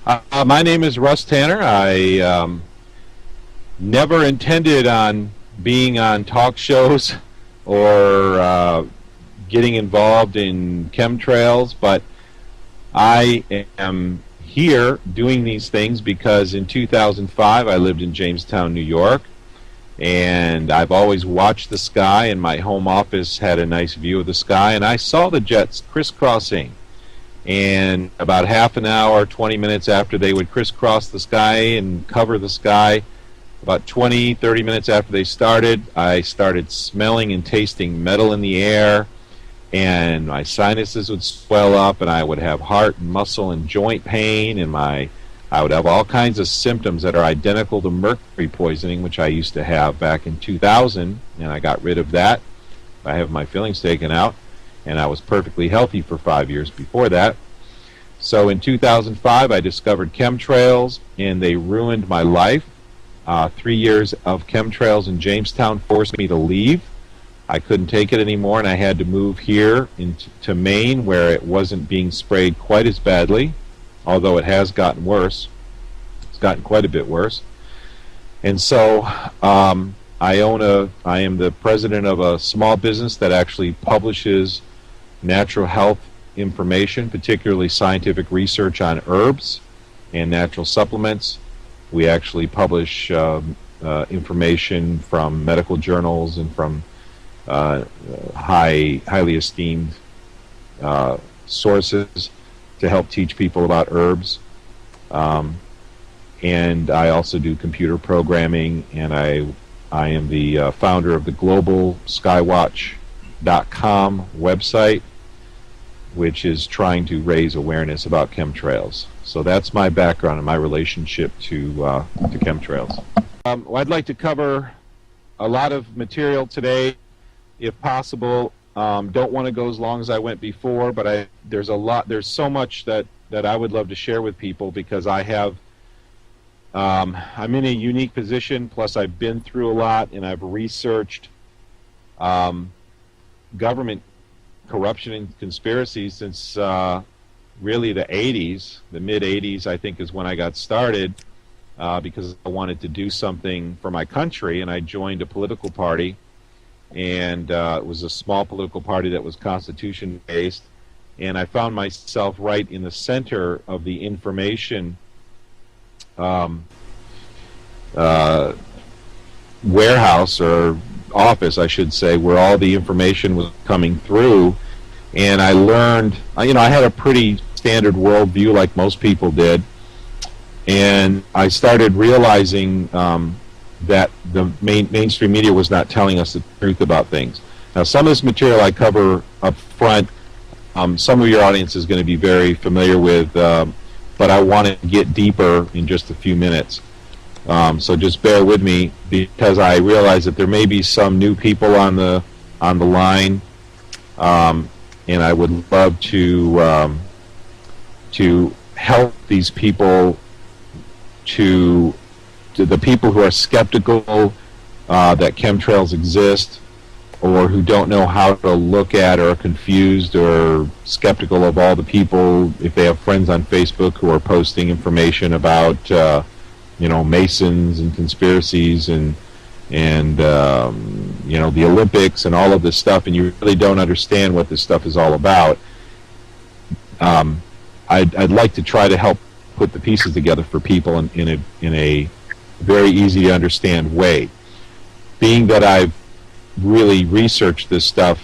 My name is Russ Tanner. I never intended on being on talk shows or getting involved in chemtrails, but I am here doing these things because in 2005 I lived in Jamestown, New York, and I've always watched the sky, and my home office had a nice view of the sky, and I saw the jets crisscrossing. And about half an hour, 20 minutes after they would crisscross the sky and cover the sky, about 20, 30 minutes after they started, I started smelling and tasting metal in the air, and my sinuses would swell up, and I would have heart and muscle and joint pain, and I would have all kinds of symptoms that are identical to mercury poisoning, which I used to have back in 2000, and I got rid of that. I have my fillings taken out, and I was perfectly healthy for 5 years before that. So in 2005, I discovered chemtrails, and they ruined my life. 3 years of chemtrails in Jamestown forced me to leave. I couldn't take it anymore, and I had to move here to Maine, where it wasn't being sprayed quite as badly, although it has gotten worse. It's gotten quite a bit worse. And so I am the president of a small business that actually publishes natural health information, particularly scientific research on herbs and natural supplements. We actually publish information from medical journals and from highly esteemed sources to help teach people about herbs. And I also do computer programming, and I am the founder of the global skywatch.com website, which is trying to raise awareness about chemtrails. So that's my background and my relationship to chemtrails. Well, I'd like to cover a lot of material today, if possible. Don't want to go as long as I went before, but there's so much that I would love to share with people, because I'm in a unique position, plus I've been through a lot, and I've researched government corruption and conspiracies since really the 80s. The mid-80s, I think, is when I got started, because I wanted to do something for my country, and I joined a political party, and it was a small political party that was constitution-based, and I found myself right in the center of the information warehouse, or office, I should say, where all the information was coming through. And I learned, I had a pretty standard worldview like most people did, and I started realizing that the mainstream media was not telling us the truth about things. Now, some of this material I cover up front, some of your audience is going to be very familiar with, but I want to get deeper in just a few minutes. So just bear with me, because I realize that there may be some new people on the line, and I would love to help these people, to the people who are skeptical that chemtrails exist, or who don't know how to look at, or are confused or skeptical of all the people, if they have friends on Facebook who are posting information about Masons and conspiracies and the Olympics and all of this stuff, and you really don't understand what this stuff is all about. I'd like to try to help put the pieces together for people in a very easy to understand way. Being that I've really researched this stuff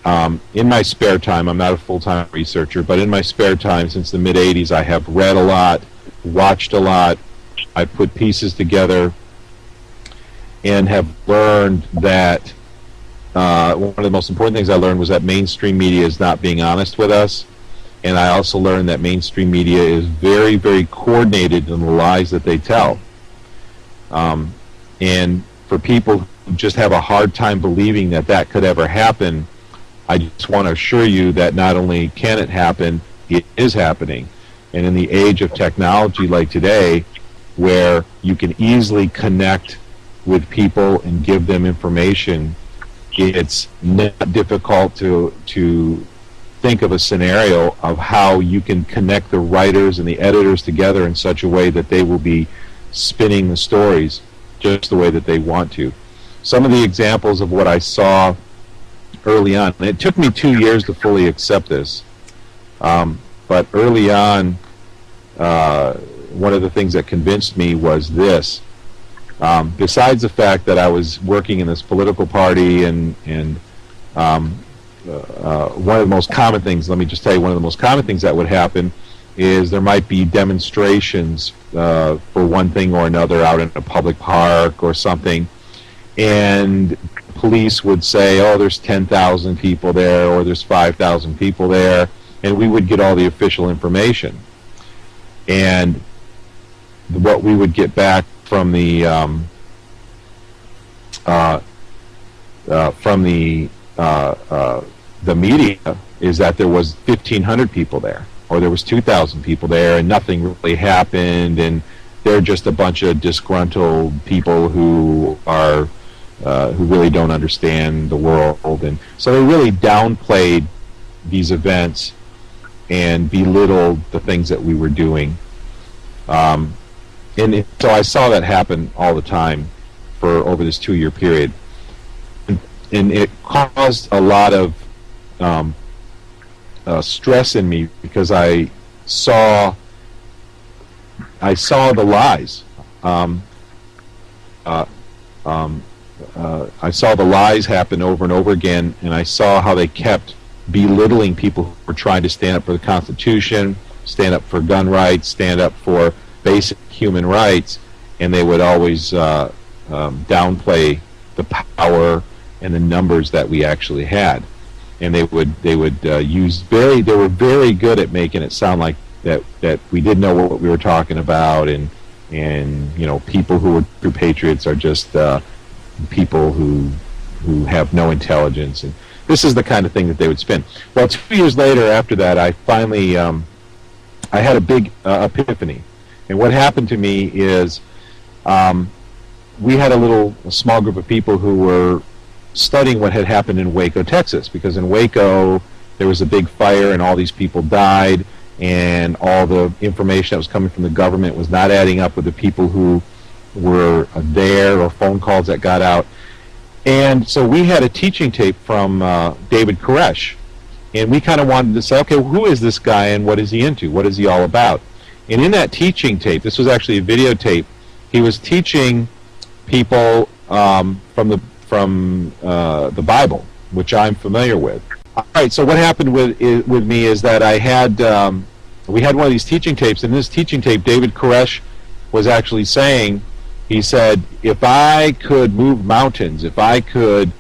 in my spare time, I'm not a full-time researcher, but in my spare time since the mid-'80s, I have read a lot, watched a lot. I put pieces together, and have learned that one of the most important things I learned was that mainstream media is not being honest with us. And I also learned that mainstream media is very, very coordinated in the lies that they tell. And for people who just have a hard time believing that that could ever happen, I just want to assure you that not only can it happen, it is happening. And in the age of technology like today, where you can easily connect with people and give them information, it's not difficult to think of a scenario of how you can connect the writers and the editors together in such a way that they will be spinning the stories just the way that they want to. Some of the examples of what I saw early on, and it took me 2 years to fully accept this, but early on, one of the things that convinced me was this. Besides the fact that I was working in this political party, and one of the most common things, let me just tell you, one of the most common things that would happen is there might be demonstrations for one thing or another out in a public park or something, and police would say, oh, there's 10,000 people there, or there's 5,000 people there, and we would get all the official information. And what we would get back from the media is that there was 1,500 people there, or there was 2,000 people there, and nothing really happened, and they're just a bunch of disgruntled people who are who really don't understand the world. And so they really downplayed these events and belittled the things that we were doing. So I saw that happen all the time for over this 2-year period. And it caused a lot of stress in me, because I saw the lies. I saw the lies happen over and over again, and I saw how they kept belittling people who were trying to stand up for the Constitution, stand up for gun rights, stand up for basic human rights, and they would always downplay the power and the numbers that we actually had. And they would use they were very good at making it sound like that we didn't know what we were talking about, and you know, people who are true patriots are just people who have no intelligence. And this is the kind of thing that they would spin. Well, 2 years later, after that, I finally I had a big epiphany. And what happened to me is we had a small group of people who were studying what had happened in Waco, Texas, because in Waco there was a big fire and all these people died, and all the information that was coming from the government was not adding up with the people who were there, or phone calls that got out. And so we had a teaching tape from David Koresh, and we kind of wanted to say, okay, who is this guy and what is he into? What is he all about? And in that teaching tape, this was actually a videotape, he was teaching people from the Bible, which I'm familiar with. All right, so what happened with me is that I had we had one of these teaching tapes, and in this teaching tape, David Koresh was actually saying, he said, if I could move mountains, if I could,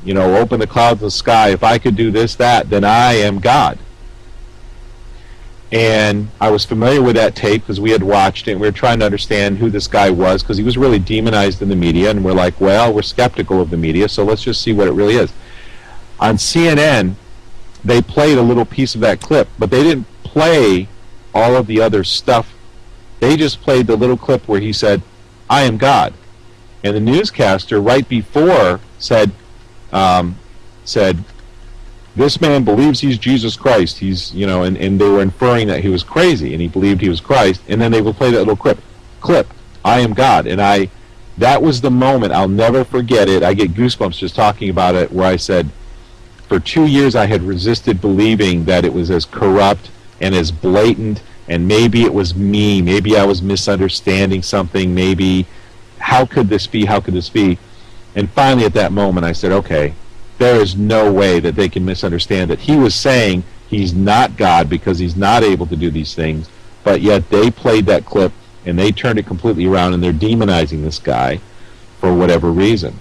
you know, open the clouds of the sky, if I could do this, that, then I am God. And I was familiar with that tape because we had watched it, and we were trying to understand who this guy was, because he was really demonized in the media, and we're like, well, we're skeptical of the media, so let's just see what it really is. On CNN, they played a little piece of that clip, but they didn't play all of the other stuff. They just played the little clip where he said, I am God. And the newscaster right before said, this man believes he's Jesus Christ. He's, you know, and they were inferring that he was crazy and he believed he was Christ. And then they would play that little clip, I am God. And that was the moment, I'll never forget it. I get goosebumps just talking about it, where I said, for 2 years I had resisted believing that it was as corrupt and as blatant, and maybe it was me, maybe I was misunderstanding something, maybe, how could this be, how could this be? And finally at that moment I said, okay, there is no way that they can misunderstand that he was saying he's not God because he's not able to do these things, but yet they played that clip and they turned it completely around, and they're demonizing this guy for whatever reason.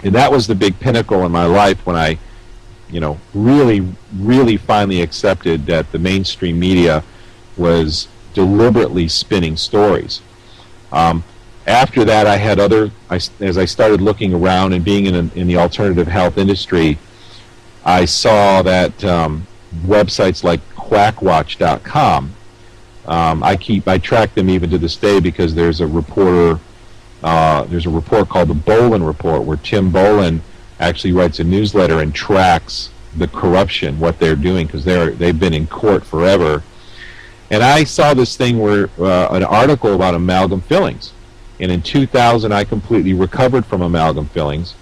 And that was the big pinnacle in my life, when I, you know, really finally accepted that the mainstream media was deliberately spinning stories. After that, I had as I started looking around and being in the alternative health industry, I saw that websites like quackwatch.com, I track them even to this day, because there's a report called the Bolin Report, where Tim Bolin actually writes a newsletter and tracks the corruption, what they're doing, because they've been in court forever. And I saw this thing where an article about amalgam fillings, and in 2000 I completely recovered from amalgam fillings,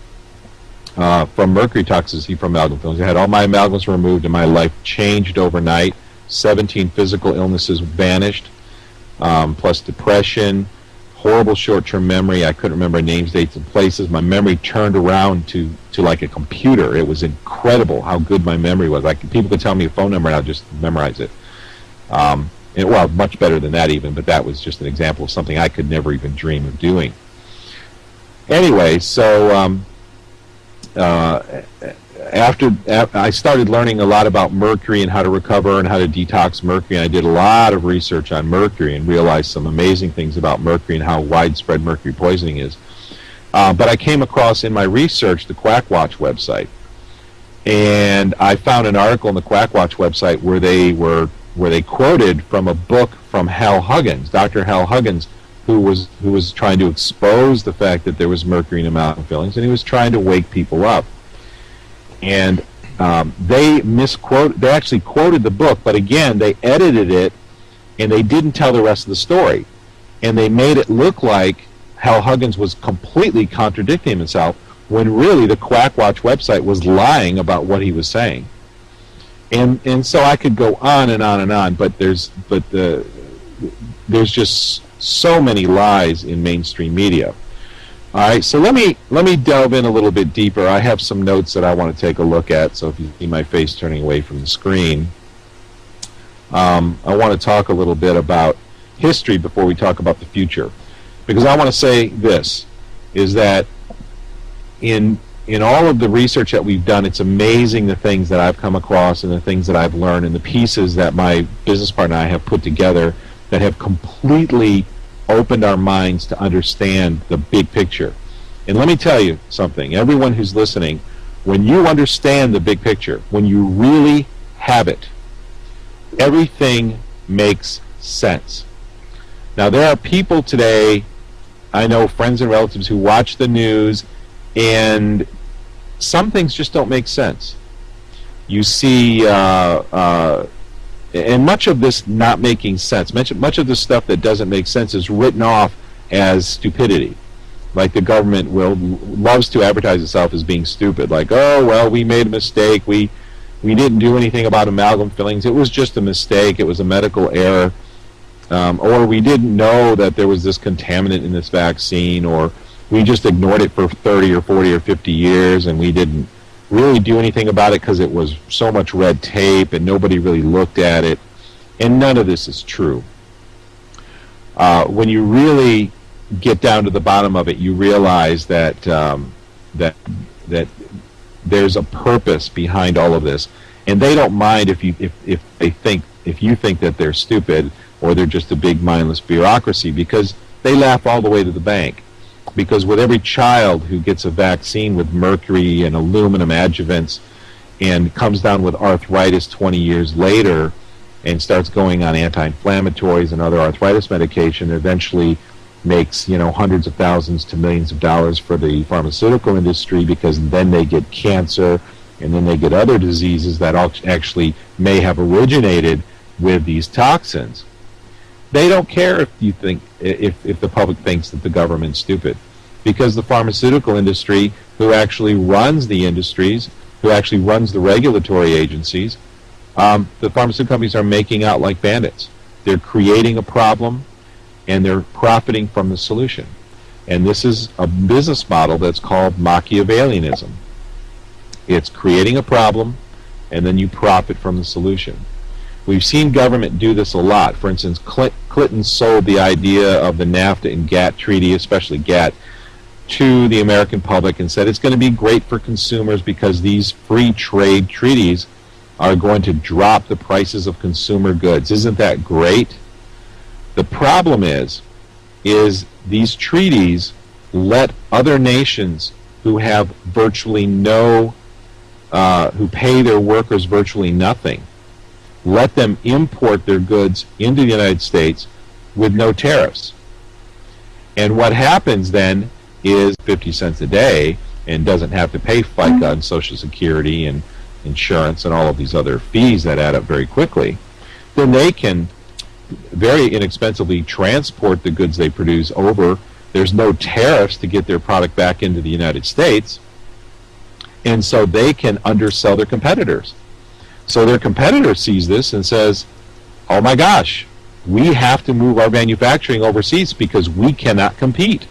from mercury toxicity from amalgam fillings. I had all my amalgams removed, and my life changed overnight. 17 physical illnesses vanished, plus depression, horrible short-term memory. I couldn't remember names, dates, and places. My memory turned around to like a computer. It was incredible how good my memory was. People could tell me a phone number, and I'd just memorize it. Well, much better than that even, but that was just an example of something I could never even dream of doing. Anyway, so after I started learning a lot about mercury and how to recover and how to detox mercury, and I did a lot of research on mercury and realized some amazing things about mercury and how widespread mercury poisoning is. But I came across in my research the Quackwatch website, and I found an article on the Quackwatch website where they quoted from a book from Hal Huggins, Dr. Hal Huggins, who was trying to expose the fact that there was mercury in amalgam fillings, and he was trying to wake people up. And they actually quoted the book, but again, they edited it, and they didn't tell the rest of the story. And they made it look like Hal Huggins was completely contradicting himself, when really the Quackwatch website was lying about what he was saying. And so I could go on and on and on, but there's just so many lies in mainstream media. All right, so let me delve in a little bit deeper. I have some notes that I want to take a look at. So if you see my face turning away from the screen, I want to talk a little bit about history before we talk about the future, because I want to say this is that in all of the research that we've done, it's amazing the things that I've come across and the things that I've learned and the pieces that my business partner and I have put together that have completely opened our minds to understand the big picture. And let me tell you something, everyone who's listening, when you understand the big picture, when you really have it, everything makes sense. Now, there are people today, I know friends and relatives, who watch the news, and some things just don't make sense. You see, and much of this not making sense, much of the stuff that doesn't make sense is written off as stupidity. Like the government loves to advertise itself as being stupid. Like, oh, well, we made a mistake. We didn't do anything about amalgam fillings. It was just a mistake. It was a medical error. Or we didn't know that there was this contaminant in this vaccine, or we just ignored it for 30 or 40 or 50 years, and we didn't really do anything about it because it was so much red tape and nobody really looked at it. And none of this is true. When you really get down to the bottom of it, you realize that that there's a purpose behind all of this, and they don't mind if you think that they're stupid or they're just a big mindless bureaucracy, because they laugh all the way to the bank. Because with every child who gets a vaccine with mercury and aluminum adjuvants and comes down with arthritis 20 years later and starts going on anti-inflammatories and other arthritis medication, eventually makes, hundreds of thousands to millions of dollars for the pharmaceutical industry, because then they get cancer and then they get other diseases that actually may have originated with these toxins. They don't care if you think if the public thinks that the government's stupid, because the pharmaceutical industry, who actually runs the industries, who actually runs the regulatory agencies, the pharmaceutical companies are making out like bandits. They're creating a problem, and they're profiting from the solution. And this is a business model that's called Machiavellianism. It's creating a problem, and then you profit from the solution. We've seen government do this a lot. For instance, Clinton sold the idea of the NAFTA and GATT treaty, especially GATT, to the American public and said it's going to be great for consumers because these free trade treaties are going to drop the prices of consumer goods. Isn't that great? The problem is these treaties let other nations who have virtually who pay their workers virtually nothing, let them import their goods into the United States with no tariffs. And what happens then is 50 cents a day and doesn't have to pay FICA and Social Security and insurance and all of these other fees that add up very quickly, then they can very inexpensively transport the goods they produce over. There's no tariffs to get their product back into the United States, and so they can undersell their competitors. So their competitor sees this and says, oh my gosh, we have to move our manufacturing overseas because we cannot compete.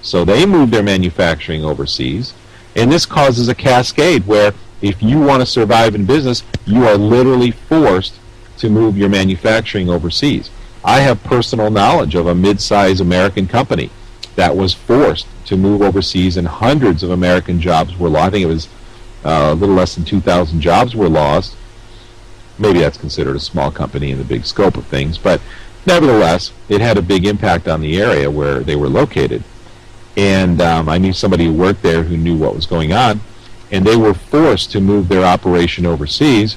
So they move their manufacturing overseas, and this causes a cascade where if you want to survive in business, you are literally forced to move your manufacturing overseas. I have personal knowledge of a mid-sized American company that was forced to move overseas, and hundreds of American jobs were lost. I think it was a little less than 2,000 jobs were lost. Maybe that's considered a small company in the big scope of things, but nevertheless, it had a big impact on the area where they were located. And I knew somebody who worked there who knew what was going on, and they were forced to move their operation overseas,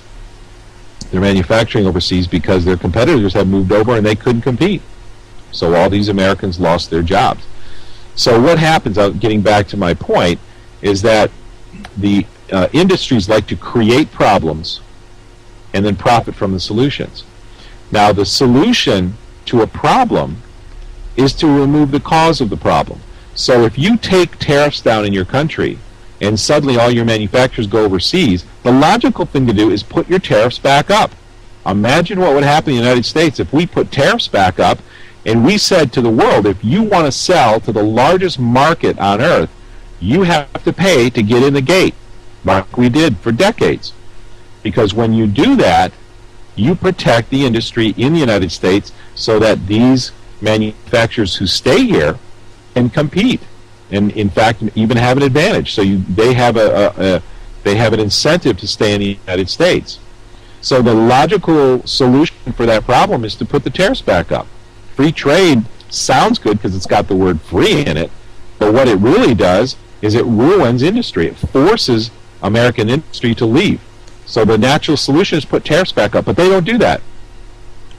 their manufacturing overseas, because their competitors had moved over and they couldn't compete. So all these Americans lost their jobs. So what happens, getting back to my point, is that the industries like to create problems and then profit from the solutions. Now, the solution to a problem is to remove the cause of the problem. So if you take tariffs down in your country and suddenly all your manufacturers go overseas, the logical thing to do is put your tariffs back up. Imagine what would happen in the United States if we put tariffs back up and we said to the world, if you want to sell to the largest market on earth, you have to pay to get in the gate, like we did for decades. Because when you do that, you protect the industry in the United States so that these manufacturers who stay here can compete, and in fact even have an advantage. So they have an incentive to stay in the United States. So the logical solution for that problem is to put the tariffs back up. Free trade sounds good because it's got the word free in it, but what it really does is it ruins industry. It forces American industry to leave. So the natural solution is put tariffs back up, but they don't do that.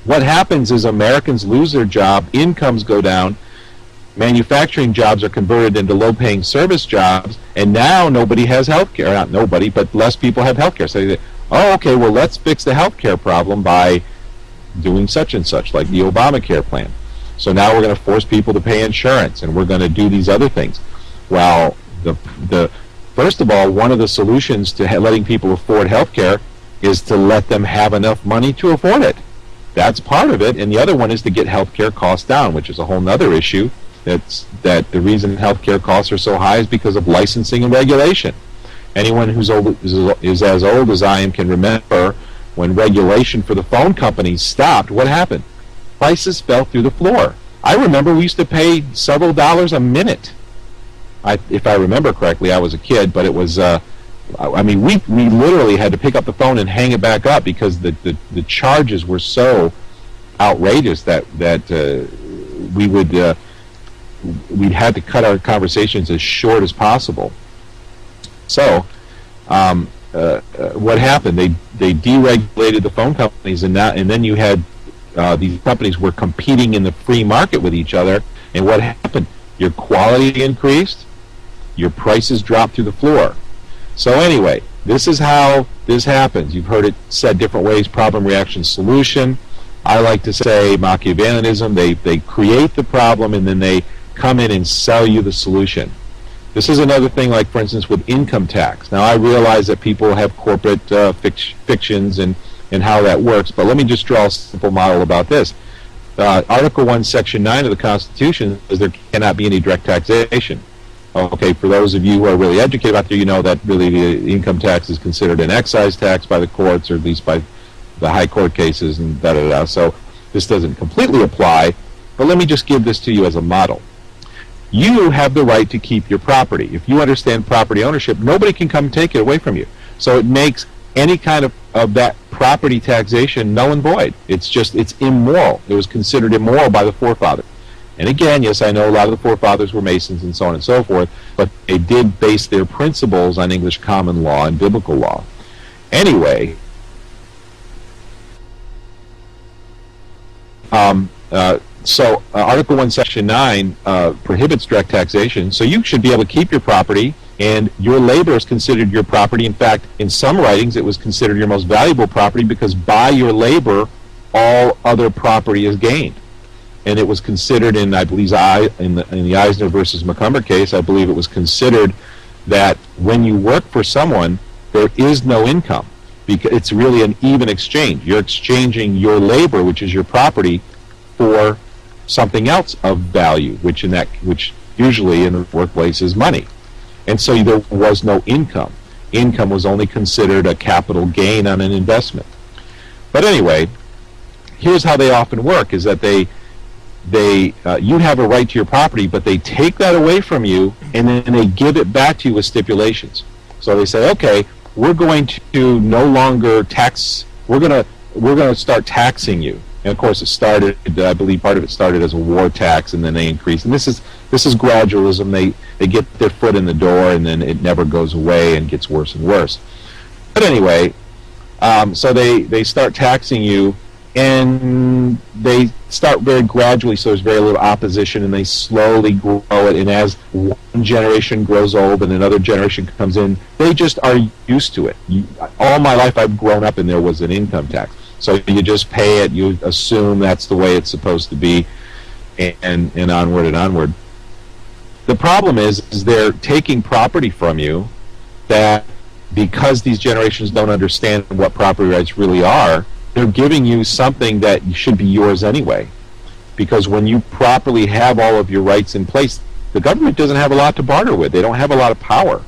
What happens is Americans lose their job, incomes go down, manufacturing jobs are converted into low-paying service jobs, and now nobody has health care. Not nobody, but less people have health care. So they say, oh, okay, well, let's fix the health care problem by doing such and such, like the Obamacare plan. So now we're going to force people to pay insurance, and we're going to do these other things. Well, first of all, one of the solutions to letting people afford health care is to let them have enough money to afford it. That's part of it, and the other one is to get health care costs down, which is a whole other issue. That the reason healthcare costs are so high is because of licensing and regulation. Anyone who's is as old as I am can remember when regulation for the phone companies stopped, what happened? Prices fell through the floor. I remember we used to pay several dollars a minute. If I remember correctly, I was a kid, but it was, I mean, we literally had to pick up the phone and hang it back up because the charges were so outrageous that we had to cut our conversations as short as possible. So what happened? They deregulated the phone companies, and then you had these companies were competing in the free market with each other. And what happened? Your quality increased, your prices dropped through the floor. So anyway, this is how this happens. You've heard it said different ways: problem, reaction, solution. I like to say Machiavellianism. They create the problem and then they come in and sell you the solution. This is another thing, like for instance with income tax. Now I realize that people have corporate fictions and how that works, but let me just draw a simple model about this. Article 1, Section 9 of the Constitution says there cannot be any direct taxation. Okay, for those of you who are really educated out there, you know that really the income tax is considered an excise tax by the courts, or at least by the high court cases and da-da-da. So this doesn't completely apply, but let me just give this to you as a model. You have the right to keep your property. If you understand property ownership, nobody can come take it away from you. So it makes any kind of that property taxation null and void. It's immoral. It was considered immoral by the forefathers. And again, yes, I know a lot of the forefathers were Masons and so on and so forth, but they did base their principles on English common law and biblical law. Anyway, so Article 1, Section 9 prohibits direct taxation, so you should be able to keep your property And your labor is considered your property. In fact, in some writings, it was considered your most valuable property because by your labor, all other property is gained. And it was considered in, I believe, in the Eisner versus Macomber case, I believe it was considered that when you work for someone, there is no income because it's really an even exchange. You're exchanging your labor, which is your property, for something else of value, which usually in the workplace is money. And so there was no income. Income was only considered a capital gain on an investment. But anyway, here's how they often work: is that you have a right to your property, but they take that away from you, and then they give it back to you with stipulations. So they say, okay, we're going to no longer tax. We're going to start taxing you. And of course, it started. I believe part of it started as a war tax, and then they increased. And this is gradualism. They get their foot in the door, and then it never goes away and gets worse and worse. But anyway, so they start taxing you, and they start very gradually. So there's very little opposition, and they slowly grow it. And as one generation grows old and another generation comes in, they just are used to it. All my life, I've grown up, and there was an income tax. So you just pay it, you assume that's the way it's supposed to be, and onward and onward. The problem is they're taking property from you that, because these generations don't understand what property rights really are, they're giving you something that should be yours anyway. Because when you properly have all of your rights in place, the government doesn't have a lot to barter with. They don't have a lot of power.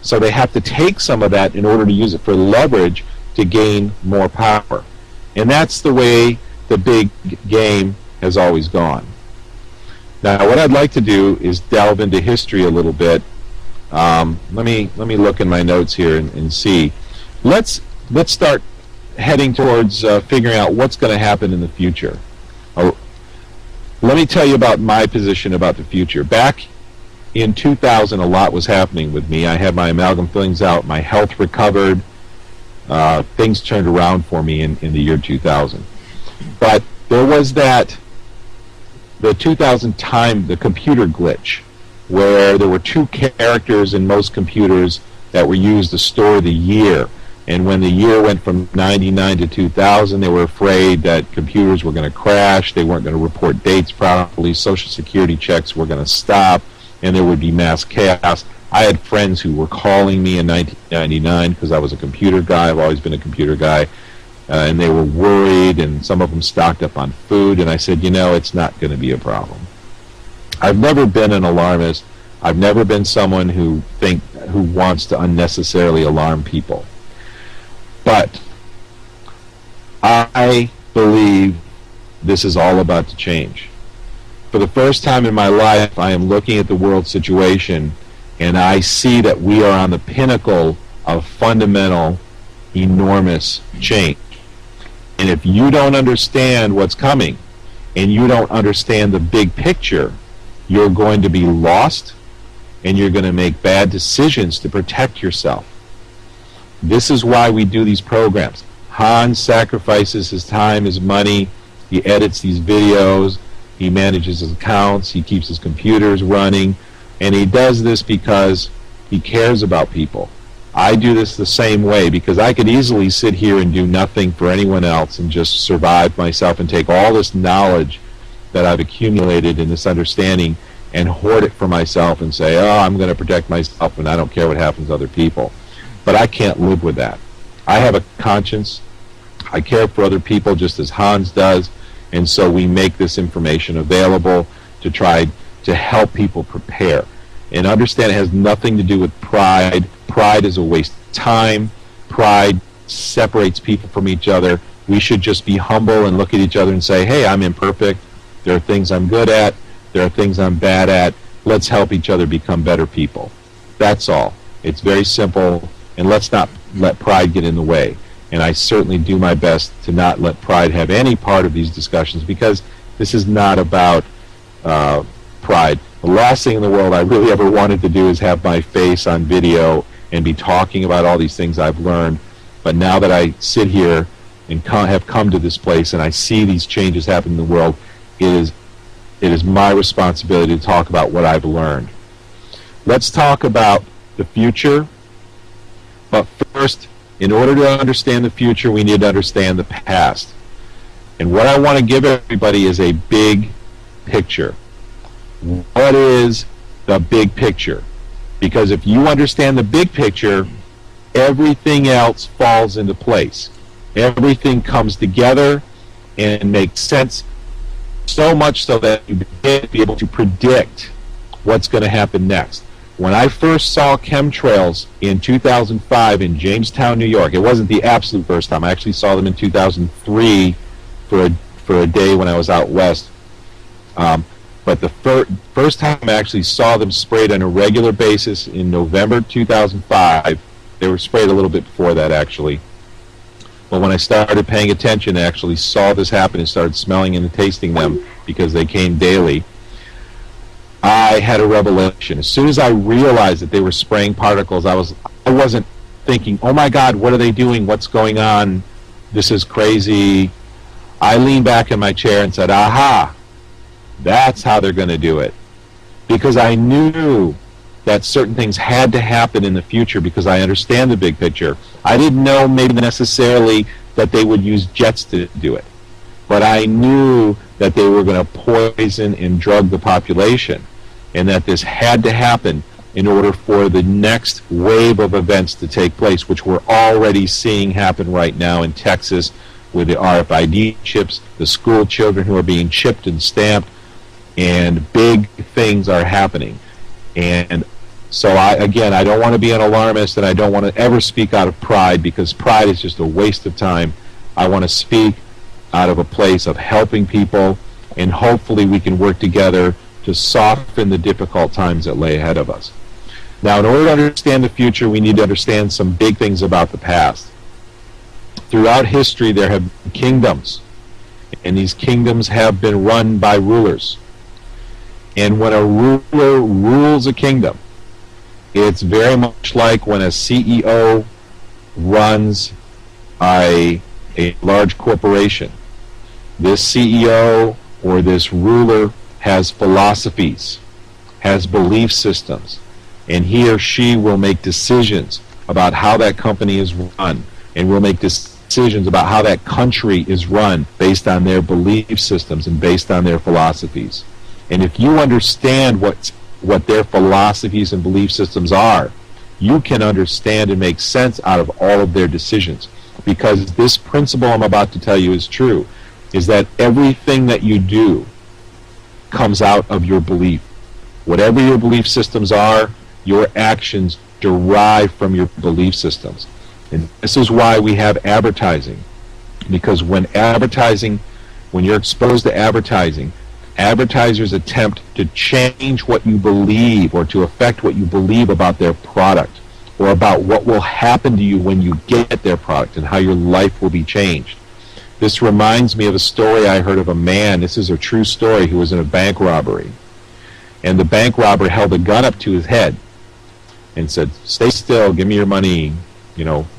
So they have to take some of that in order to use it for leverage to gain more power. And that's the way the big game has always gone. Now, what I'd like to do is delve into history a little bit. Let me look in my notes here and see. Let's start heading towards figuring out what's going to happen in the future. Let me tell you about my position about the future. Back in 2000, a lot was happening with me. I had my amalgam fillings out. My health recovered. Things turned around for me in the year 2000. But there was the 2000 time, the computer glitch, where there were two characters in most computers that were used to store the year. And when the year went from 99 to 2000, they were afraid that computers were going to crash, they weren't going to report dates properly, Social Security checks were going to stop, and there would be mass chaos. I had friends who were calling me in 1999 because I was a computer guy. I've always been a computer guy. And they were worried, and some of them stocked up on food. And I said, it's not going to be a problem. I've never been an alarmist. I've never been someone who wants to unnecessarily alarm people. But I believe this is all about to change. For the first time in my life, I am looking at the world situation, and I see that we are on the pinnacle of fundamental, enormous change. And if you don't understand what's coming, and you don't understand the big picture, you're going to be lost, and you're going to make bad decisions to protect yourself. This is why we do these programs. Hans sacrifices his time, his money, he edits these videos, he manages his accounts, he keeps his computers running, and he does this because he cares about people. I do this the same way because I could easily sit here and do nothing for anyone else and just survive myself and take all this knowledge that I've accumulated in this understanding and hoard it for myself and say, I'm going to protect myself and I don't care what happens to other people. But I can't live with that. I have a conscience. I care for other people just as Hans does, and so we make this information available to try to help people prepare. And understand it has nothing to do with pride. Pride is a waste of time. Pride separates people from each other. We should just be humble and look at each other and say, hey, I'm imperfect. There are things I'm good at. There are things I'm bad at. Let's help each other become better people. That's all. It's very simple, and let's not let pride get in the way. And I certainly do my best to not let pride have any part of these discussions because this is not about pride. The last thing in the world I really ever wanted to do is have my face on video and be talking about all these things I've learned. But now that I sit here and have come to this place and I see these changes happen in the world, it is my responsibility to talk about what I've learned. Let's talk about the future. But first, in order to understand the future, we need to understand the past. And what I want to give everybody is a big picture. What is the big picture? Because if you understand the big picture, everything else falls into place. Everything comes together and makes sense, so much so that you begin to be able to predict what's going to happen next. When I first saw chemtrails in 2005 in Jamestown, New York, it wasn't the absolute first time. I actually saw them in 2003 for a day when I was out west. But the first time I actually saw them sprayed on a regular basis in November 2005, they were sprayed a little bit before that, actually. But when I started paying attention, I actually saw this happen and started smelling and tasting them because they came daily. I had a revelation. As soon as I realized that they were spraying particles, I wasn't thinking, oh my God, what are they doing? What's going on? This is crazy. I leaned back in my chair and said, aha, that's how they're going to do it. Because I knew that certain things had to happen in the future because I understand the big picture. I didn't know maybe necessarily that they would use jets to do it. But I knew that they were going to poison and drug the population, and that this had to happen in order for the next wave of events to take place, which we're already seeing happen right now in Texas with the RFID chips, the school children who are being chipped and stamped, and big things are happening. And so I don't want to be an alarmist, and I don't want to ever speak out of pride, because pride is just a waste of time. I want to speak out of a place of helping people, and hopefully we can work together to soften the difficult times that lay ahead of us. Now, in order to understand the future, we need to understand some big things about the past. Throughout history, there have been kingdoms, and these kingdoms have been run by rulers. And when a ruler rules a kingdom, it's very much like when a CEO runs a large corporation. This CEO or this ruler has philosophies, has belief systems, and he or she will make decisions about how that company is run, and will make decisions about how that country is run based on their belief systems and based on their philosophies. And if you understand what their philosophies and belief systems are, you can understand and make sense out of all of their decisions. Because this principle I'm about to tell you is true, is that everything that you do comes out of your belief. Whatever your belief systems are, your actions derive from your belief systems. And this is why we have advertising. Because when you're exposed to advertising, advertisers attempt to change what you believe or to affect what you believe about their product, or about what will happen to you when you get their product and how your life will be changed. This reminds me of a story I heard of a man, this is a true story, who was in a bank robbery. And the bank robber held a gun up to his head and said, "Stay still, give me your money,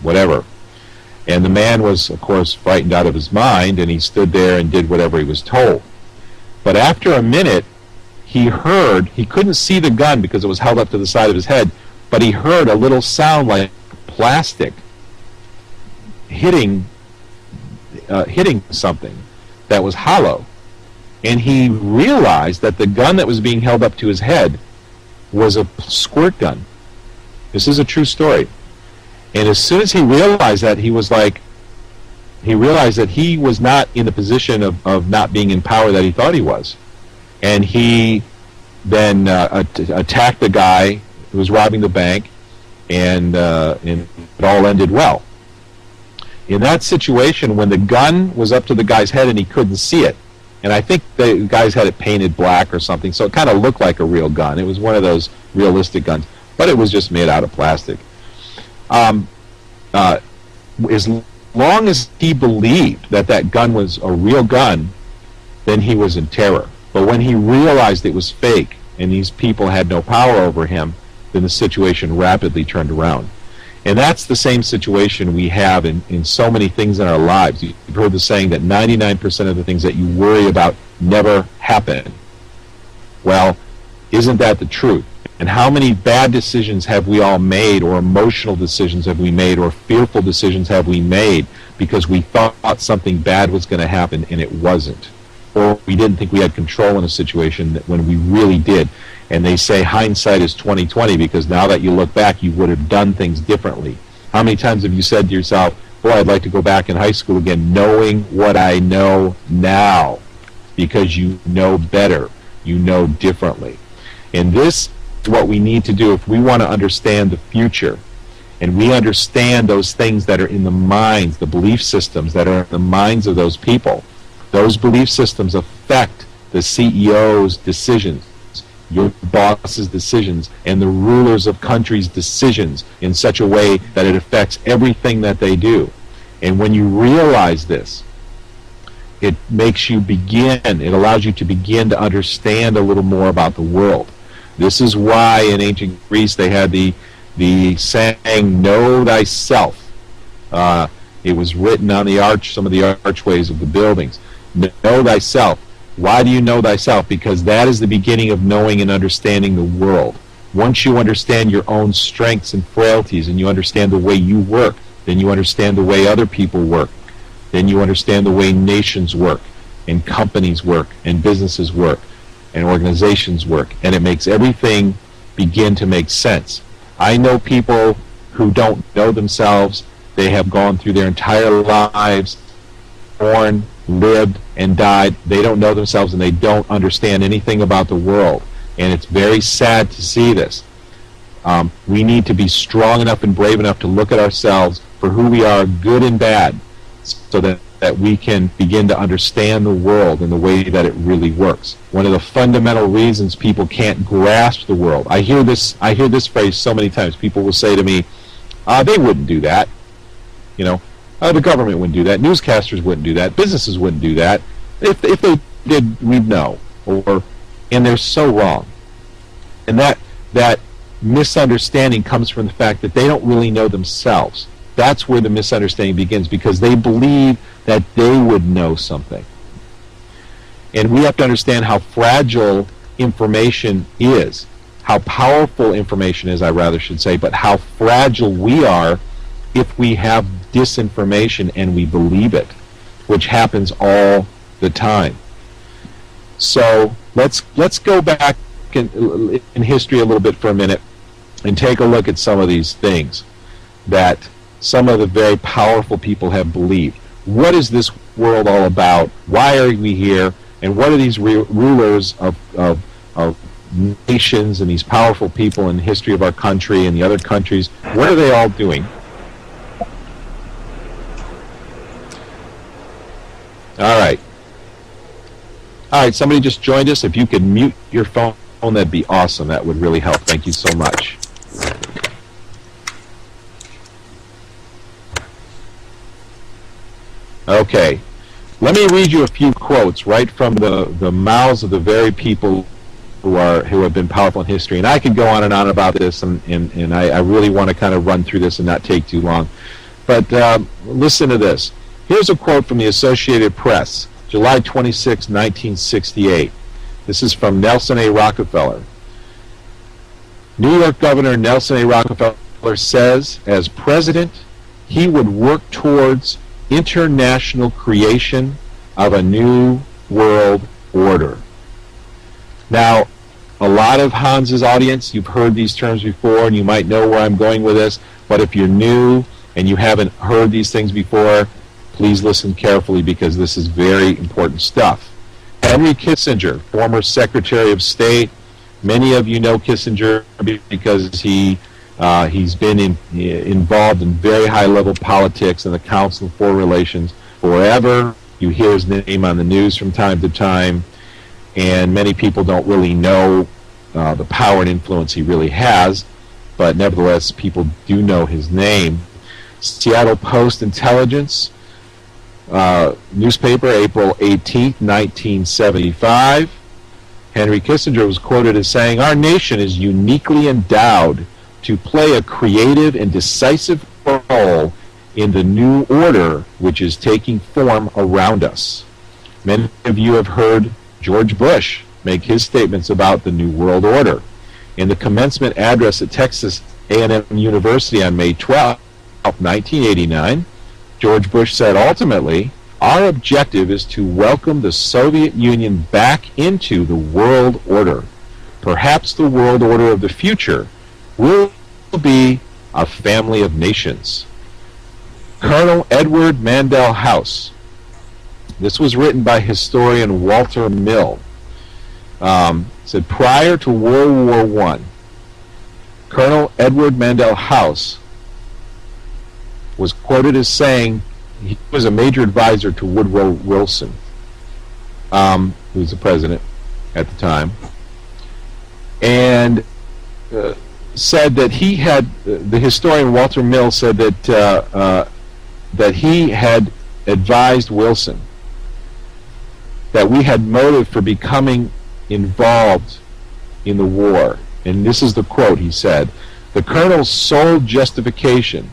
whatever." And the man was, of course, frightened out of his mind, and he stood there and did whatever he was told. But after a minute, he couldn't see the gun because it was held up to the side of his head, but he heard a little sound like plastic hitting something that was hollow. And he realized that the gun that was being held up to his head was a squirt gun. This is a true story. And as soon as he realized that, he realized that he was not in the position of not being in power that he thought he was. And he then attacked the guy who was robbing the bank, and it all ended well. In that situation, when the gun was up to the guy's head and he couldn't see it, and I think the guys had it painted black or something, so it kind of looked like a real gun. It was one of those realistic guns, but it was just made out of plastic. As long as he believed that that gun was a real gun, then he was in terror. But when he realized it was fake and these people had no power over him, then the situation rapidly turned around. And that's the same situation we have in so many things in our lives. You've heard the saying that 99% of the things that you worry about never happen. Well, isn't that the truth? And how many bad decisions have we all made, or emotional decisions have we made, or fearful decisions have we made because we thought something bad was going to happen and it wasn't? Or we didn't think we had control in a situation when we really did. And they say hindsight is 20/20, because now that you look back, you would have done things differently. How many times have you said to yourself, boy, I'd like to go back in high school again, knowing what I know now, because you know better, you know differently. And this is what we need to do if we want to understand the future, and we understand those things that are in the minds, the belief systems that are in the minds of those people. Those belief systems affect the CEO's decisions, your boss's decisions, and the rulers of countries' decisions in such a way that it affects everything that they do. And when you realize this, it makes you begin, it allows you to begin to understand a little more about the world. This is why in ancient Greece they had the saying, know thyself. It was written on the some of the archways of the buildings. Know thyself. Why do you know thyself? Because that is the beginning of knowing and understanding the world. Once you understand your own strengths and frailties, and you understand the way you work, then you understand the way other people work. Then you understand the way nations work, and companies work, and businesses work, and organizations work. And it makes everything begin to make sense. I know people who don't know themselves. They have gone through their entire lives, born, lived, and died. They don't know themselves, and they don't understand anything about the world. And it's very sad to see this. We need to be strong enough and brave enough to look at ourselves for who we are, good and bad, so that we can begin to understand the world in the way that it really works. One of the fundamental reasons people can't grasp the world, I hear this phrase so many times. People will say to me, they wouldn't do that. You know, the government wouldn't do that. Newscasters wouldn't do that. Businesses wouldn't do that. If they did, we'd know. And they're so wrong. And that misunderstanding comes from the fact that they don't really know themselves. That's where the misunderstanding begins, because they believe that they would know something. And we have to understand how fragile information is, how powerful information is, I rather should say, but how fragile we are if we have disinformation and we believe it, which happens all the time. So let's go back in history a little bit for a minute and take a look at some of these things that some of the very powerful people have believed. What is this world all about? Why are we here? And what are these rulers of nations and these powerful people in the history of our country and the other countries, what are they all doing? All right, somebody just joined us. If you could mute your phone, that'd be awesome. That would really help. Thank you so much. Okay, let me read you a few quotes right from the mouths of the very people who have been powerful in history. And I could go on and on about this, and I really want to kind of run through this and not take too long. But listen to this. Here's a quote from the Associated Press, July 26, 1968. This is from Nelson A. Rockefeller. New York Governor Nelson A. Rockefeller says, as president, he would work towards international creation of a new world order. Now, a lot of Hans's audience, you've heard these terms before, and you might know where I'm going with this, but if you're new and you haven't heard these things before, please listen carefully, because this is very important stuff. Henry Kissinger, former Secretary of State. Many of you know Kissinger because he's been involved in very high-level politics in the Council of Foreign Relations forever. You hear his name on the news from time to time, and many people don't really know the power and influence he really has, but nevertheless, people do know his name. Seattle Post-Intelligence newspaper, April 18, 1975. Henry Kissinger was quoted as saying, "Our nation is uniquely endowed to play a creative and decisive role in the new order which is taking form around us." Many of you have heard George Bush make his statements about the New World Order. In the commencement address at Texas A&M University on May 12, 1989, George Bush said, "Ultimately, our objective is to welcome the Soviet Union back into the world order. Perhaps the world order of the future will be a family of nations." Colonel Edward Mandell House. This was written by historian Walter Mill. Said prior to World War I, Colonel Edward Mandell House was quoted as saying he was a major advisor to Woodrow Wilson, who was the president at the time, and said that he had, the historian Walter Mill said that he had advised Wilson that we had motive for becoming involved in the war. And this is the quote he said: "The colonel's sole justification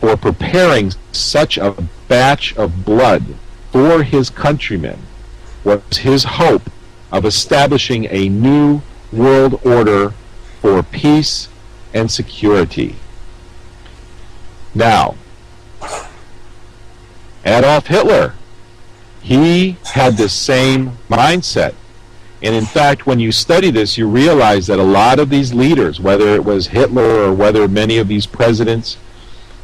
for preparing such a batch of blood for his countrymen was his hope of establishing a new world order for peace and security." Now, Adolf Hitler, he had the same mindset. And in fact, when you study this, you realize that a lot of these leaders, whether it was Hitler or whether many of these presidents,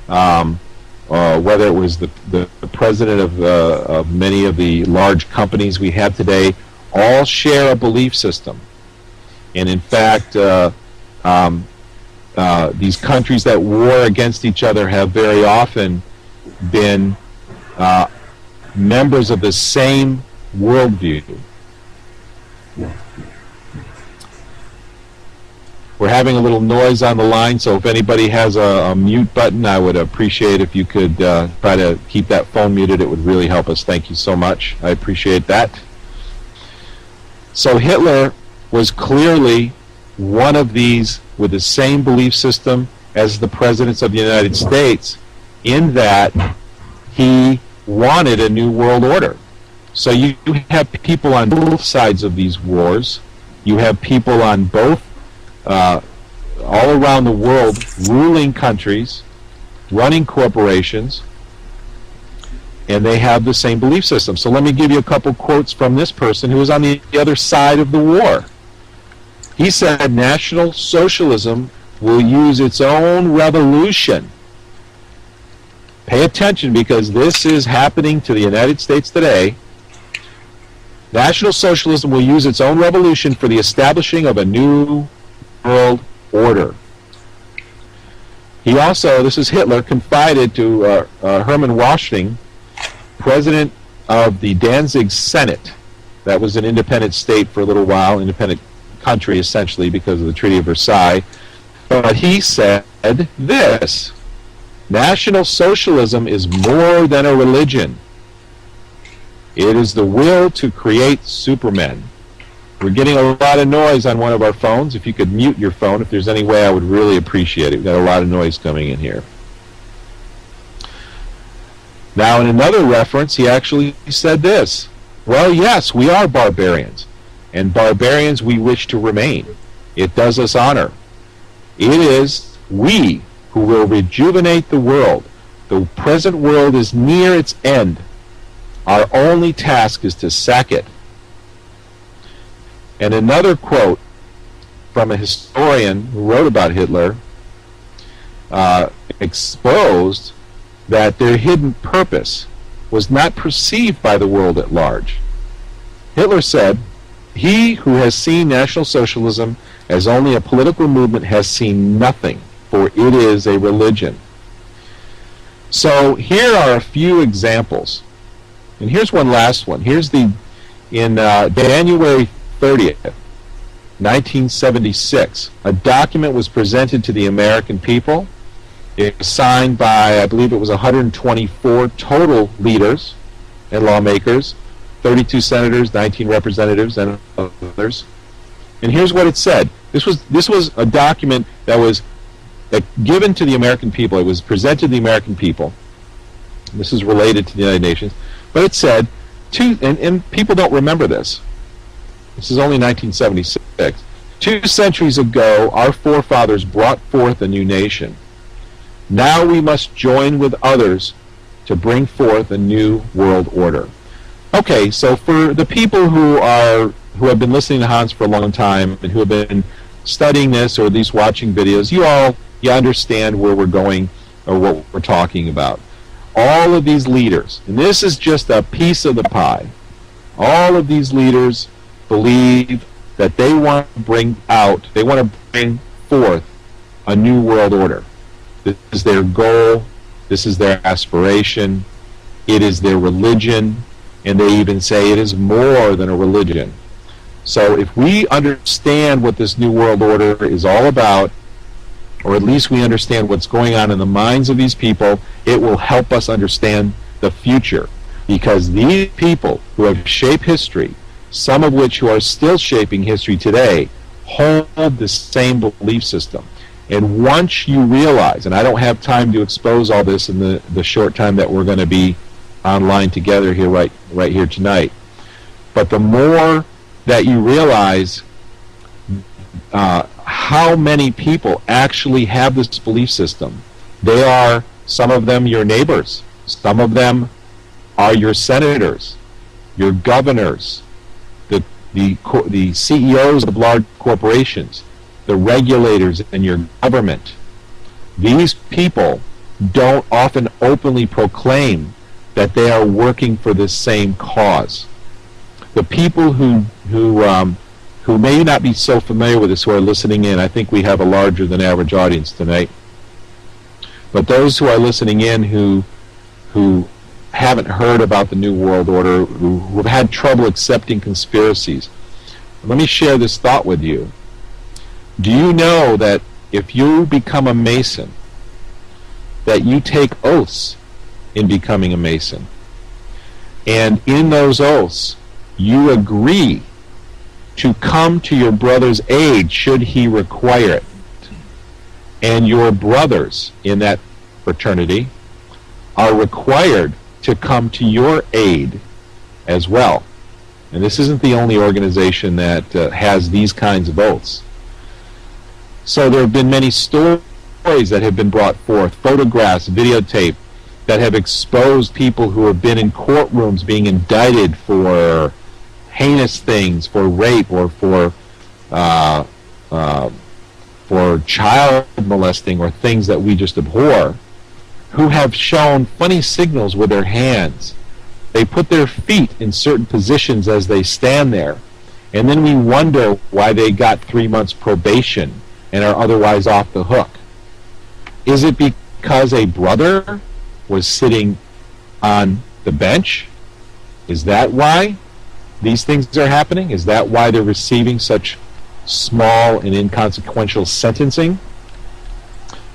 whether it was the president of many of the large companies we have today, all share a belief system. And in fact, these countries that war against each other have very often been members of the same worldview. We're having a little noise on the line, so if anybody has a mute button, I would appreciate if you could try to keep that phone muted. It would really help us. Thank you so much. I appreciate that. So Hitler was clearly one of these with the same belief system as the presidents of the United States, in that he wanted a new world order. So you have people on both sides of these wars. You have people on both, all around the world, ruling countries, running corporations, and they have the same belief system. So let me give you a couple quotes from this person who was on the other side of the war. He said, "National Socialism will use its own revolution." Pay attention, because this is happening to the United States today. "National Socialism will use its own revolution for the establishing of a new world order." He also, this is Hitler, confided to Hermann Washington, president of the Danzig Senate. That was an independent state for a little while, independent country essentially because of the Treaty of Versailles. But he said this: "National Socialism is more than a religion. It is the will to create supermen." We're getting a lot of noise on one of our phones. If you could mute your phone, if there's any way, I would really appreciate it. We've got a lot of noise coming in here. Now, in another reference, he actually said this: "Well, yes, we are barbarians, and barbarians we wish to remain. It does us honor. It is we who will rejuvenate the world. The present world is near its end. Our only task is to sack it." And another quote from a historian who wrote about Hitler exposed that their hidden purpose was not perceived by the world at large. Hitler said, "He who has seen National Socialism as only a political movement has seen nothing, for it is a religion." So here are a few examples. And here's one last one. Here's in January 30th, 1976, a document was presented to the American people. It was signed by, I believe it was 124 total leaders and lawmakers, 32 senators, 19 representatives, and others. And here's what it said. This was a document that was given to the American people. It was presented to the American people. This is related to the United Nations. But it said, and people don't remember this. This is only 1976. 2 centuries ago, our forefathers brought forth a new nation. Now we must join with others to bring forth a new world order. Okay, so for the people who have been listening to Hans for a long time and who have been studying this or at least watching videos, you understand where we're going or what we're talking about. All of these leaders, and this is just a piece of the pie, all of these leaders believe that they want to bring forth a new world order. This is their goal, this is their aspiration, it is their religion, and they even say it is more than a religion. So if we understand what this new world order is all about, or at least we understand what's going on in the minds of these people, it will help us understand the future. Because these people who have shaped history, some of which who are still shaping history today, hold the same belief system. And once you realize, and I don't have time to expose all this in the short time that we're going to be online together here right here tonight, but the more that you realize how many people actually have this belief system, they are, some of them, your neighbors, some of them are your senators, your governors, the CEOs of large corporations, the regulators in your government. These people don't often openly proclaim that they are working for this same cause. The people who may not be so familiar with this, who are listening in, I think we have a larger than average audience tonight, but those who are listening in who haven't heard about the New World Order, who have had trouble accepting conspiracies, let me share this thought with you. Do you know that if you become a Mason, that you take oaths in becoming a Mason? And in those oaths, you agree to come to your brother's aid should he require it. And your brothers in that fraternity are required to come to your aid as well. And this isn't the only organization that has these kinds of oaths. So there have been many stories that have been brought forth, photographs, videotape, that have exposed people who have been in courtrooms being indicted for heinous things, for rape or for child molesting or things that we just abhor, who have shown funny signals with their hands. They put their feet in certain positions as they stand there, and then we wonder why they got 3 months probation and are otherwise off the hook. Is it because a brother was sitting on the bench? Is that why these things are happening? Is that why they're receiving such small and inconsequential sentencing?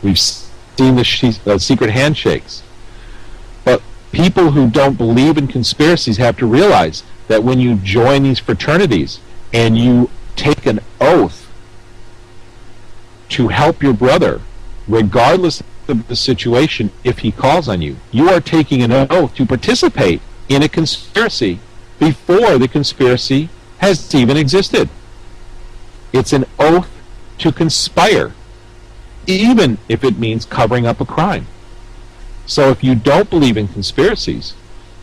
We've seen the secret handshakes. But people who don't believe in conspiracies have to realize that when you join these fraternities and you take an oath to help your brother, regardless of the situation, if he calls on you, you are taking an oath to participate in a conspiracy before the conspiracy has even existed. It's an oath to conspire, even if it means covering up a crime. So if you don't believe in conspiracies,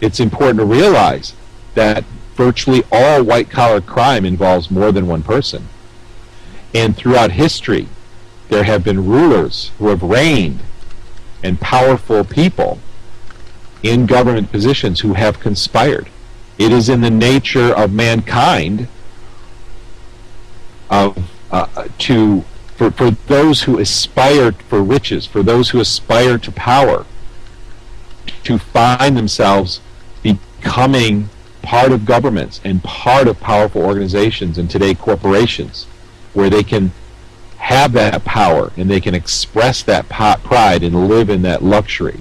it's important to realize that virtually all white-collar crime involves more than one person. And throughout history, there have been rulers who have reigned and powerful people in government positions who have conspired. It is in the nature of mankind for those who aspire for riches, for those who aspire to power, to find themselves becoming part of governments and part of powerful organizations, and today corporations, where they can have that power and they can express that pride and live in that luxury.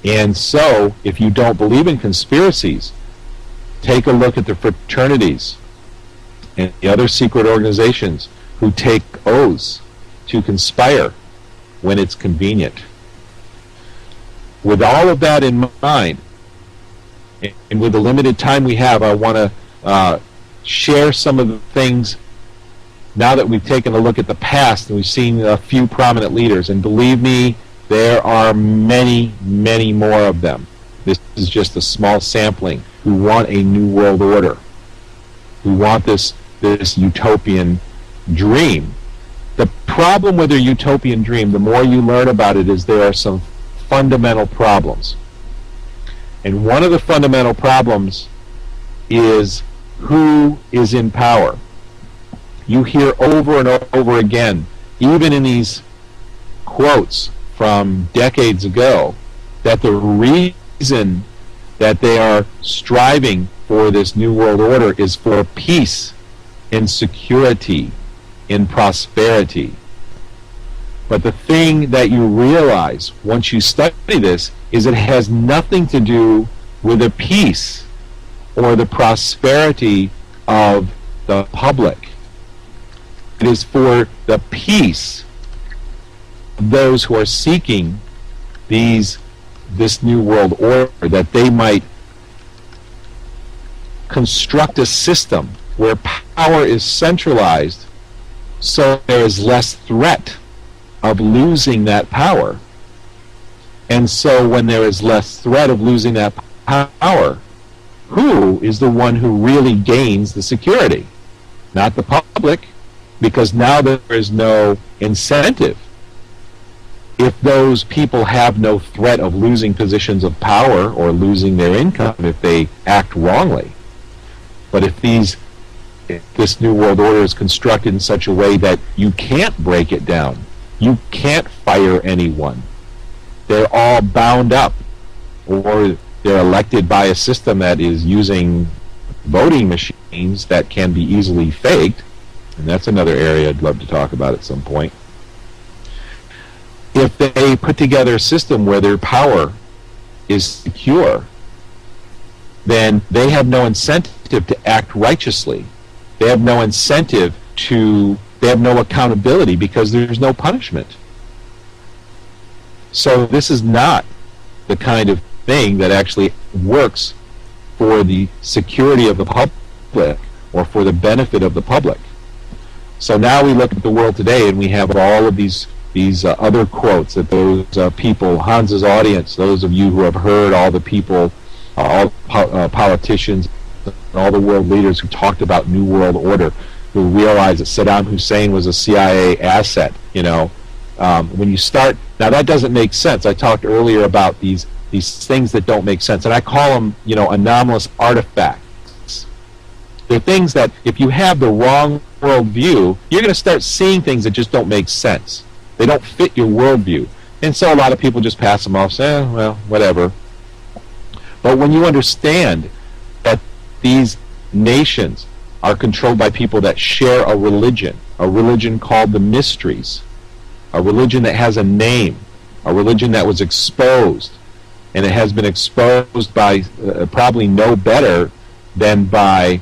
And so, if you don't believe in conspiracies, take a look at the fraternities and the other secret organizations who take oaths to conspire when it's convenient. With all of that in mind, and with the limited time we have, I want to share some of the things now that we've taken a look at the past and we've seen a few prominent leaders, and believe me, there are many, many more of them. This is just a small sampling who want a new world order, who want this utopian dream. The problem with a utopian dream, the more you learn about it, is there are some fundamental problems. And one of the fundamental problems is who is in power. You hear over and over again, even in these quotes from decades ago, that the reason that they are striving for this new world order is for peace and security and prosperity. But the thing that you realize once you study this is it has nothing to do with the peace or the prosperity of the public. It is for the peace of those who are seeking this new world order, that they might construct a system where power is centralized so there is less threat of losing that power. And so when there is less threat of losing that power, who is the one who really gains the security? Not the public, because now there is no incentive. If those people have no threat of losing positions of power or losing their income if they act wrongly, but if this new world order is constructed in such a way that you can't break it down, you can't fire anyone, they're all bound up, or they're elected by a system that is using voting machines that can be easily faked, and that's another area I'd love to talk about at some point. If they put together a system where their power is secure, then they have no incentive to act righteously. They have no incentive they have no accountability because there's no punishment. So this is not the kind of thing that actually works for the security of the public or for the benefit of the public. So now we look at the world today and we have all of these other quotes that those people, Hans's audience, those of you who have heard all the people, all politicians, all the world leaders who talked about New World Order, who realized that Saddam Hussein was a CIA asset. When you start, now that doesn't make sense. I talked earlier about these things that don't make sense, and I call them, anomalous artifacts. They're things that if you have the wrong worldview, you're going to start seeing things that just don't make sense. They don't fit your worldview. And so a lot of people just pass them off, say, well, whatever. But when you understand that these nations are controlled by people that share a religion called the Mysteries, a religion that has a name, a religion that was exposed, and it has been exposed by probably no better than by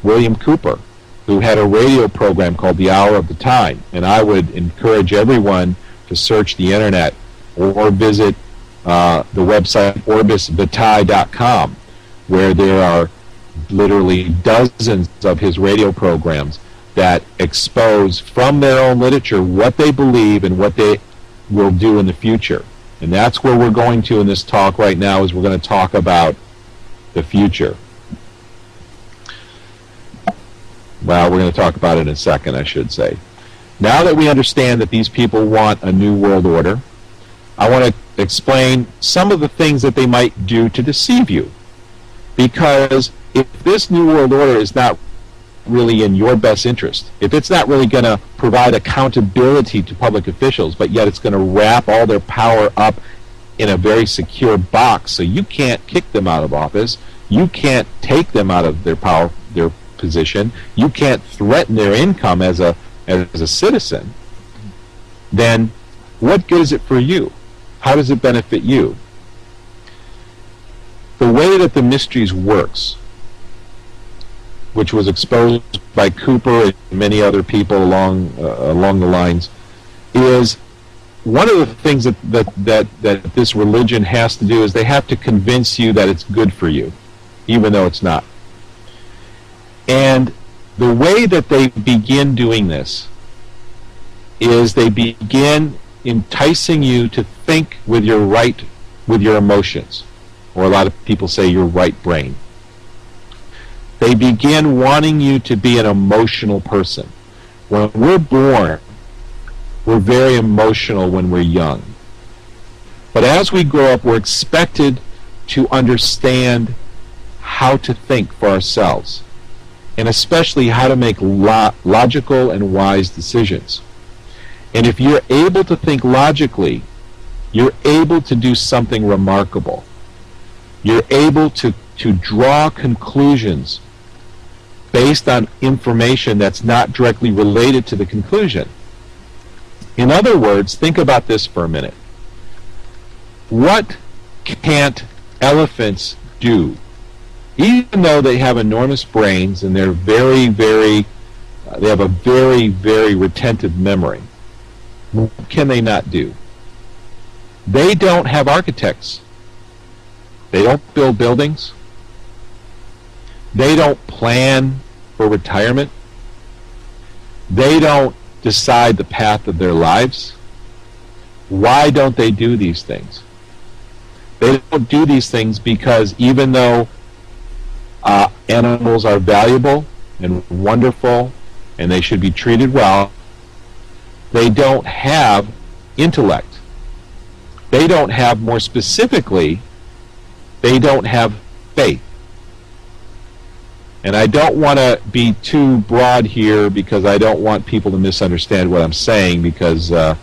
William Cooper, who had a radio program called The Hour of the Time. And I would encourage everyone to search the internet or visit the website orbisvitae.com, where there are literally dozens of his radio programs that expose from their own literature what they believe and what they will do in the future. And that's where we're going to in this talk right now, is we're going to talk about the future. Well, we're going to talk about it in a second, I should say. Now that we understand that these people want a new world order, I want to explain some of the things that they might do to deceive you. Because if this new world order is not really in your best interest, if it's not really going to provide accountability to public officials, but yet it's going to wrap all their power up in a very secure box, so you can't kick them out of office, you can't take them out of their power, their position, you can't threaten their income as a citizen, then what good is it for you? How does it benefit you? The way that the Mysteries works, which was exposed by Cooper and many other people along the lines, is one of the things that this religion has to do is they have to convince you that it's good for you, even though it's not. And the way that they begin doing this is they begin enticing you to think with your emotions, or a lot of people say your right brain. They begin wanting you to be an emotional person. When we're born, we're very emotional when we're young. But as we grow up, we're expected to understand how to think for ourselves, and especially how to make logical and wise decisions. And if you're able to think logically, you're able to do something remarkable. You're able to draw conclusions based on information that's not directly related to the conclusion. In other words, think about this for a minute. What can't elephants do? Even though they have enormous brains and they're they have a very, very retentive memory, what can they not do? They don't have architects. They don't build buildings. They don't plan for retirement. They don't decide the path of their lives. Why don't they do these things? They don't do these things because even though animals are valuable and wonderful and they should be treated well, they don't have intellect. They don't have, more specifically, they don't have faith. And I don't want to be too broad here because I don't want people to misunderstand what I'm saying, because I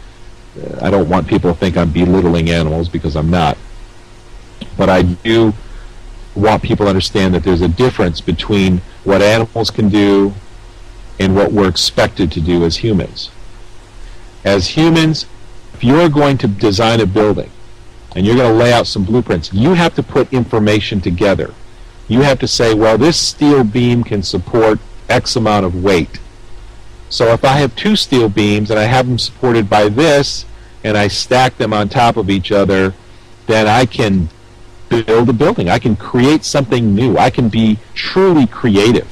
don't want people to think I'm belittling animals, because I'm not. But I do want people to understand that there's a difference between what animals can do and what we're expected to do as humans. As humans, if you're going to design a building and you're going to lay out some blueprints, you have to put information together. You have to say, well, this steel beam can support X amount of weight. So if I have two steel beams and I have them supported by this and I stack them on top of each other, then I can build a building. I can create something new. I can be truly creative.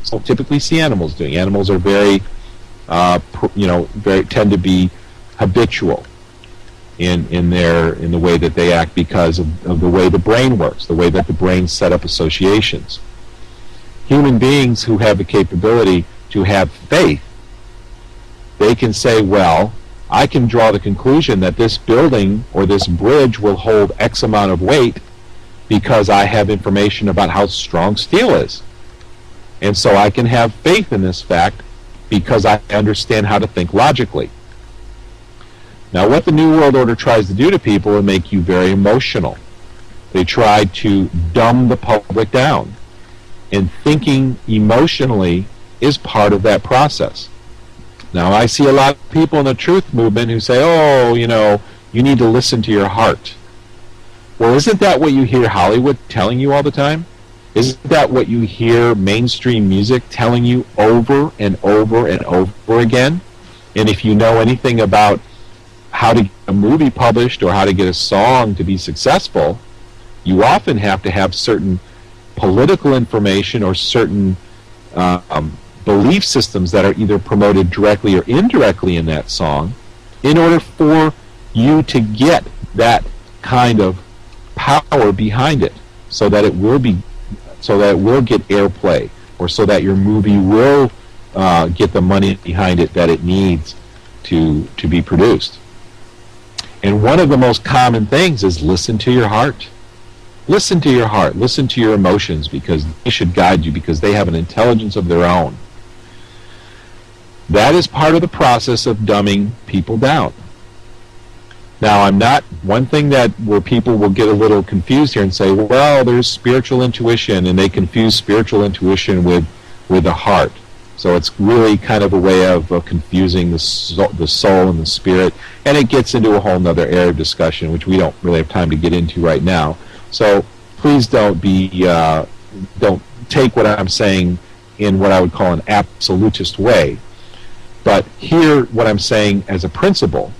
So typically see animals doing. Animals are very, tend to be habitual in the way that they act because of the way the brain works, the way that the brain set up associations. Human beings who have the capability to have faith, they can say, well, I can draw the conclusion that this building or this bridge will hold X amount of weight because I have information about how strong steel is. And so I can have faith in this fact because I understand how to think logically. Now, what the New World Order tries to do to people is make you very emotional. They try to dumb the public down. And thinking emotionally is part of that process. Now, I see a lot of people in the truth movement who say, oh, you need to listen to your heart. Well, isn't that what you hear Hollywood telling you all the time? Isn't that what you hear mainstream music telling you over and over and over again? And if you know anything about how to get a movie published or how to get a song to be successful, you often have to have certain political information or certain belief systems that are either promoted directly or indirectly in that song in order for you to get that kind of power behind it, so that it will get airplay, or so that your movie will get the money behind it that it needs to be produced. And one of the most common things is listen to your heart. Listen to your heart. Listen to your emotions, because they should guide you, because they have an intelligence of their own. That is part of the process of dumbing people down. Now, I'm not, one thing where people will get a little confused here and say, well, there's spiritual intuition, and they confuse spiritual intuition with the heart. So it's really kind of a way of confusing the soul and the spirit, and it gets into a whole other area of discussion, which we don't really have time to get into right now. So please don't take what I'm saying in what I would call an absolutist way. But hear what I'm saying as a principle,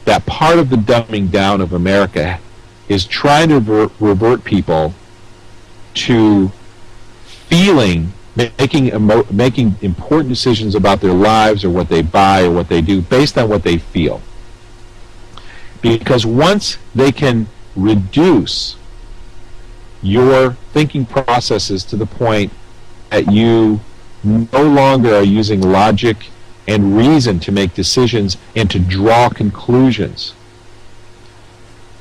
that part of the dumbing down of America is trying to revert people to feeling, making important decisions about their lives or what they buy or what they do based on what they feel. Because once they can reduce your thinking processes to the point that you no longer are using logic and reason to make decisions and to draw conclusions,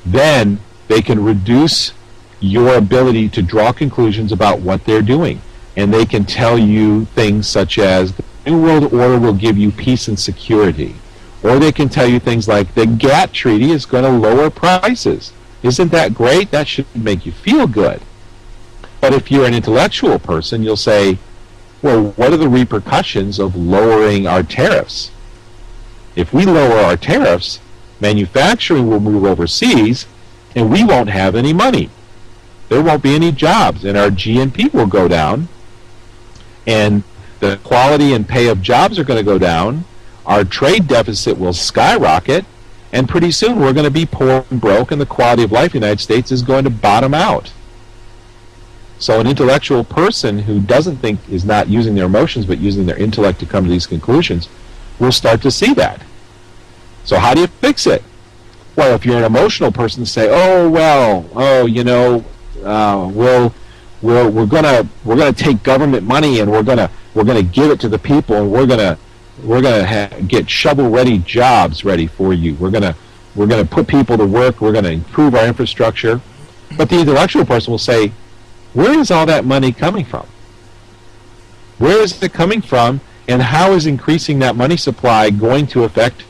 then they can reduce your ability to draw conclusions about what they're doing. And they can tell you things such as the New World Order will give you peace and security. Or they can tell you things like the GATT treaty is going to lower prices. Isn't that great? That should make you feel good. But if you're an intellectual person, you'll say, well, what are the repercussions of lowering our tariffs? If we lower our tariffs, manufacturing will move overseas, and we won't have any money. There won't be any jobs, and our GNP will go down, and the quality and pay of jobs are going to go down, our trade deficit will skyrocket, and pretty soon we're going to be poor and broke, and the quality of life in the United States is going to bottom out. So an intellectual person who doesn't think, is not using their emotions but using their intellect to come to these conclusions, will start to see that. So how do you fix it? Well, if you're an emotional person, say, oh well, oh you know, we're gonna take government money and we're gonna give it to the people, and we're gonna get shovel-ready jobs ready for you. We're gonna put people to work. We're gonna improve our infrastructure. But the intellectual person will say, where is all that money coming from? Where is it coming from, and how is increasing that money supply going to affect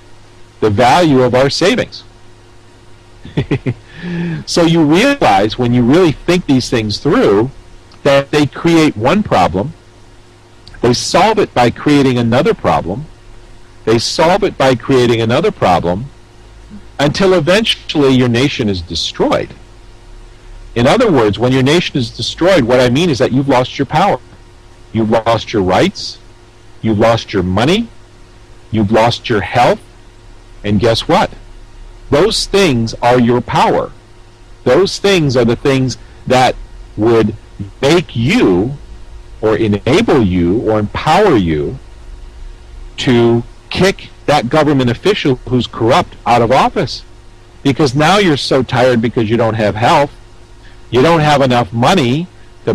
the value of our savings? So you realize, when you really think these things through, that they create one problem, they solve it by creating another problem, they solve it by creating another problem, until eventually your nation is destroyed. In other words, when your nation is destroyed, what I mean is that you've lost your power. You've lost your rights, you've lost your money, you've lost your health, and guess what? Those things are your power. Those things are the things that would make you, or enable you, or empower you to kick that government official who's corrupt out of office. Because now you're so tired because you don't have health, you don't have enough money to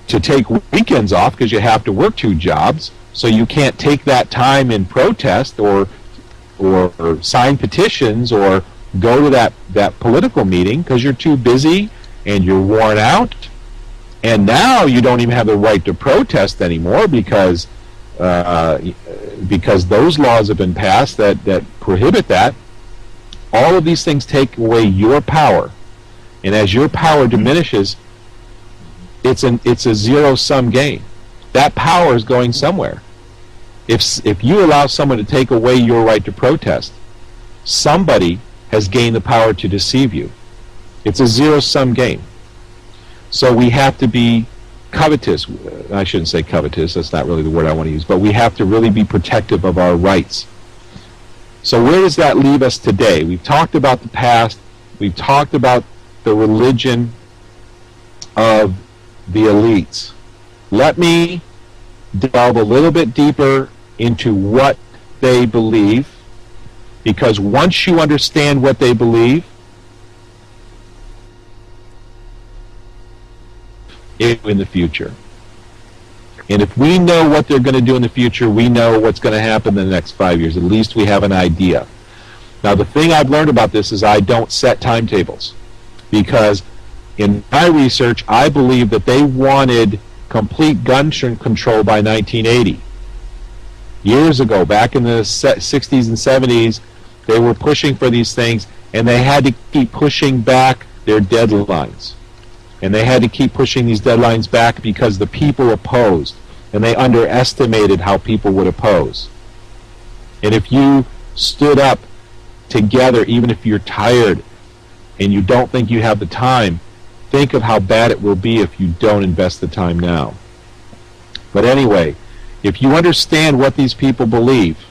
take weekends off because you have to work 2 jobs, so you can't take that time in protest or sign petitions or go to that political meeting because you're too busy and you're worn out. And now you don't even have the right to protest anymore because those laws have been passed that prohibit that. All of these things take away your power, and as your power diminishes, it's a zero-sum game. That power is going somewhere. If you allow someone to take away your right to protest, somebody has gained the power to deceive you. It's a zero-sum game. So we have to be covetous. I shouldn't say covetous, that's not really the word I want to use, but we have to really be protective of our rights. So where does that leave us today? We've talked about the past. We've talked about the religion of the elites. Let me delve a little bit deeper into what they believe, because once you understand what they believe, in the future. And if we know what they're going to do in the future, we know what's going to happen in the next 5 years. At least we have an idea. Now, the thing I've learned about this is I don't set timetables, because in my research, I believe that they wanted complete gun control by 1980. Years ago, back in the 60s and 70s, they were pushing for these things, and they had to keep pushing back their deadlines. And they had to keep pushing these deadlines back because the people opposed, and they underestimated how people would oppose. And if you stood up together, even if you're tired and you don't think you have the time, think of how bad it will be if you don't invest the time now. But anyway, if you understand what these people believe,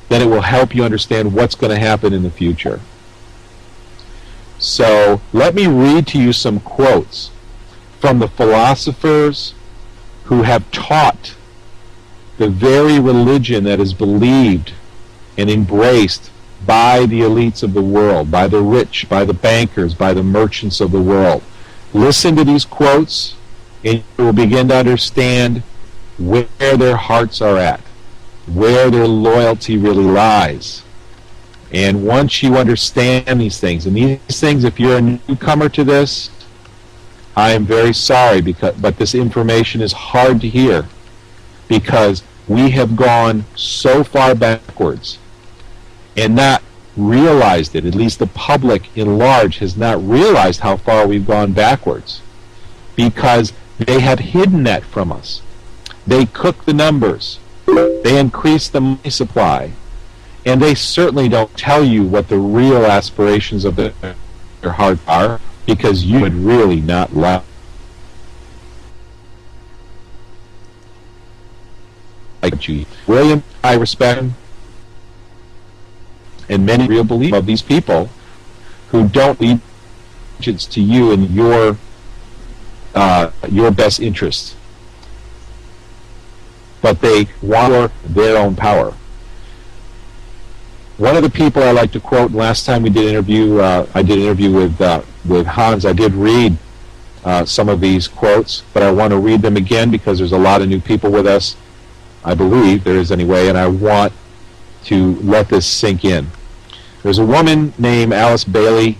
then it will help you understand what's going to happen in the future. So let me read to you some quotes from the philosophers who have taught the very religion that is believed and embraced by the elites of the world, by the rich, by the bankers, by the merchants of the world. Listen to these quotes, and you will begin to understand where their hearts are at, where their loyalty really lies. And once you understand these things, and these things, if you're a newcomer to this, I am very sorry, but this information is hard to hear, because we have gone so far backwards and not realized it. At least the public in large has not realized how far we've gone backwards, because they have hidden that from us. They cook the numbers. They increase the money supply. And they certainly don't tell you what the real aspirations of their heart are, because you would really not like you. William, I respect him, and many real believe of these people who don't lead allegiance to you and your best interests, but they want their own power. One of the people I like to quote, last time we did interview, I did an interview with Hans. I did read some of these quotes, but I want to read them again because there's a lot of new people with us. I believe there is anyway, and I want to let this sink in. There's a woman named Alice Bailey.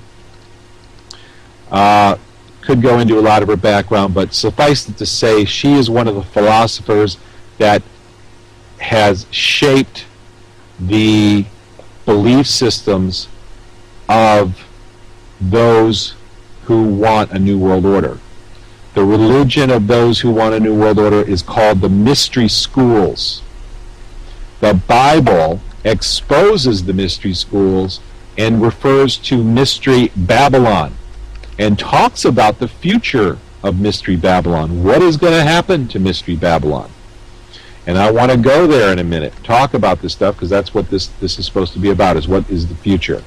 Could go into a lot of her background, but suffice it to say, she is one of the philosophers that has shaped the belief systems of those who want a new world order. The religion of those who want a new world order is called the mystery schools. The Bible exposes the mystery schools and refers to mystery Babylon and talks about the future of mystery Babylon. What is going to happen to mystery Babylon? And I want to go there in a minute, talk about this stuff, because that's what this is supposed to be about, is what is the future.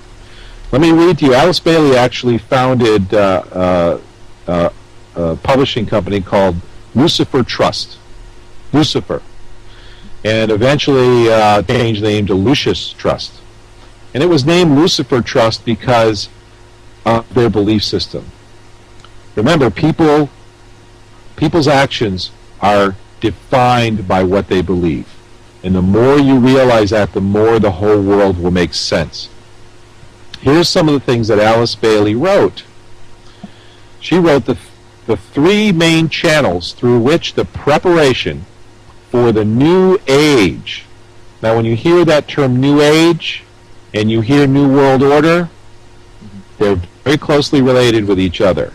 Let me read to you. Alice Bailey actually founded a publishing company called Lucifer Trust. Lucifer. And eventually changed the name to Lucius Trust. And it was named Lucifer Trust because of their belief system. Remember, people's actions are defined by what they believe. And the more you realize that, the more the whole world will make sense. Here's some of the things that Alice Bailey wrote. She wrote the three main channels through which the preparation for the New Age. Now, when you hear that term New Age and you hear New World Order, they're very closely related with each other.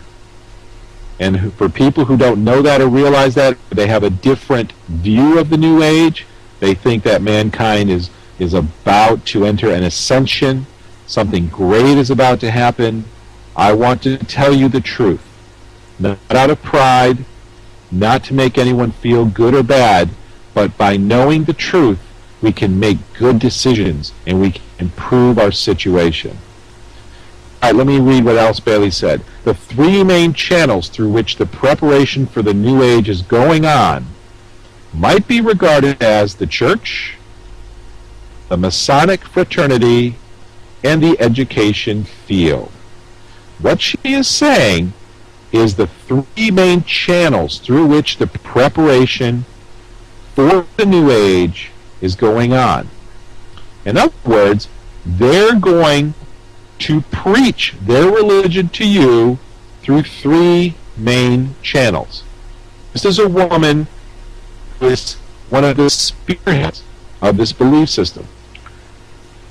And for people who don't know that or realize that, they have a different view of the New Age. They think that mankind is about to enter an ascension. Something great is about to happen. I want to tell you the truth. Not out of pride, not to make anyone feel good or bad, but by knowing the truth, we can make good decisions and we can improve our situation. All right, let me read what Alice Bailey said. The three main channels through which the preparation for the New Age is going on might be regarded as the Church, the Masonic fraternity, and the education field. What she is saying is the three main channels through which the preparation for the New Age is going on. In other words, they're going to preach their religion to you through three main channels. This is a woman who is one of the spearheads of this belief system.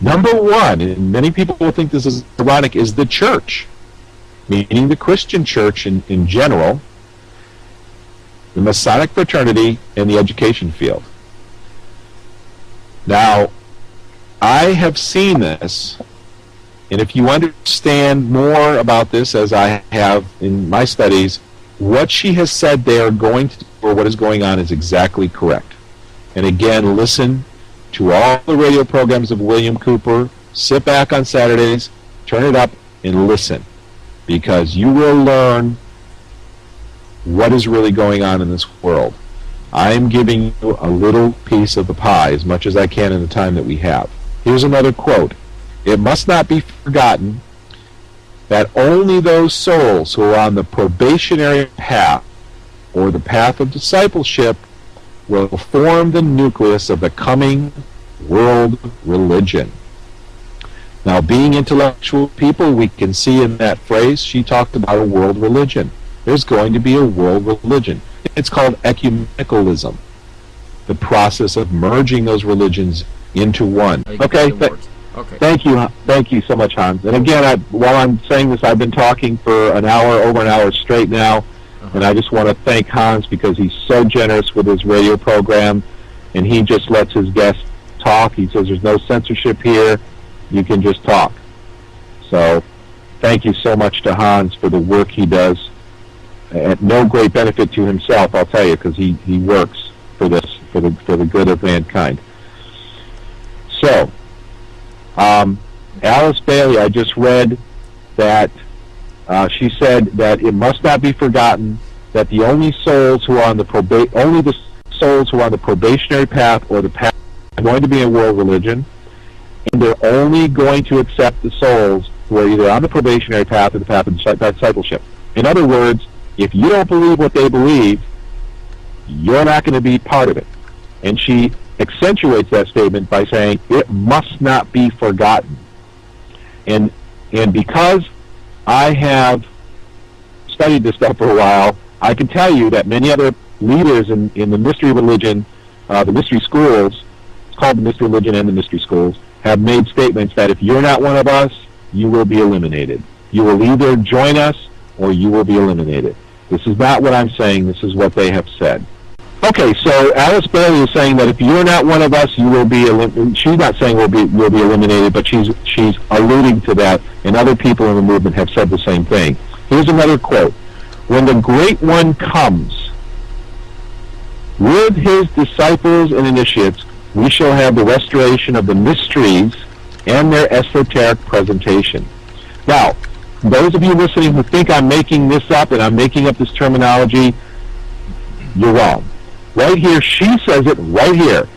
Number one, and many people will think this is ironic, is the church, meaning the Christian church in general, the Masonic fraternity, and the education field. Now, I have seen this, and if you understand more about this, as I have in my studies, what she has said they are going to do, or what is going on, is exactly correct. And again, listen to all the radio programs of William Cooper. Sit back on Saturdays, turn it up, and listen, because you will learn what is really going on in this world. I am giving you a little piece of the pie, as much as I can in the time that we have. Here's another quote. It must not be forgotten that only those souls who are on the probationary path or the path of discipleship will form the nucleus of the coming world religion. Now, being intellectual people, we can see in that phrase, she talked about a world religion. There's going to be a world religion. It's called ecumenicalism, the process of merging those religions into one. Okay, thank you so much, Hans. And again, while I'm saying this, I've been talking for over an hour straight now, and I just want to thank Hans because he's so generous with his radio program, and he just lets his guests talk. He says there's no censorship here. You can just talk. So thank you so much to Hans for the work he does. At no great benefit to himself, I'll tell you, because he works for this, for the good of mankind. So, Alice Bailey, I just read that she said that it must not be forgotten that the only souls who are on the probationary path or the path are going to be a world religion, and they're only going to accept the souls who are either on the probationary path or the path of discipleship. In other words, if you don't believe what they believe, you're not going to be part of it. And she accentuates that statement by saying, it must not be forgotten. And because I have studied this stuff for a while, I can tell you that many other leaders in the mystery religion, the mystery schools, it's called the mystery religion and the mystery schools, have made statements that if you're not one of us, you will be eliminated. You will either join us or you will be eliminated. This is not what I'm saying. This is what they have said. Okay, so Alice Bailey is saying that if you're not one of us, you will be eliminated. She's not saying we'll be eliminated, but she's alluding to that, and other people in the movement have said the same thing. Here's another quote. When the Great One comes, with his disciples and initiates, we shall have the restoration of the mysteries and their esoteric presentation. Now, those of you listening who think I'm making this up and I'm making up this terminology, you're wrong. Right here, she says it right here.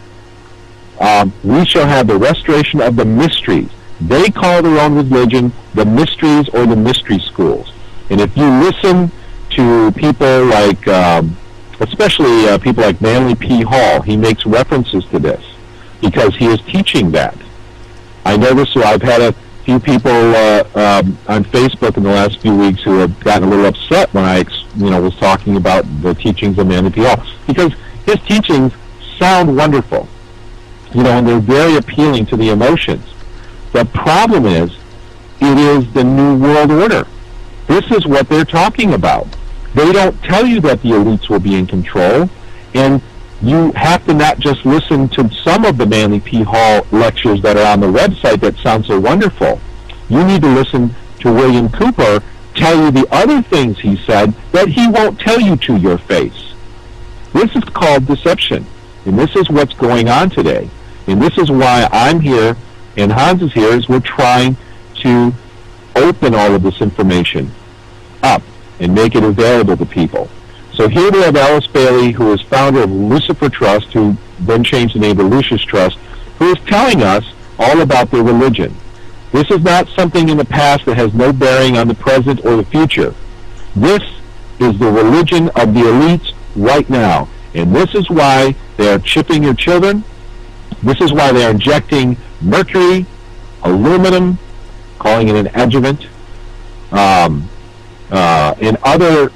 We shall have the restoration of the mysteries. They call their own religion the mysteries or the mystery schools. And if you listen to people like, especially people like Manly P. Hall, he makes references to this because he is teaching that. I know this, so I've had a few people on Facebook in the last few weeks who have gotten a little upset when I was talking about the teachings of Manly P. Hall, because his teachings sound wonderful, and they're very appealing to the emotions. The problem is, it is the New World Order. This is what they're talking about. They don't tell you that the elites will be in control, and you have to not just listen to some of the Manly P. Hall lectures that are on the website that sound so wonderful. You need to listen to William Cooper tell you the other things he said that he won't tell you to your face. This is called deception, and this is what's going on today. And this is why I'm here and Hans is here, is we're trying to open all of this information up and make it available to people. So here we have Alice Bailey, who is founder of Lucifer Trust, who then changed the name to Lucius Trust, who is telling us all about their religion. This is not something in the past that has no bearing on the present or the future. This is the religion of the elites right now. And this is why they are chipping your children. This is why they are injecting mercury, aluminum, calling it an adjuvant, and other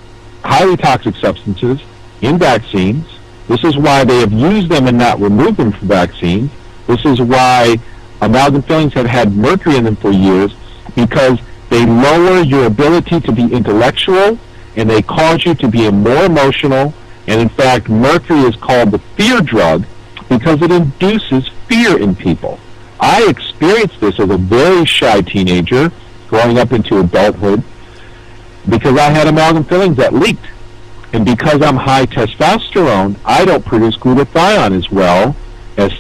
highly toxic substances in vaccines. This is why they have used them and not removed them from vaccines. This is why amalgam fillings have had mercury in them for years, because they lower your ability to be intellectual and they cause you to be more emotional. And in fact, mercury is called the fear drug because it induces fear in people. I experienced this as a very shy teenager growing up into adulthood, because I had amalgam fillings that leaked. And because I'm high testosterone, I don't produce glutathione as well as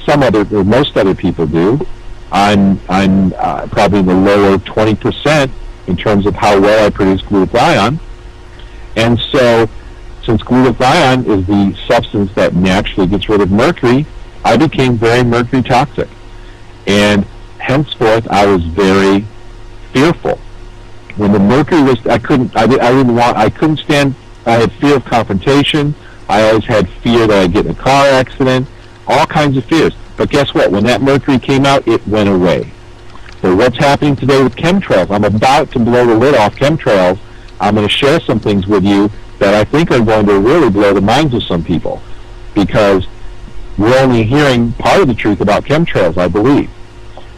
most other people do. I'm probably in the lower 20% in terms of how well I produce glutathione. And so since glutathione is the substance that naturally gets rid of mercury, I became very mercury toxic. And henceforth, I was very fearful. When the mercury was, I couldn't stand, I had fear of confrontation. I always had fear that I'd get in a car accident, all kinds of fears. But guess what? When that mercury came out, it went away. So what's happening today with chemtrails? I'm about to blow the lid off chemtrails. I'm going to share some things with you that I think are going to really blow the minds of some people, because we're only hearing part of the truth about chemtrails, I believe.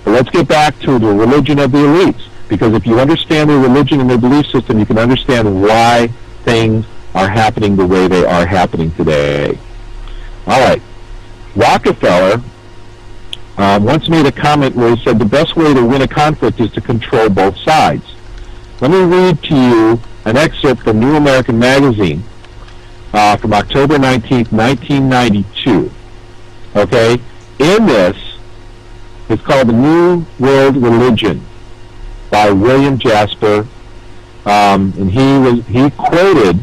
But let's get back to the religion of the elites, because if you understand their religion and their belief system, you can understand why things are happening the way they are happening today. All right. Rockefeller once made a comment where he said the best way to win a conflict is to control both sides. Let me read to you an excerpt from New American Magazine from October 19th, 1992. Okay? In this, it's called The New World Religion by William Jasper, and he quoted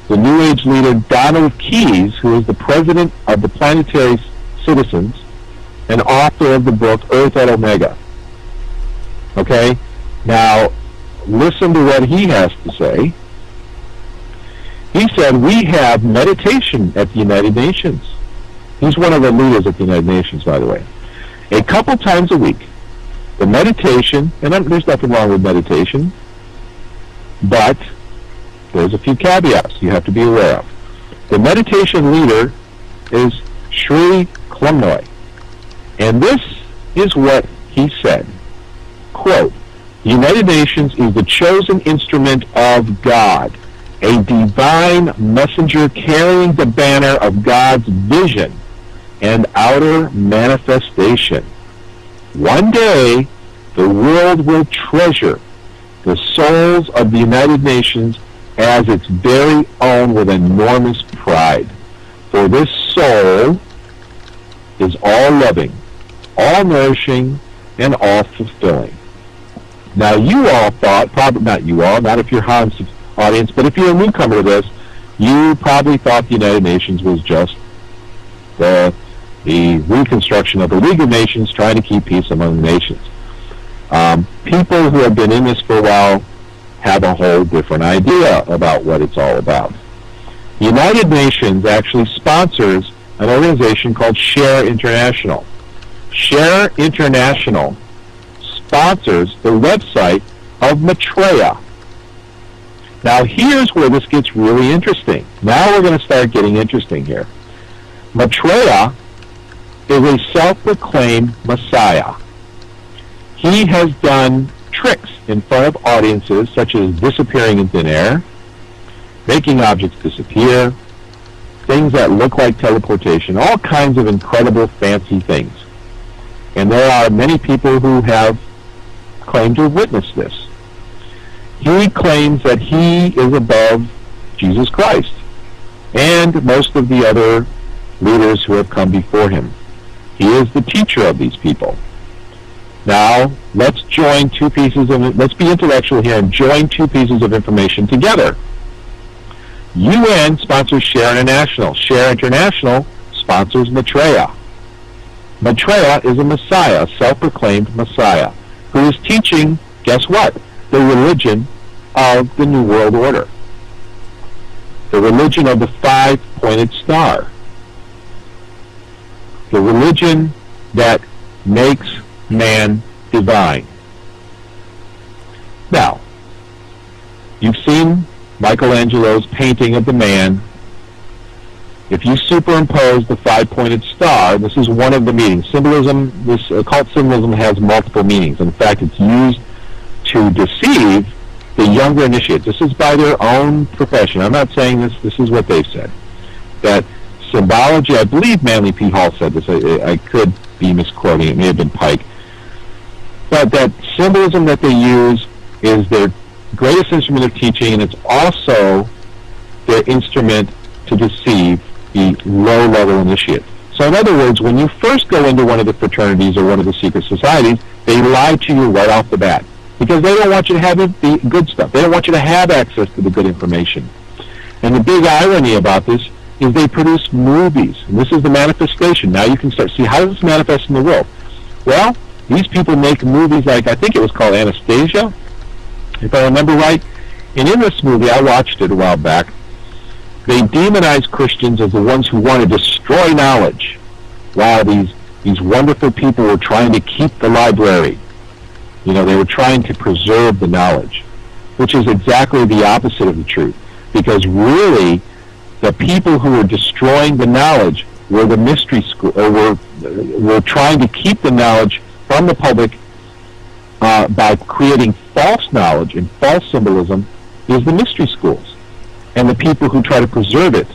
the New Age leader Donald Keyes, who is the president of the Planetary Citizens and author of the book Earth at Omega. Okay? Now, listen to what he has to say. He said, we have meditation at the United Nations. He's one of the leaders at the United Nations, by the way. A couple times a week. The meditation, and there's nothing wrong with meditation, but there's a few caveats you have to be aware of. The meditation leader is Sri Klumnoy. And this is what he said. Quote, the United Nations is the chosen instrument of God, a divine messenger carrying the banner of God's vision and outer manifestation. One day, the world will treasure the souls of the United Nations as its very own with enormous pride. For this soul is all-loving, all-nourishing, and all-fulfilling. Now, you all thought, probably not you all, not if you're Hans' audience, but if you're a newcomer to this, you probably thought the United Nations was just the reconstruction of the League of Nations trying to keep peace among the nations. People who have been in this for a while have a whole different idea about what it's all about. The United Nations actually sponsors an organization called H.A.A.R.P International. H.A.A.R.P International sponsors the website of Maitreya. Now, here's where this gets really interesting. Now we're going to start getting interesting here. Maitreya is a self-proclaimed messiah. He has done tricks in front of audiences, such as disappearing in thin air, making objects disappear, things that look like teleportation, all kinds of incredible, fancy things. And there are many people who have claimed to have witnessed this. He claims that he is above Jesus Christ and most of the other leaders who have come before him. He is the teacher of these people. Now, let's join two pieces of, let's be intellectual here and join two pieces of information together. UN sponsors H.A.A.R.P International. H.A.A.R.P International sponsors Maitreya. Maitreya is a messiah, a self-proclaimed messiah, who is teaching, guess what? The religion of the New World Order. The religion of the five-pointed star. The religion that makes man divine. Now, you've seen Michelangelo's painting of the man. If you superimpose the five-pointed star, this is one of the meanings. Symbolism, this occult symbolism has multiple meanings. In fact, it's used to deceive the younger initiates. This is by their own profession. I'm not saying this. This is what they've said. That symbology, I believe Manly P. Hall said this. I could be misquoting. It may have been Pike. But that symbolism that they use is their greatest instrument of teaching, and it's also their instrument to deceive the low-level initiate. So in other words, when you first go into one of the fraternities or one of the secret societies, they lie to you right off the bat because they don't want you to have the good stuff. They don't want you to have access to the good information. And the big irony about this is they produce movies. And this is the manifestation. Now you can start to see, how does this manifest in the world? Well, these people make movies like, I think it was called Anastasia, if I remember right. And in this movie, I watched it a while back, they demonize Christians as the ones who want to destroy knowledge, while these wonderful people were trying to keep the library. They were trying to preserve the knowledge, which is exactly the opposite of the truth. Because really, the people who were destroying the knowledge were the mystery school, or were trying to keep the knowledge from the public by creating false knowledge and false symbolism, is the mystery schools. And the people who try to preserve it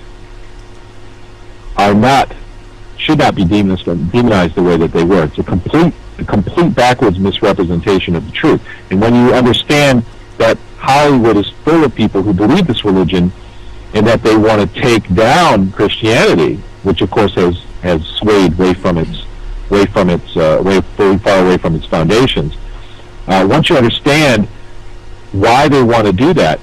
should not be demonized the way that they were. It's a complete backwards misrepresentation of the truth. And when you understand that Hollywood is full of people who believe this religion, and that they want to take down Christianity, which of course has swayed way far away from its foundations. Once you understand why they want to do that,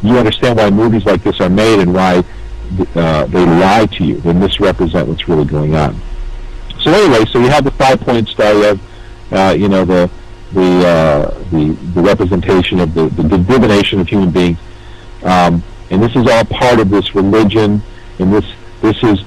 you understand why movies like this are made and why they lie to you. They misrepresent what's really going on. So anyway, so you have the 5-point star. You have the representation of the divination of human beings, and this is all part of this religion. And this is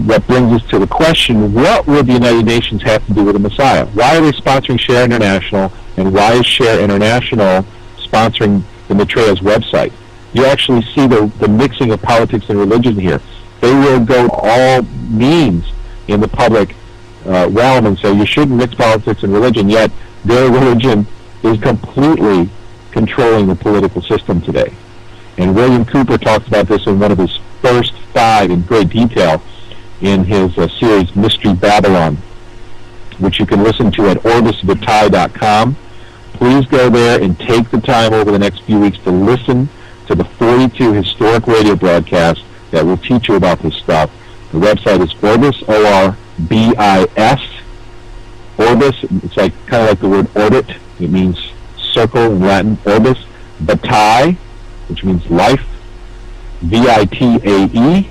what brings us to the question: what would the United Nations have to do with the Messiah? Why are they sponsoring H.A.A.R International, and why is H.A.A.R International sponsoring the Chemtrails website? You actually see the mixing of politics and religion here. They will go to all means in the public realm and say you shouldn't mix politics and religion, yet their religion is completely controlling the political system today. And William Cooper talks about this in one of his first 5 in great detail in his series Mystery Babylon, which you can listen to at orbisvitae.com. Please go there and take the time over the next few weeks to listen to the 42 historic radio broadcasts that will teach you about this stuff. The website is Orbis, O-R-B-I-S. Orbis, it's kind of like the word orbit. It means circle in Latin. Orbis Vitae, which means life. VITAE.com.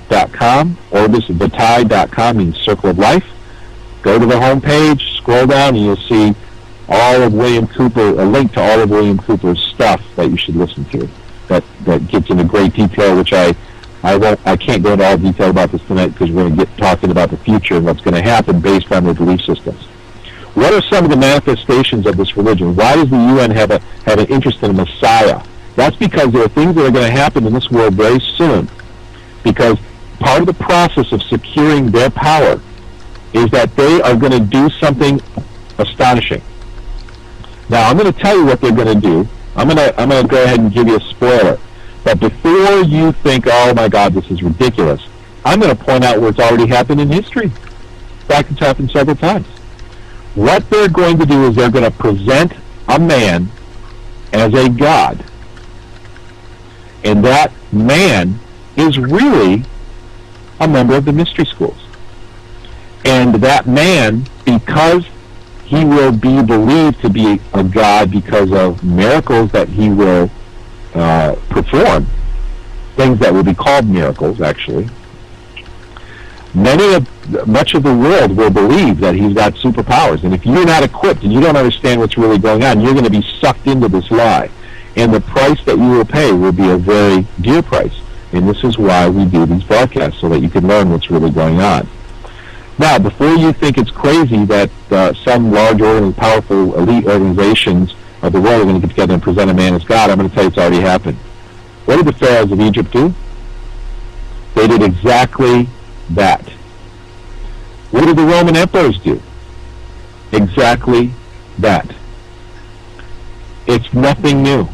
Orbisvitae.com means circle of life. Go to the home page, scroll down, and you'll see all of William Cooper, a link to all of William Cooper's stuff that you should listen to. That gets into great detail, which I can't go into all detail about this tonight, because we're going to get talking about the future and what's going to happen based on their belief systems. What are some of the manifestations of this religion? Why does the UN have an interest in a Messiah? That's because there are things that are going to happen in this world very soon. Because part of the process of securing their power is that they are going to do something astonishing. Now, I'm going to tell you what they're going to do. I'm going to go ahead and give you a spoiler. But before you think, oh my God, this is ridiculous, I'm going to point out where it's already happened in history. In fact, it's happened several times. What they're going to do is they're going to present a man as a god. And that man is really a member of the mystery schools. And that man, because he will be believed to be a god because of miracles that he will perform, things that will be called miracles, actually, much of the world will believe that he's got superpowers. And if you're not equipped and you don't understand what's really going on, you're going to be sucked into this lie. And the price that you will pay will be a very dear price. And this is why we do these broadcasts, so that you can learn what's really going on. Now, before you think it's crazy that some large, powerful, elite organizations of the world are going to get together and present a man as God, I'm going to tell you it's already happened. What did the pharaohs of Egypt do? They did exactly that. What did the Roman emperors do? Exactly that. It's nothing new.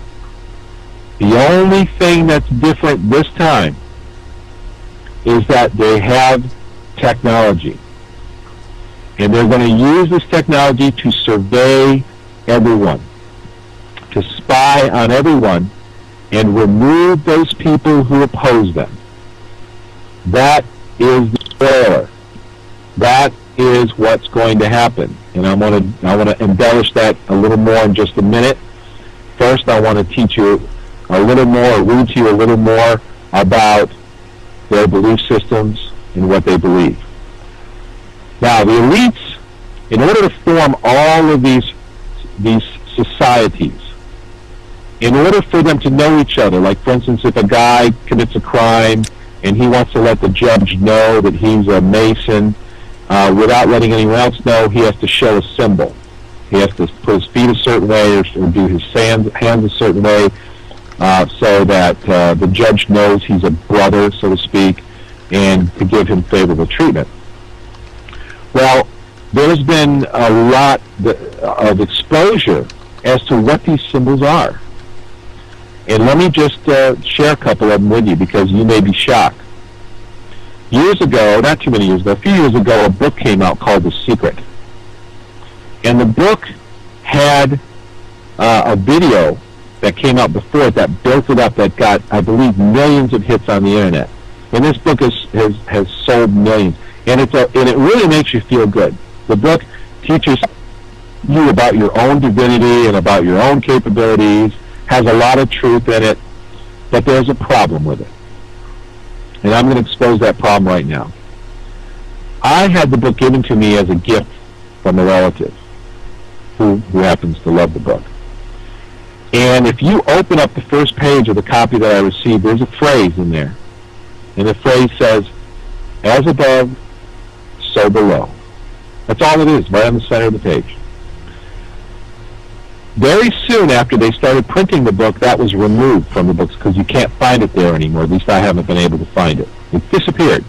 The only thing that's different this time is that they have technology. And they're going to use this technology to survey everyone, to spy on everyone, and remove those people who oppose them. That is the spoiler. That is what's going to happen. And I want to embellish that a little more in just a minute. First, I want to teach you a little more, read to you a little more about their belief systems and what they believe. Now, the elites, in order to form all of these societies, in order for them to know each other, like, for instance, if a guy commits a crime and he wants to let the judge know that he's a Mason, without letting anyone else know, he has to show a symbol. He has to put his feet a certain way or do his hands a certain way, so that the judge knows he's a brother, so to speak, and to give him favorable treatment. Well, there's been a lot of exposure as to what these symbols are. And let me just share a couple of them with you, because you may be shocked. Years ago, not too many years ago, a few years ago, a book came out called The Secret. And the book had a video that came out before it that built it up, that got, I believe, millions of hits on the internet. And this book has sold millions. And it really makes you feel good. The book teaches you about your own divinity and about your own capabilities, has a lot of truth in it, but there's a problem with it. And I'm going to expose that problem right now. I had the book given to me as a gift from a relative who happens to love the book. And if you open up the first page of the copy that I received, there's a phrase in there. And the phrase says, "As above, so below." That's all it is, right on the center of the page. Very soon after they started printing the book, that was removed from the books because you can't find it there anymore. At least I haven't been able to find it. It disappeared.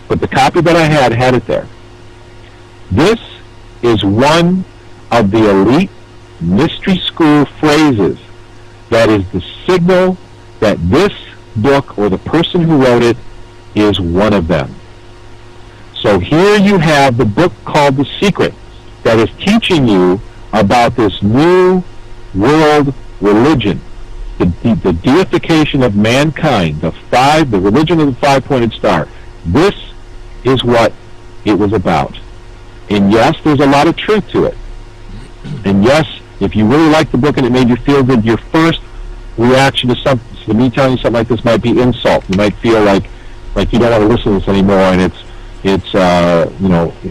But the copy that I had it there. This is one of the elite mystery school phrases that is the signal that this book or the person who wrote it is one of them. So here you have the book called The Secret that is teaching you about this new world religion, the deification of mankind, the religion of the five-pointed star. This is what it was about. And yes, there's a lot of truth to it. And yes, if you really like the book and it made you feel good, your first reaction to me telling you something like this might be insult. You might feel like you don't want to listen to this anymore, and it's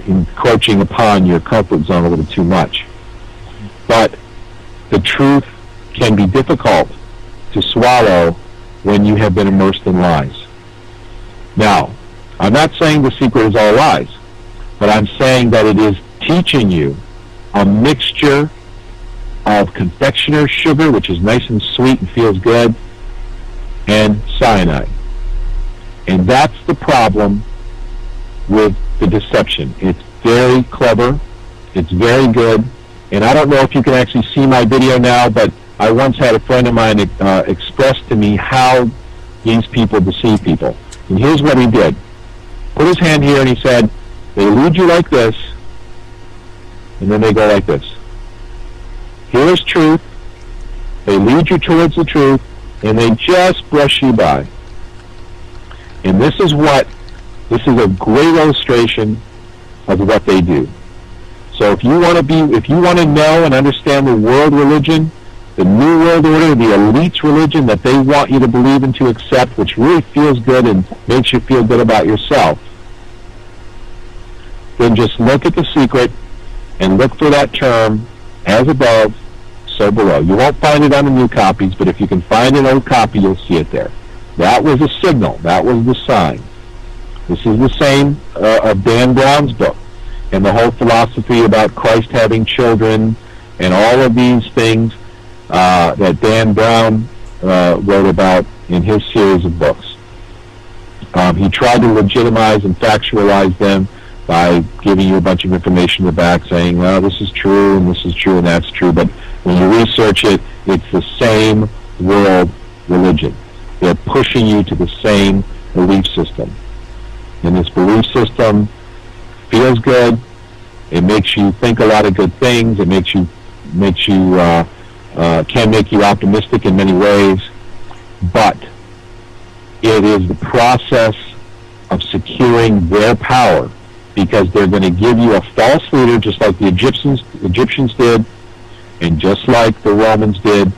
encroaching upon your comfort zone a little too much. But the truth can be difficult to swallow when you have been immersed in lies. Now, I'm not saying The Secret is all lies, but I'm saying that it is teaching you a mixture of confectioner's sugar, which is nice and sweet and feels good, and cyanide. And that's the problem with the deception. It's very clever, it's very good, and I don't know if you can actually see my video now, but I once had a friend of mine express to me how these people deceive people. And here's what he did. Put his hand here and he said, they lead you like this, and then they go like this. Here's truth. They lead you towards the truth, and they just brush you by. And this is a great illustration of what they do. So if you want to know and understand the world religion, the new world order, the elite's religion that they want you to believe and to accept, which really feels good and makes you feel good about yourself, then just look at The Secret and look for that term, as above, so below. You won't find it on the new copies, but if you can find an old copy, you'll see it there. That was a signal. That was the sign. This is the same of Dan Brown's book and the whole philosophy about Christ having children and all of these things that Dan Brown wrote about in his series of books. He tried to legitimize and factualize them by giving you a bunch of information in the back saying, well, this is true and this is true and that's true, but when you research it, it's the same world religion. They're pushing you to the same belief system. And this belief system feels good. It makes you think a lot of good things. It can make you optimistic in many ways. But it is the process of securing their power, because they're going to give you a false leader, just like the Egyptians did, and just like the Romans did.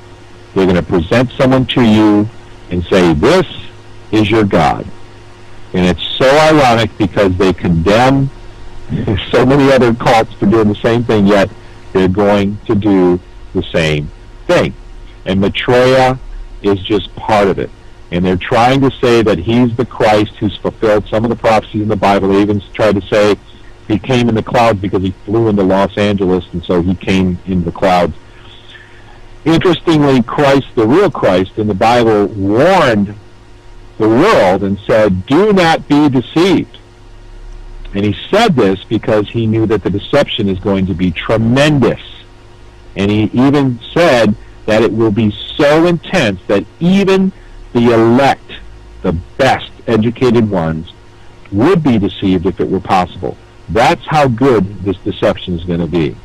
They're going to present someone to you and say, this is your God. And it's so ironic because they condemn so many other cults for doing the same thing, yet they're going to do the same thing. And Maitreya is just part of it. And they're trying to say that he's the Christ who's fulfilled some of the prophecies in the Bible. They even tried to say he came in the clouds because he flew into Los Angeles, and so he came in the clouds. Interestingly, Christ, the real Christ in the Bible, warned the world and said, do not be deceived. And he said this because he knew that the deception is going to be tremendous. And he even said that it will be so intense that even the elect, the best educated ones, would be deceived if it were possible. That's how good this deception is going to be.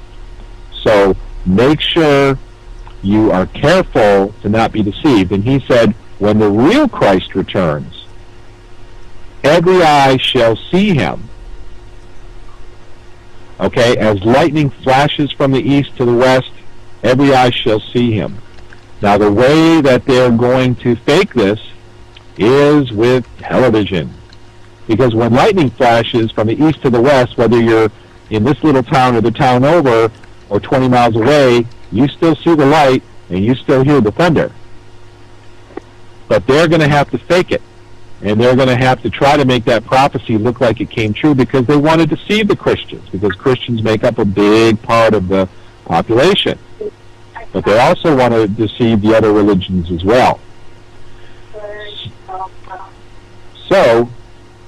So make sure you are careful to not be deceived. And he said, when the real Christ returns, every eye shall see him. Okay, as lightning flashes from the east to the west, every eye shall see him. Now, the way that they're going to fake this is with television. Because when lightning flashes from the east to the west, whether you're in this little town or the town over or 20 miles away, you still see the light and you still hear the thunder. But they're going to have to fake it. And they're going to have to try to make that prophecy look like it came true because they want to deceive the Christians, because Christians make up a big part of the population. But they also want to deceive the other religions as well. So,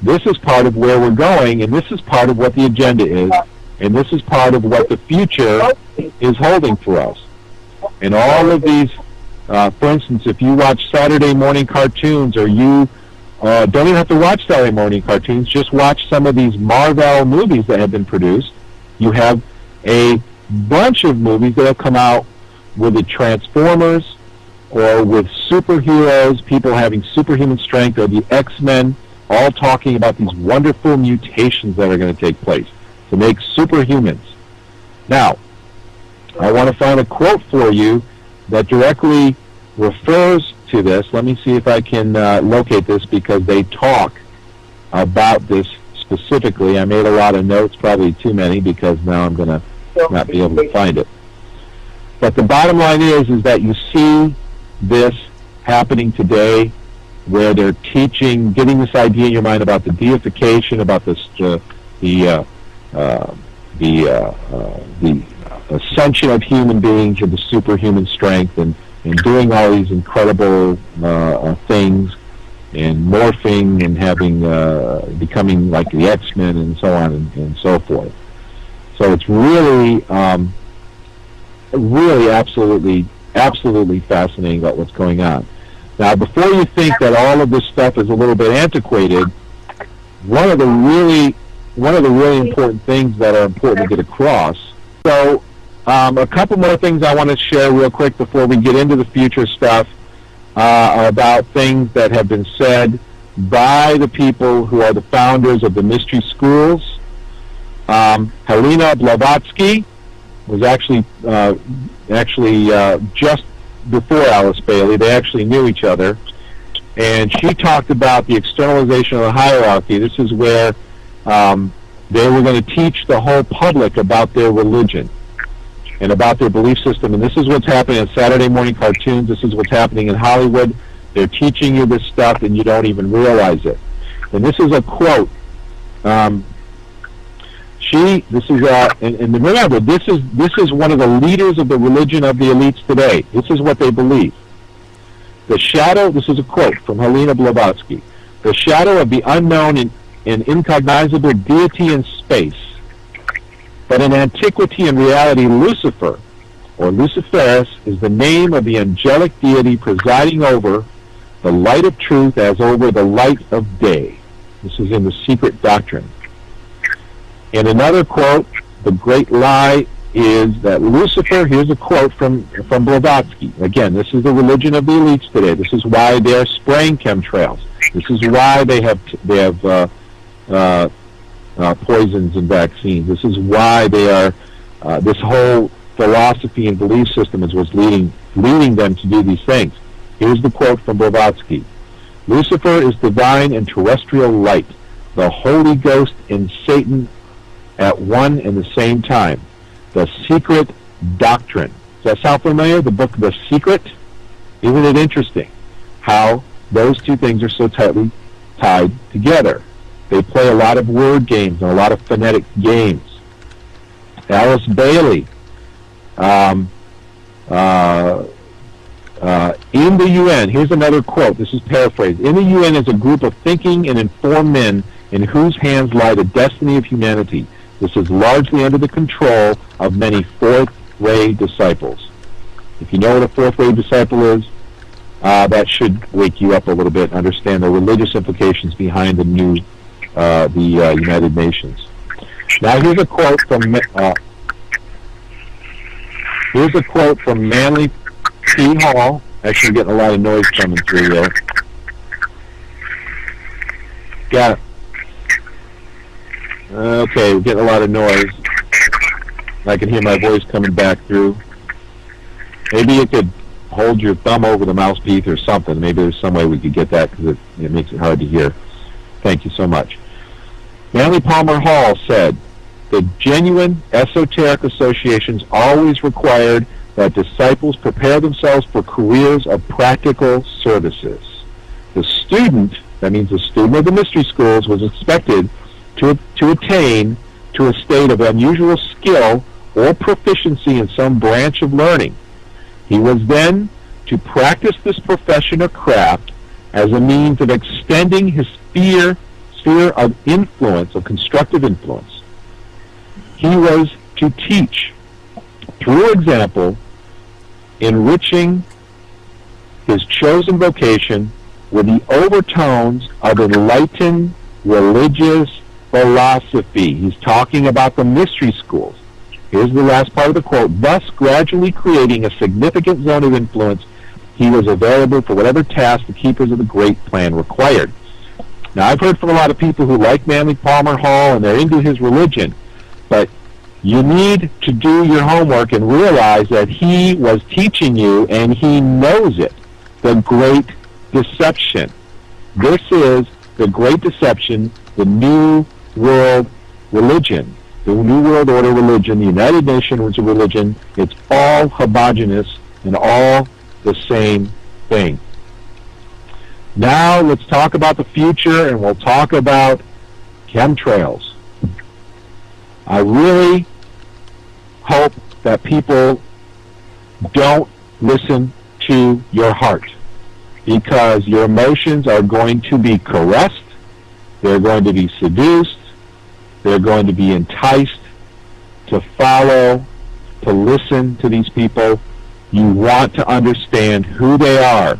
this is part of where we're going, and this is part of what the agenda is, and this is part of what the future is holding for us. And all of these, for instance, if you watch Saturday morning cartoons, or you don't even have to watch Saturday morning cartoons, just watch some of these Marvel movies that have been produced. You have a bunch of movies that have come out with the Transformers, or with superheroes, people having superhuman strength, or the X-Men, all talking about these wonderful mutations that are going to take place to make superhumans. Now, I want to find a quote for you that directly refers to this. Let me see if I can locate this, because they talk about this specifically. I made a lot of notes, probably too many, because now I'm going to not be able to find it. But the bottom line is that you see this happening today, where they're teaching, getting this idea in your mind about the deification, about this, the ascension of human beings with the superhuman strength, and doing all these incredible things, and morphing and having becoming like the X-Men and so on and so forth. So it's really, really absolutely fascinating about what's going on. Now, before you think that all of this stuff is a little bit antiquated, one of the really important things that are important to get across. So, a couple more things I want to share real quick before we get into the future stuff about things that have been said by the people who are the founders of the mystery schools. Helena Blavatsky was actually just before Alice Bailey. They actually knew each other, and she talked about the externalization of the hierarchy. This is where they were going to teach the whole public about their religion and about their belief system. And this is what's happening in Saturday morning cartoons. This is what's happening in Hollywood. They're teaching you this stuff, and you don't even realize it. And this is a quote. And remember, this is one of the leaders of the religion of the elites today. This is what they believe. The shadow, this is a quote from Helena Blavatsky, the shadow of the unknown and incognizable deity in space, but in antiquity and reality Lucifer, or Luciferus, is the name of the angelic deity presiding over the light of truth as over the light of day. This is in The Secret Doctrine. In another quote, the great lie is that Lucifer, here's a quote from Blavatsky. Again, this is the religion of the elites today. This is why they're spraying chemtrails. This is why they have poisons and vaccines. This is why they are, this whole philosophy and belief system is what's leading them to do these things. Here's the quote from Blavatsky. Lucifer is divine and terrestrial light, the Holy Ghost and Satan at one and the same time. The secret doctrine. Does that sound familiar? The book The Secret? Isn't it interesting how those two things are so tightly tied together? They play a lot of word games and a lot of phonetic games. Alice Bailey, in the UN, here's another quote, this is paraphrased. In the UN is a group of thinking and informed men in whose hands lie the destiny of humanity. This is largely under the control of many fourth-way disciples. If you know what a fourth-way disciple is, that should wake you up a little bit and understand the religious implications behind the new, United Nations. Now here's a quote from Manly P. Hall. Actually, getting a lot of noise coming through there. Got it. Okay, we're getting a lot of noise. I can hear my voice coming back through. Maybe you could hold your thumb over the mouthpiece or something. Maybe there's some way we could get that because it makes it hard to hear. Thank you so much. Manly Palmer Hall said, the genuine esoteric associations always required that disciples prepare themselves for careers of practical services. The student, that means the student of the mystery schools, was expected to attain to a state of unusual skill or proficiency in some branch of learning. He was then to practice this profession or craft as a means of extending his sphere of influence, of constructive influence. He was to teach, through example, enriching his chosen vocation with the overtones of enlightened religious philosophy. He's talking about the mystery schools. Here's the last part of the quote. Thus, gradually creating a significant zone of influence, he was available for whatever task the keepers of the great plan required. Now, I've heard from a lot of people who like Manly Palmer Hall and they're into his religion, but you need to do your homework and realize that he was teaching you and he knows it. The Great Deception. This is the Great Deception, the New World Religion, the New World Order religion, the United Nations religion. It's all homogeneous and all the same thing. Now let's talk about the future, and we'll talk about chemtrails. I really hope that people don't listen to your heart, because your emotions are going to be caressed, they're going to be seduced, they're going to be enticed to follow, to listen to these people. You want to understand who they are.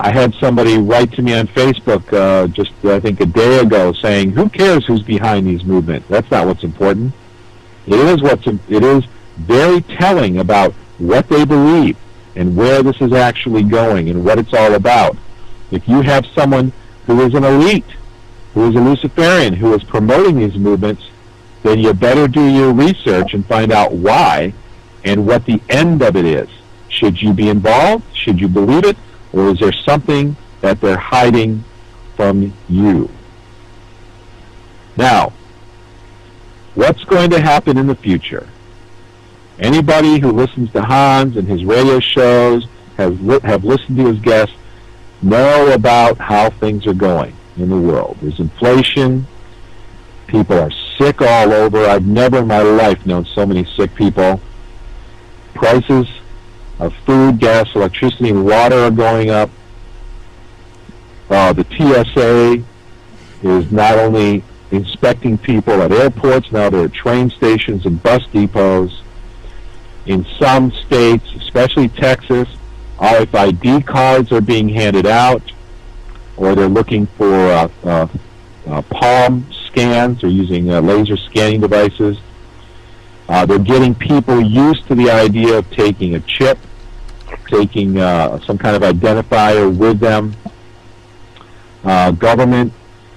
I had somebody write to me on Facebook just, I think, a day ago saying, who cares who's behind these movements? That's not what's important. It is very telling about what they believe and where this is actually going and what it's all about. If you have someone who is an elite, who is a Luciferian, who is promoting these movements, then you better do your research and find out why and what the end of it is. Should you be involved? Should you believe it? Or is there something that they're hiding from you? Now, what's going to happen in the future? Anybody who listens to Hans and his radio shows, have listened to his guests, know about how things are going in the world. There's inflation. People are sick all over. I've never in my life known so many sick people. Prices of food, gas, electricity, and water are going up. The TSA is not only inspecting people at airports, now they're at train stations and bus depots. In some states, especially Texas, RFID cards are being handed out, or they're looking for palm scans. They're using laser scanning devices. They're getting people used to the idea of taking a chip, taking some kind of identifier with them. Government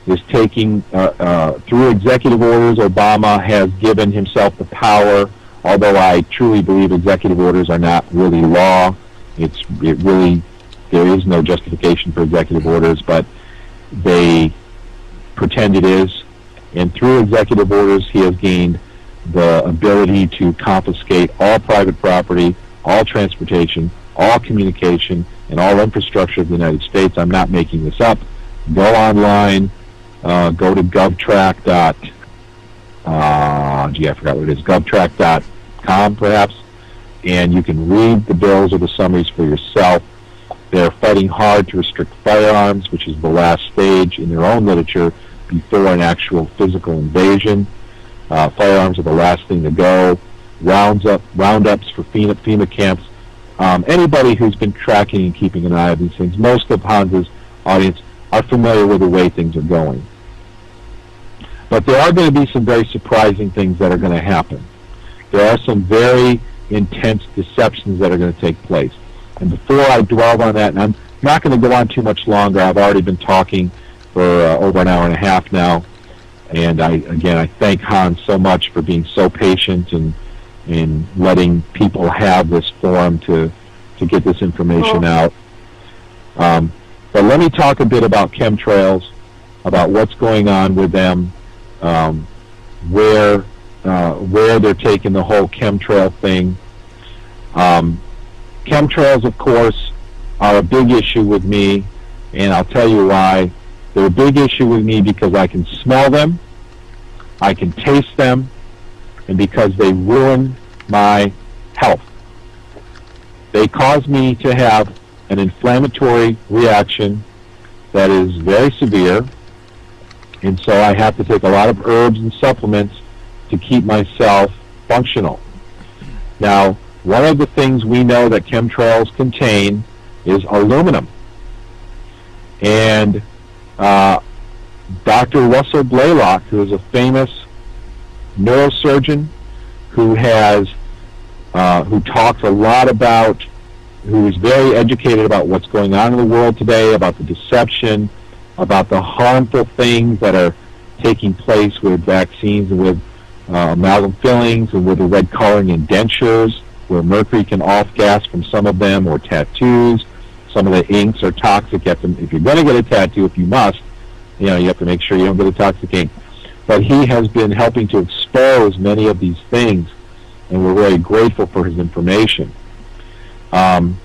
is taking, through executive orders, Obama has given himself the power, although I truly believe executive orders are not really law. It really there is no justification for executive orders, but they pretend it is. And through executive orders, he has gained the ability to confiscate all private property, all transportation, all communication, and all infrastructure of the United States. I'm not making this up. Go online, go to GovTrack. I forgot what it is. GovTrack.com, perhaps, and you can read the bills or the summaries for yourself. They're fighting hard to restrict firearms, which is the last stage in their own literature before an actual physical invasion. Firearms are the last thing to go. Roundups for FEMA camps. Anybody who's been tracking and keeping an eye on these things, most of Hans's audience are familiar with the way things are going. But there are going to be some very surprising things that are going to happen. There are some very intense deceptions that are going to take place. And before I dwell on that, and I'm not going to go on too much longer, I've already been talking for over an hour and a half now, and I thank Hans so much for being so patient and letting people have this forum to get this information out. But let me talk a bit about chemtrails, about what's going on with them, where they're taking the whole chemtrail thing. Chemtrails, of course, are a big issue with me, and I'll tell you why. They're a big issue with me because I can smell them, I can taste them, and because they ruin my health. They cause me to have an inflammatory reaction that is very severe, and so I have to take a lot of herbs and supplements to keep myself functional. Now, one of the things we know that chemtrails contain is aluminum. And Dr. Russell Blaylock, who is a famous neurosurgeon who talks a lot about, who is very educated about what's going on in the world today, about the deception, about the harmful things that are taking place with vaccines and with amalgam fillings and with the red coloring in dentures, where mercury can off-gas from some of them, or tattoos. Some of the inks are toxic. If you're going to get a tattoo, if you must, you have to make sure you don't get a toxic ink. But he has been helping to expose many of these things, and we're very grateful for his information. Some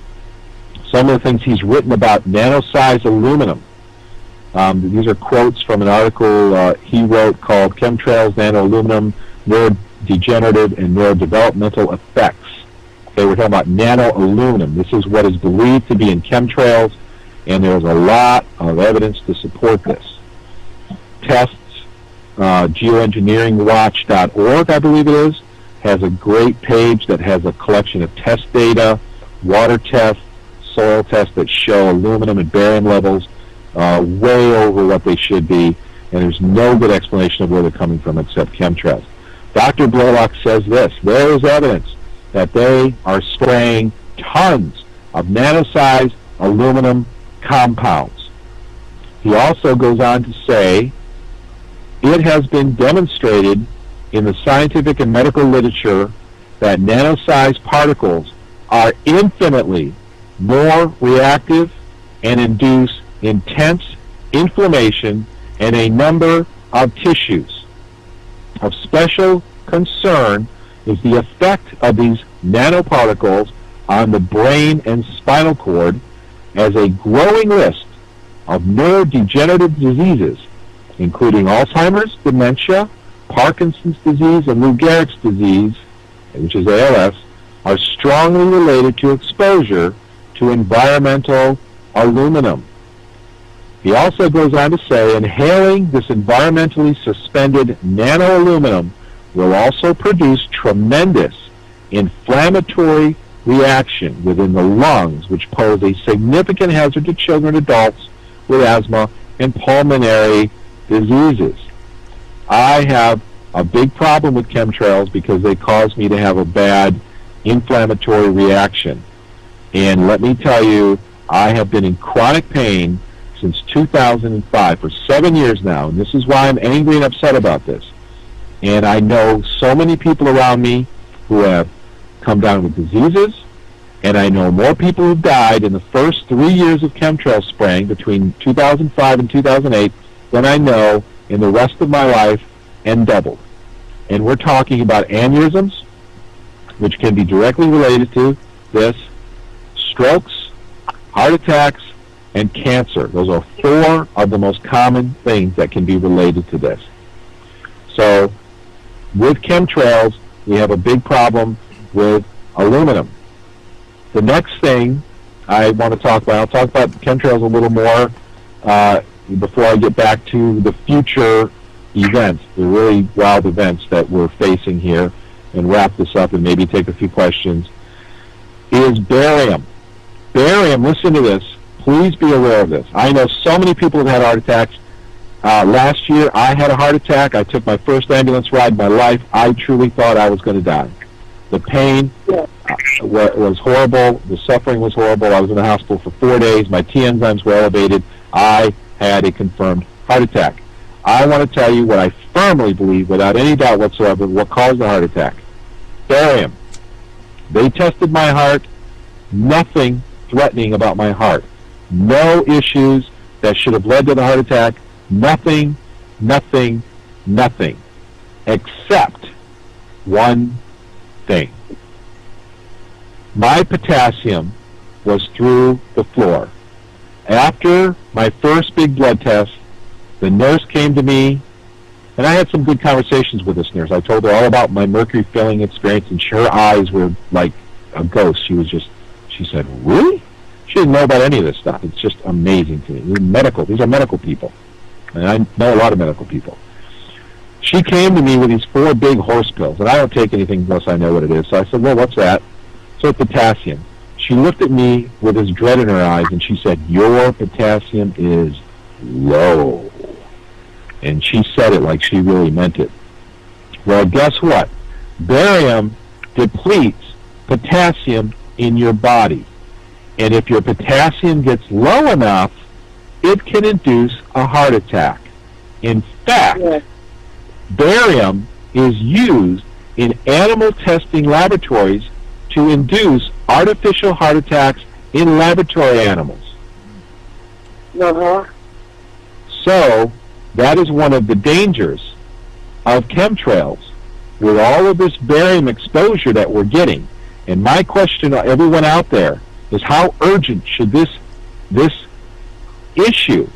of the things he's written about nano-sized aluminum. These are quotes from an article he wrote called Chemtrails, Nano-Aluminum, Neurodegenerative and Neurodevelopmental Effects. Okay, we're talking about nano-aluminum. This is what is believed to be in chemtrails, and there's a lot of evidence to support this. Tests, geoengineeringwatch.org, I believe it is, has a great page that has a collection of test data, water tests, soil tests that show aluminum and barium levels way over what they should be, and there's no good explanation of where they're coming from except chemtrails. Dr. Blaylock says this: there is evidence that they are spraying tons of nano-sized aluminum compounds. He also goes on to say, it has been demonstrated in the scientific and medical literature that nano-sized particles are infinitely more reactive and induce intense inflammation in a number of tissues. Of special concern is the effect of these nanoparticles on the brain and spinal cord, as a growing list of neurodegenerative diseases, including Alzheimer's, dementia, Parkinson's disease, and Lou Gehrig's disease, which is ALS, are strongly related to exposure to environmental aluminum. He also goes on to say, inhaling this environmentally suspended nano-aluminum will also produce tremendous inflammatory reaction within the lungs, which pose a significant hazard to children and adults with asthma and pulmonary diseases. I have a big problem with chemtrails because they cause me to have a bad inflammatory reaction. And let me tell you, I have been in chronic pain since 2005, for 7 years now, and this is why I'm angry and upset about this. And I know so many people around me who have come down with diseases, And I know more people who died in the first 3 years of chemtrail spraying between 2005 and 2008 than I know in the rest of my life, and doubled. And we're talking about aneurysms, which can be directly related to this, strokes, heart attacks, and cancer. Those are 4 of the most common things that can be related to this. So with chemtrails, we have a big problem with aluminum. The next thing I want to talk about, I'll talk about chemtrails a little more before I get back to the future events, the really wild events that we're facing here, and wrap this up and maybe take a few questions, is barium. Barium, listen to this. Please be aware of this. I know so many people have had heart attacks. Last year, I had a heart attack. I took my first ambulance ride in my life. I truly thought I was going to die. The pain was horrible. The suffering was horrible. I was in the hospital for 4 days. My T enzymes were elevated. I had a confirmed heart attack. I want to tell you what I firmly believe, without any doubt whatsoever, what caused the heart attack. Barium. They tested my heart. Nothing threatening about my heart. No issues that should have led to the heart attack. Nothing, nothing, nothing. Except one thing. My potassium was through the floor. After my first big blood test, the nurse came to me, and I had some good conversations with this nurse. I told her all about my mercury filling experience, and her eyes were like a ghost. She said, really? She didn't know about any of this stuff. It's just amazing to me. These are medical people, and I know a lot of medical people. She came to me with these 4 big horse pills, and I don't take anything unless I know what it is. So I said, well, what's that? So it's potassium. She looked at me with this dread in her eyes, and she said, your potassium is low. And she said it like she really meant it. Well, guess what? Barium depletes potassium in your body. And if your potassium gets low enough, it can induce a heart attack. In fact, barium is used in animal testing laboratories to induce artificial heart attacks in laboratory animals. So that is one of the dangers of chemtrails, with all of this barium exposure that we're getting. And my question to everyone out there is, how urgent should this issue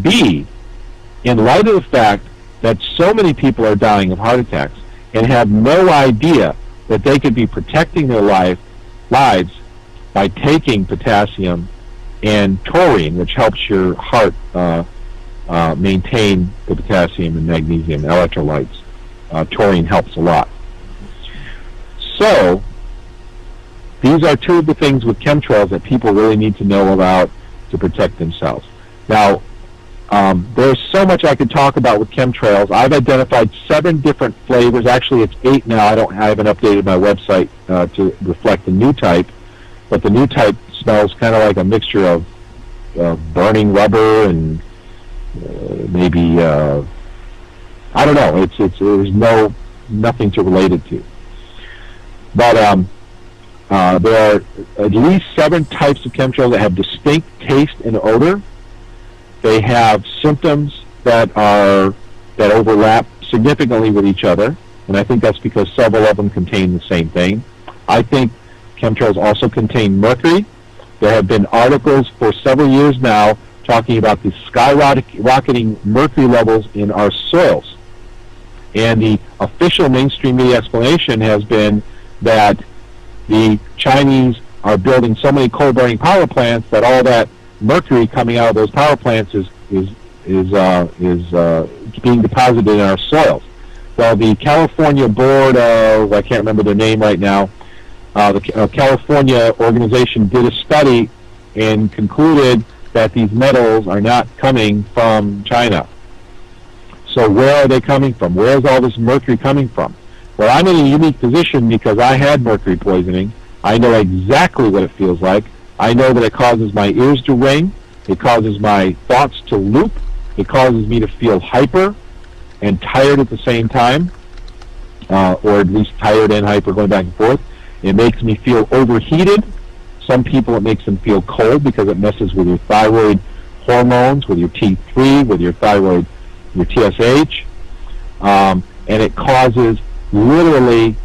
be in light of the fact that so many people are dying of heart attacks and have no idea that they could be protecting their lives by taking potassium and taurine, which helps your heart maintain the potassium and magnesium electrolytes. Taurine helps a lot. So these are 2 of the things with chemtrails that people really need to know about to protect themselves. Now, there's so much I could talk about with chemtrails. I've identified 7 different flavors. Actually, it's 8 now. I haven't updated my website to reflect the new type, but the new type smells kind of like a mixture of burning rubber and maybe I don't know. There's nothing to relate it to. But there are at least 7 types of chemtrails that have distinct taste and odor. They have symptoms that overlap significantly with each other, and I think that's because several of them contain the same thing. I think chemtrails also contain mercury. There have been articles for several years now talking about the skyrocketing mercury levels in our soils. And the official mainstream media explanation has been that the Chinese are building so many coal-burning power plants that all that mercury coming out of those power plants is being deposited in our soils. Well, the California Board of, I can't remember their name right now, the California organization did a study and concluded that these metals are not coming from China. So where are they coming from? Where is all this mercury coming from? Well, I'm in a unique position because I had mercury poisoning. I know exactly what it feels like. I know that it causes my ears to ring. It causes my thoughts to loop. It causes me to feel hyper and tired at the same time, or at least tired and hyper going back and forth. It makes me feel overheated. Some people, it makes them feel cold because it messes with your thyroid hormones, with your T3, with your thyroid, your TSH, and it causes literally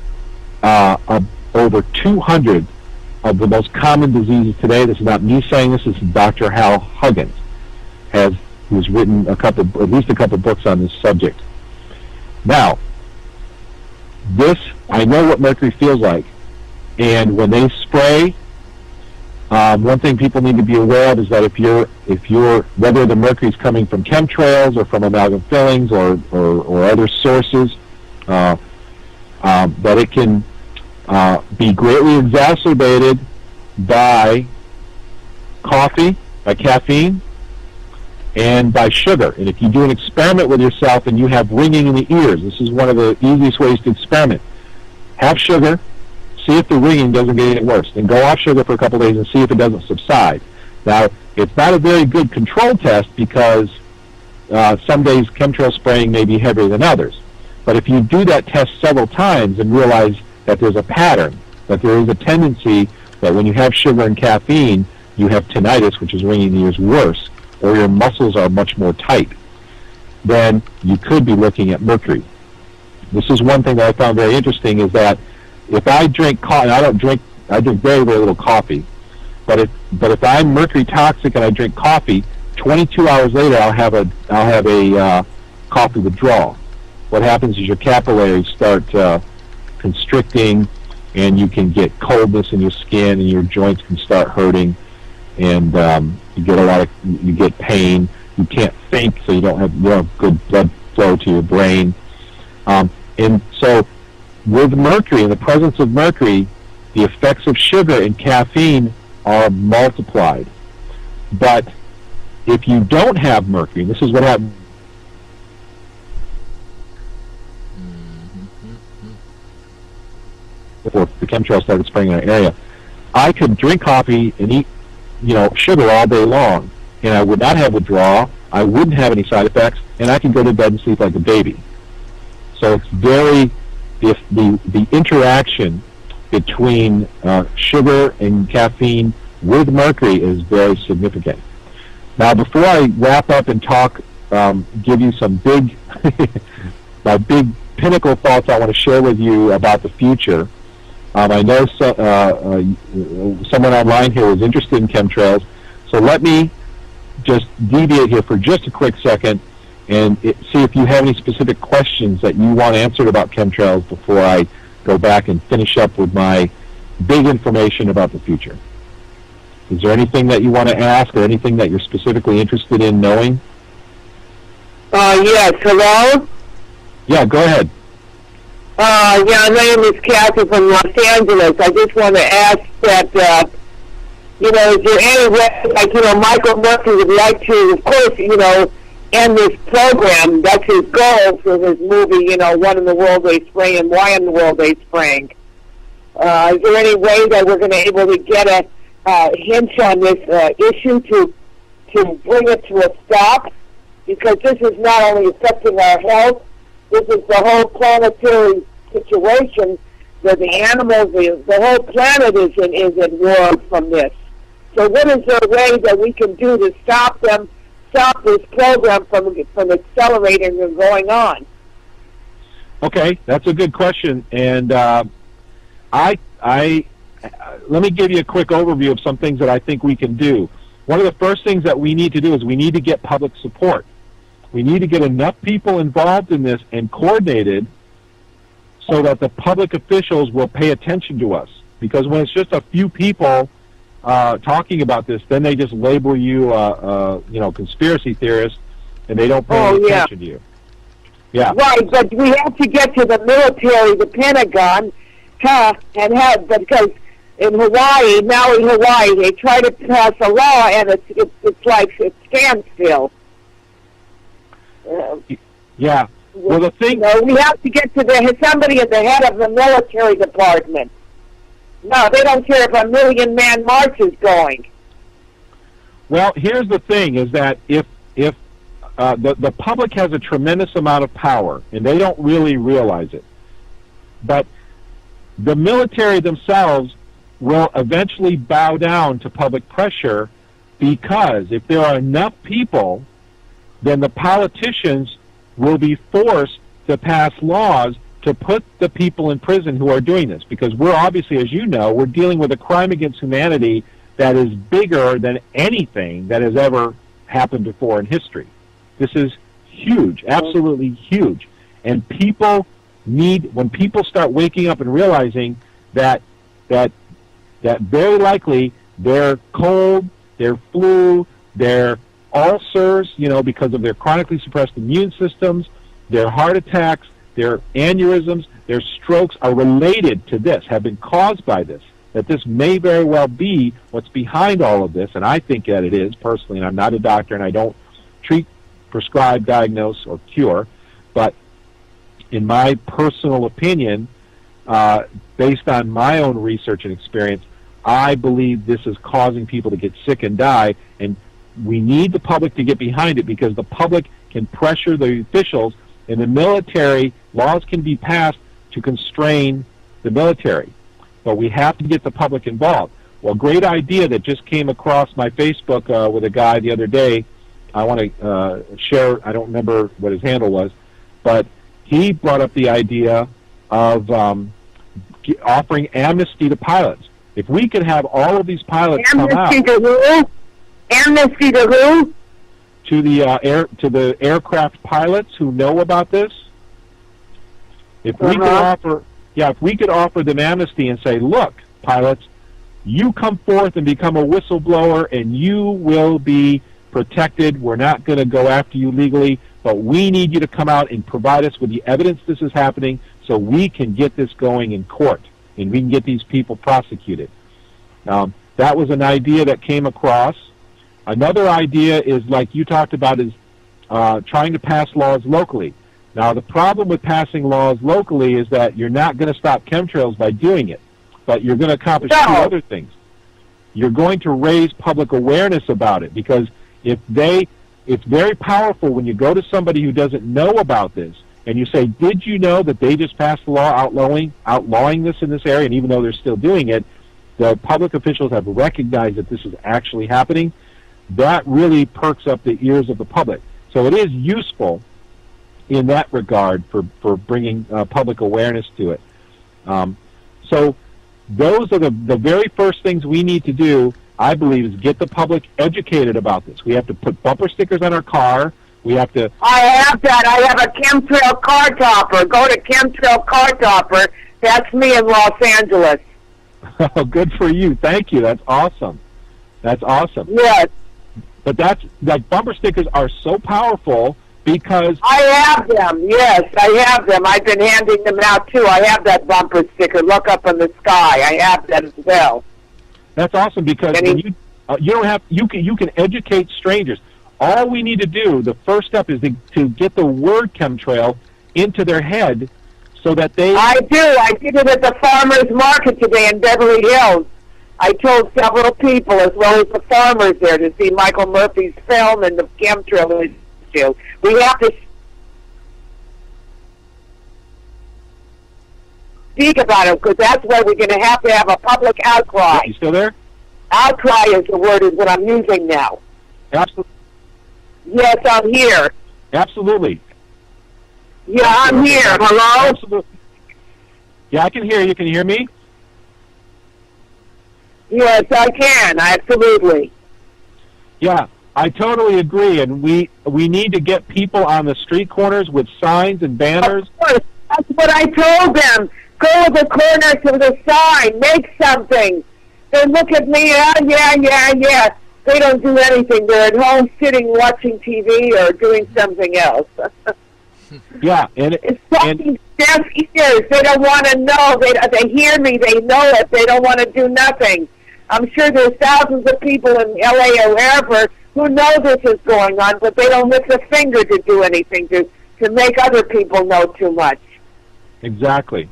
over 200 of the most common diseases today. This is not me saying this. This is Dr. Hal Huggins, who's written at least a couple books on this subject. Now, I know what mercury feels like, and when they spray, one thing people need to be aware of is that if you're whether the mercury is coming from chemtrails or from amalgam fillings or other sources, that it can be greatly exacerbated by coffee, by caffeine, and by sugar. And if you do an experiment with yourself and you have ringing in the ears, this is one of the easiest ways to experiment. Have sugar, see if the ringing doesn't get any worse. Then go off sugar for a couple days and see if it doesn't subside. Now, it's not a very good control test because some days chemtrail spraying may be heavier than others. But if you do that test several times and realize that there's a pattern, that there is a tendency that when you have sugar and caffeine, you have tinnitus, which is ringing in the ears worse, or your muscles are much more tight, then you could be looking at mercury. This is one thing that I found very interesting, is that if I drink coffee, I drink very, very little coffee, but if I'm mercury toxic and I drink coffee, 22 hours later I'll have a coffee withdrawal. What happens is your capillaries start constricting, and you can get coldness in your skin, and your joints can start hurting, and you get pain. You can't think, so you don't have good blood flow to your brain. And so, with mercury, in the presence of mercury, the effects of sugar and caffeine are multiplied. But if you don't have mercury, and this is what happens. Before the chemtrails started spraying in our area, I could drink coffee and eat, sugar all day long, and I would not have withdrawal. I wouldn't have any side effects, and I can go to bed and sleep like a baby. So it's the interaction between sugar and caffeine with mercury is very significant. Now, before I wrap up and talk, give you some my big pinnacle thoughts I want to share with you about the future. I know someone online here is interested in chemtrails, so let me just deviate here for just a quick second and see if you have any specific questions that you want answered about chemtrails before I go back and finish up with my big information about the future. Is there anything that you want to ask or anything that you're specifically interested in knowing? Yes, hello? Yeah, go ahead. My name is Kathy from Los Angeles. I just want to ask that, is there any way, Michael Murphy would like to, of course, end this program. That's his goal for his movie, What in the World They Spraying and Why in the World They Spraying. Is there any way that we're going to able to get a hinge on this issue to bring it to a stop? Because this is not only affecting our health, this is the whole planetary situation where the animals, the whole planet is at war from this. So what is there a way that we can do to stop this program from accelerating and going on? Okay, that's a good question, and let me give you a quick overview of some things that I think we can do. One of the first things that we need to do is we need to get public support. We need to get enough people involved in this and coordinated so that the public officials will pay attention to us. Because when it's just a few people talking about this, then they just label you, conspiracy theorist, and they don't pay any attention to you. Yeah. Right, but we have to get to the military, the Pentagon, because in Hawaii, Maui, Hawaii, they try to pass a law, and it's like a standstill. Yeah. Well, the thing... we have to get to somebody at the head of the military department. No, they don't care if a 1,000,000-man march is going. Well, here's the thing, is that if the public has a tremendous amount of power, and they don't really realize it, but the military themselves will eventually bow down to public pressure, because if there are enough people, then the politicians will be forced to pass laws to put the people in prison who are doing this. Because we're obviously, as you know, we're dealing with a crime against humanity that is bigger than anything that has ever happened before in history. This is huge, absolutely huge. And people need, when people start waking up and realizing that very likely their cold, their flu, their ulcers, because of their chronically suppressed immune systems, their heart attacks, their aneurysms, their strokes are related to this, have been caused by this, that this may very well be what's behind all of this, and I think that it is, personally, and I'm not a doctor, and I don't treat, prescribe, diagnose, or cure, but in my personal opinion, based on my own research and experience, I believe this is causing people to get sick and die, and we need the public to get behind it, because the public can pressure the officials. In the military, laws can be passed to constrain the military, but we have to get the public involved. Well, great idea that just came across my Facebook with a guy the other day. I want to share, I don't remember what his handle was, but he brought up the idea of offering amnesty to pilots. If we could have all of these pilots come out. Amnesty to who? Amnesty to who? To the aircraft pilots who know about this. If we could offer them amnesty and say, look, pilots, you come forth and become a whistleblower and you will be protected. We're not going to go after you legally, but we need you to come out and provide us with the evidence this is happening so we can get this going in court and we can get these people prosecuted. That was an idea that came across. Another idea is, like you talked about, is trying to pass laws locally. Now, the problem with passing laws locally is that you're not going to stop chemtrails by doing it, but you're going to accomplish two other things. You're going to raise public awareness about it, because it's very powerful when you go to somebody who doesn't know about this and you say, did you know that they just passed a law outlawing this in this area? And even though they're still doing it, the public officials have recognized that this is actually happening. That really perks up the ears of the public. So it is useful in that regard for bringing public awareness to it. So those are the very first things we need to do, I believe, is get the public educated about this. We have to put bumper stickers on our car. We have to... I have that. I have a chemtrail car topper. Go to chemtrail car topper. That's me in Los Angeles. Oh, good for you. Thank you. That's awesome. That's awesome. Yes. But that's, like, bumper stickers are so powerful because... I have them. Yes, I have them. I've been handing them out, too. I have that bumper sticker. Look up in the sky. I have that as well. That's awesome, because when you can educate strangers. All we need to do, the first step, is to get the word chemtrail into their head so that they... I do. I did it at the farmers market today in Beverly Hills. I told several people, as well as the farmers there, to see Michael Murphy's film and the chemtrail issue. We have to speak about it, because that's where we're going to have a public outcry. You still there? Outcry is the word, is what I'm using now. Absolutely. Yes, I'm here. Absolutely. Yeah, I'm here. Hello? Absolutely. Yeah, I can hear you. Can you hear me? Yes, I can. Absolutely. Yeah, I totally agree, and we need to get people on the street corners with signs and banners. Of course. That's what I told them. Go to the corner to the sign. Make something. They look at me, yeah. They don't do anything. They're at home sitting watching TV or doing something else. Yeah, it's fucking deaf ears. They don't want to know. They hear me. They know it. They don't want to do nothing. I'm sure there's thousands of people in L.A. or wherever who know this is going on, but they don't lift a finger to do anything to make other people know too much. Exactly.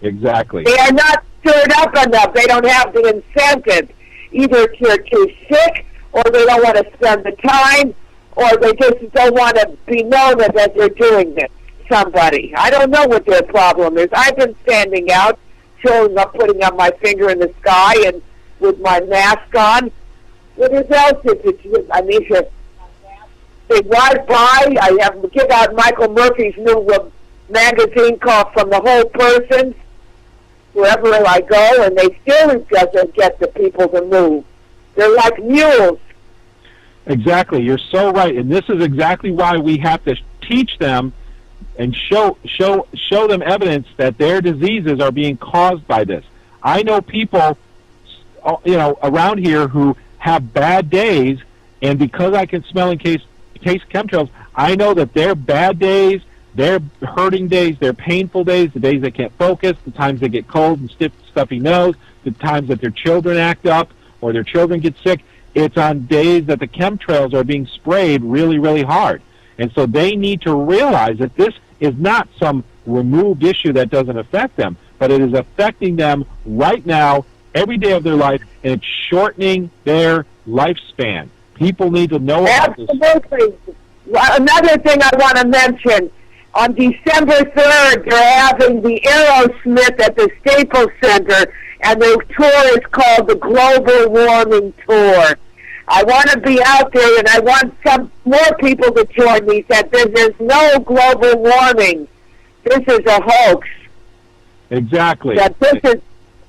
They are not stirred up enough. They don't have the incentive. Either they're too sick, or they don't want to spend the time, or they just don't want to be known that they're doing this. Somebody. I don't know what their problem is. I've been standing out, showing up, putting up my finger in the sky and with my mask on. What else is it? I mean, they ride by. I have to give out Michael Murphy's new magazine called From the Whole Person, wherever I go, and they still doesn't get the people to move. They're like mules. Exactly. You're so right. And this is exactly why we have to teach them and show them evidence that their diseases are being caused by this. I know people, around here who have bad days, and because I can smell and taste chemtrails, I know that their bad days, their hurting days, their painful days, the days they can't focus, the times they get cold and stuffy nose, the times that their children act up or their children get sick, it's on days that the chemtrails are being sprayed really, really hard. And so they need to realize that this is not some removed issue that doesn't affect them, but it is affecting them right now, every day of their life, and it's shortening their lifespan. People need to know about this. Absolutely. Another thing I want to mention, on December 3rd, they're having the Aerosmith at the Staples Center, and the tour is called the Global Warming Tour. I want to be out there, and I want some more people to join me that there's no global warming. This is a hoax. Exactly. That this is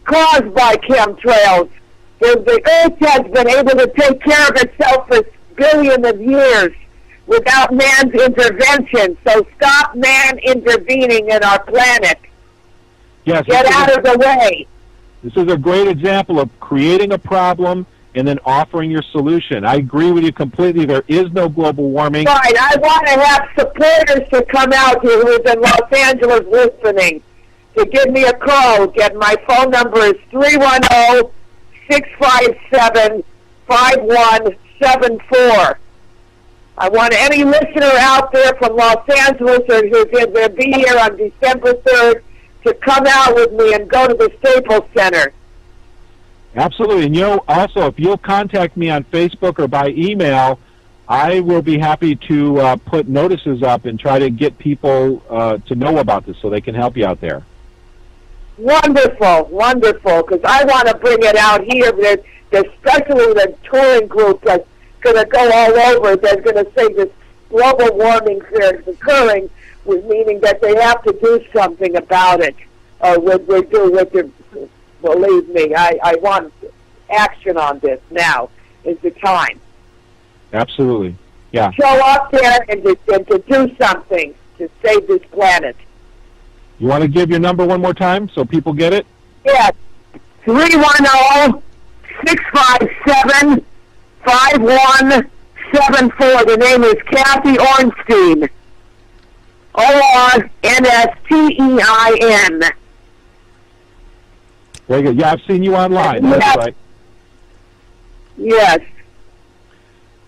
caused by chemtrails. The Earth has been able to take care of itself for billions of years without man's intervention. So stop man intervening in our planet. Yes, get out of the way. This is a great example of creating a problem and then offering your solution. I agree with you completely. There is no global warming. Right. I want to have supporters to come out here who is in Los Angeles listening to give me a call. My phone number is 310-657-5174. I want any listener out there from Los Angeles or who's going to be here on December 3rd to come out with me and go to the Staples Center. Absolutely. And also, if you'll contact me on Facebook or by email, I will be happy to put notices up and try to get people to know about this so they can help you out there. Wonderful, wonderful, because I want to bring it out here, especially the touring group that's going to go all over. They're going to say this global warming is occurring, meaning that they have to do something about it. Believe me, I want action on this. Now is the time. Absolutely. Yeah. Show up there and to do something to save this planet. You want to give your number one more time so people get it? Yes. 310-657-5174. The name is Kathy Ornstein. Ornstein. Very good. Yeah, I've seen you online. Yes. That's right. Yes.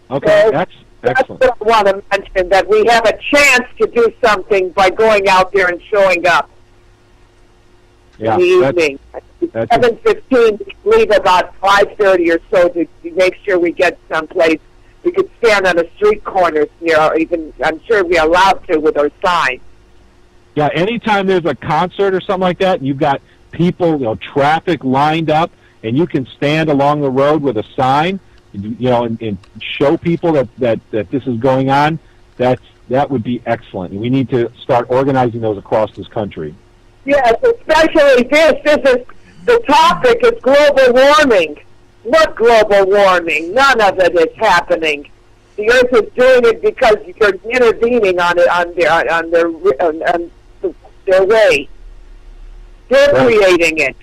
Okay, that's excellent. That's what I want to mention, that we have a chance to do something by going out there and showing up in the evening. At 7:15, leave about 5:30 or so to make sure we get someplace. We could stand on a street corner, or even, I'm sure we're allowed to with our sign. Yeah, anytime there's a concert or something like that, and you've got people, traffic lined up, and you can stand along the road with a sign, and show people that this is going on, that would be excellent. And we need to start organizing those across this country. Yes, especially this. This is the topic is global warming. What global warming? None of it is happening. The Earth is doing it because you're intervening on their way. They're creating it.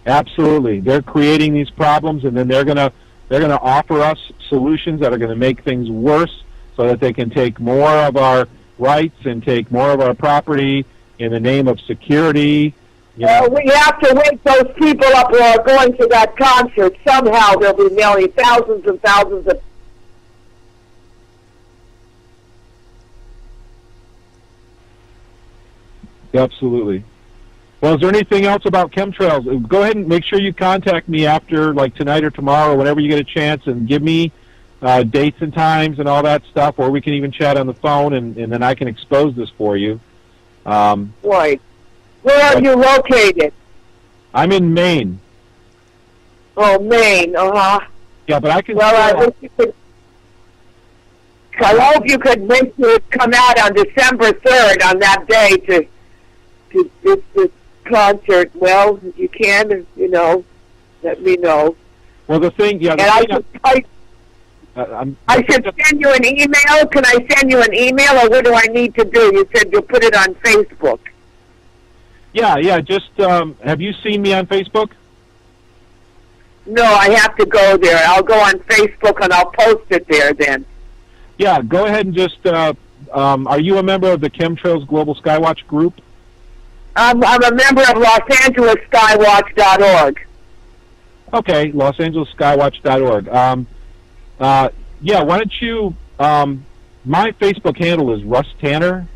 Absolutely, they're creating these problems, and then they're gonna offer us solutions that are going to make things worse, so that they can take more of our rights and take more of our property in the name of security. We have to wake those people up who are going to that concert. Somehow there'll be nearly thousands and thousands of. Absolutely. Well, is there anything else about chemtrails? Go ahead and make sure you contact me after, like tonight or tomorrow, whenever you get a chance, and give me dates and times and all that stuff, or we can even chat on the phone, and then I can expose this for you. Right. Where are you located? I'm in Maine. Oh, Maine. Yeah, but I can. Well, I wish you could. I hope you could make it come out on December 3rd on that day to this concert. Well, if you can, let me know. Well, the thing, yeah. And I should send you an email. Can I send you an email, or what do I need to do? You said you'll put it on Facebook. Yeah. Just have you seen me on Facebook? No, I have to go there. I'll go on Facebook and I'll post it there then. Yeah, go ahead and just. Are you a member of the Chemtrails Global Skywatch group? I'm a member of LosAngelesSkywatch.org. Okay, LosAngelesSkywatch.org. Yeah, why don't you? My Facebook handle is Russ Tanner,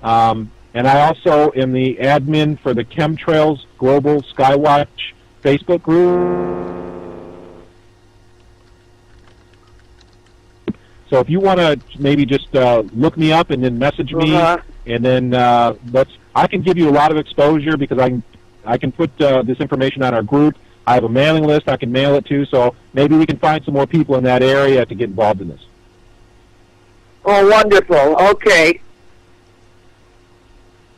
and I also am the admin for the Chemtrails Global Skywatch Facebook group. So if you want to maybe just look me up and then message me, and then I can give you a lot of exposure because I can put this information on our group. I have a mailing list I can mail it to, so maybe we can find some more people in that area to get involved in this. Oh, wonderful. Okay.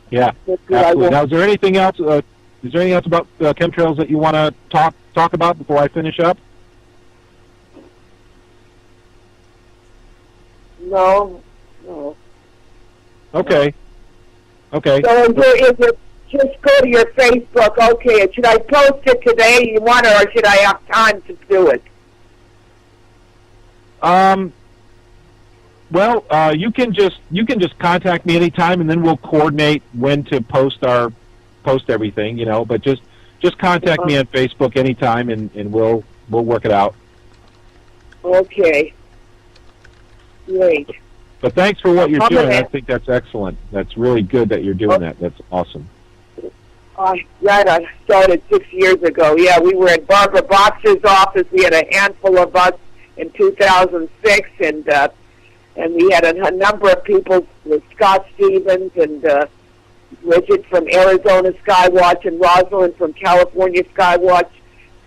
Yeah, absolutely. Now, is there anything else? Is there anything else about chemtrails that you want to talk about before I finish up? No. Okay. So is it just go to your Facebook? Okay. Should I post it today? You want it, or should I have time to do it? Well, you can just contact me anytime, and then we'll coordinate when to post everything. But just contact me on Facebook anytime, and we'll work it out. Okay. Great. But thanks for what you're doing. I think that's excellent. That's really good that you're doing that. That's awesome. I started 6 years ago. Yeah, we were at Barbara Boxer's office. We had a handful of us in 2006, and we had a number of people with Scott Stevens and Bridget from Arizona Skywatch and Rosalind from California Skywatch.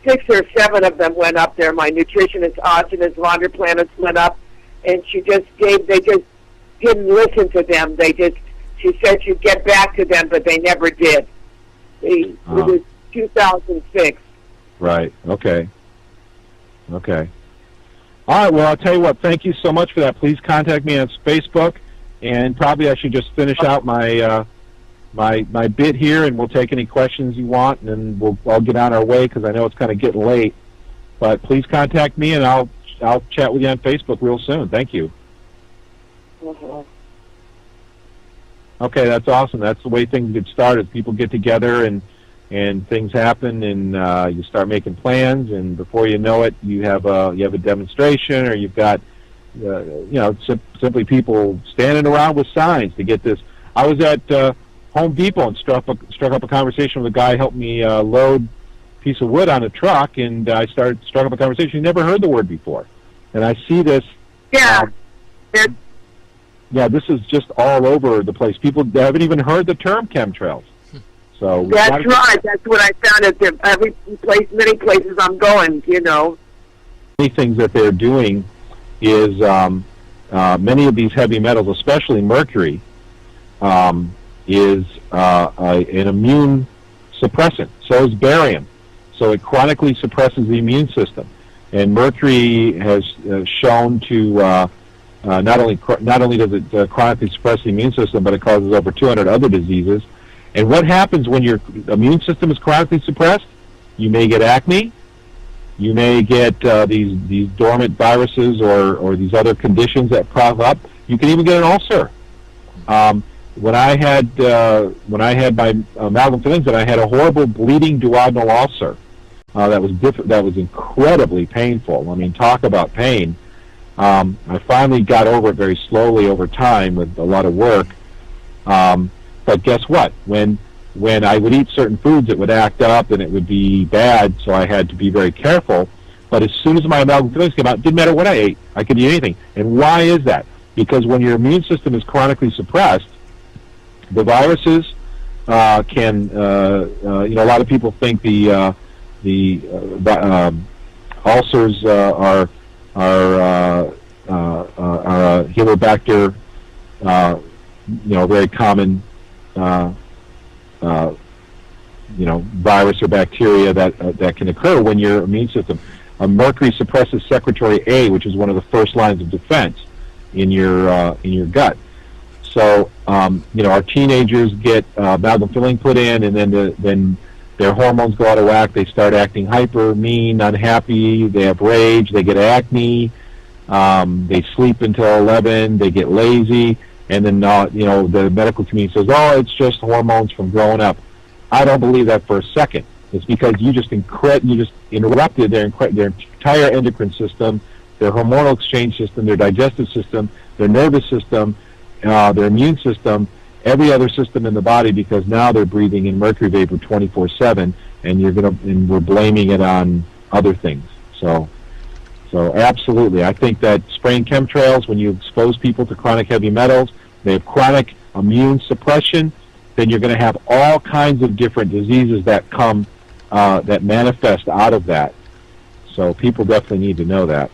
6 or 7 of them went up there. My nutritionist, Augenus Vonderplanets, went up. And they just didn't listen to them. She said she'd get back to them, but they never did. It was 2006. Right. Okay. All right. Well, I'll tell you what. Thank you so much for that. Please contact me on Facebook, and probably I should just finish out my my bit here, and we'll take any questions you want, and then I'll get on our way because I know it's kind of getting late. But please contact me, and I'll chat with you on Facebook real soon. Thank you. Okay, that's awesome. That's the way things get started. People get together and things happen, and you start making plans, and before you know it, you have a demonstration, or you've got simply people standing around with signs to get this. I was at Home Depot and struck up a conversation with a guy who helped me load piece of wood on a truck, and I struck up a conversation. He never heard the word before, and I see this. Yeah. This is just all over the place. People haven't even heard the term chemtrails. So that's right. That's what I found at many places I'm going. Many things that they're doing is many of these heavy metals, especially mercury, is an immune suppressant. So is barium. So it chronically suppresses the immune system, and mercury has shown to not only does it chronically suppress the immune system, but it causes over 200 other diseases. And what happens when your immune system is chronically suppressed? You may get acne, you may get these dormant viruses or these other conditions that crop up. You can even get an ulcer. When I had my amalgam fillings, and I had a horrible bleeding duodenal ulcer. That was incredibly painful. I mean, talk about pain. I finally got over it very slowly over time with a lot of work. But guess what? When I would eat certain foods, it would act up and it would be bad, so I had to be very careful. But as soon as my amalgam fillings came out, it didn't matter what I ate. I could eat anything. And why is that? Because when your immune system is chronically suppressed, the viruses can, a lot of people think the ulcers are a Helicobacter, very common, virus or bacteria that can occur when your immune system. Mercury suppresses secretory A, which is one of the first lines of defense in your gut. So, our teenagers get amalgam filling put in, and then their hormones go out of whack. They start acting hyper, mean, unhappy. They have rage. They get acne. They sleep until 11. They get lazy, and then the medical community says, "Oh, it's just hormones from growing up." I don't believe that for a second. It's because you just interrupted their entire endocrine system, their hormonal exchange system, their digestive system, their nervous system, their immune system, every other system in the body, because now they're breathing in mercury vapor 24/7, and we're blaming it on other things. So absolutely, I think that spraying chemtrails, when you expose people to chronic heavy metals, they have chronic immune suppression, then you're going to have all kinds of different diseases that come, that manifest out of that. So people definitely need to know that.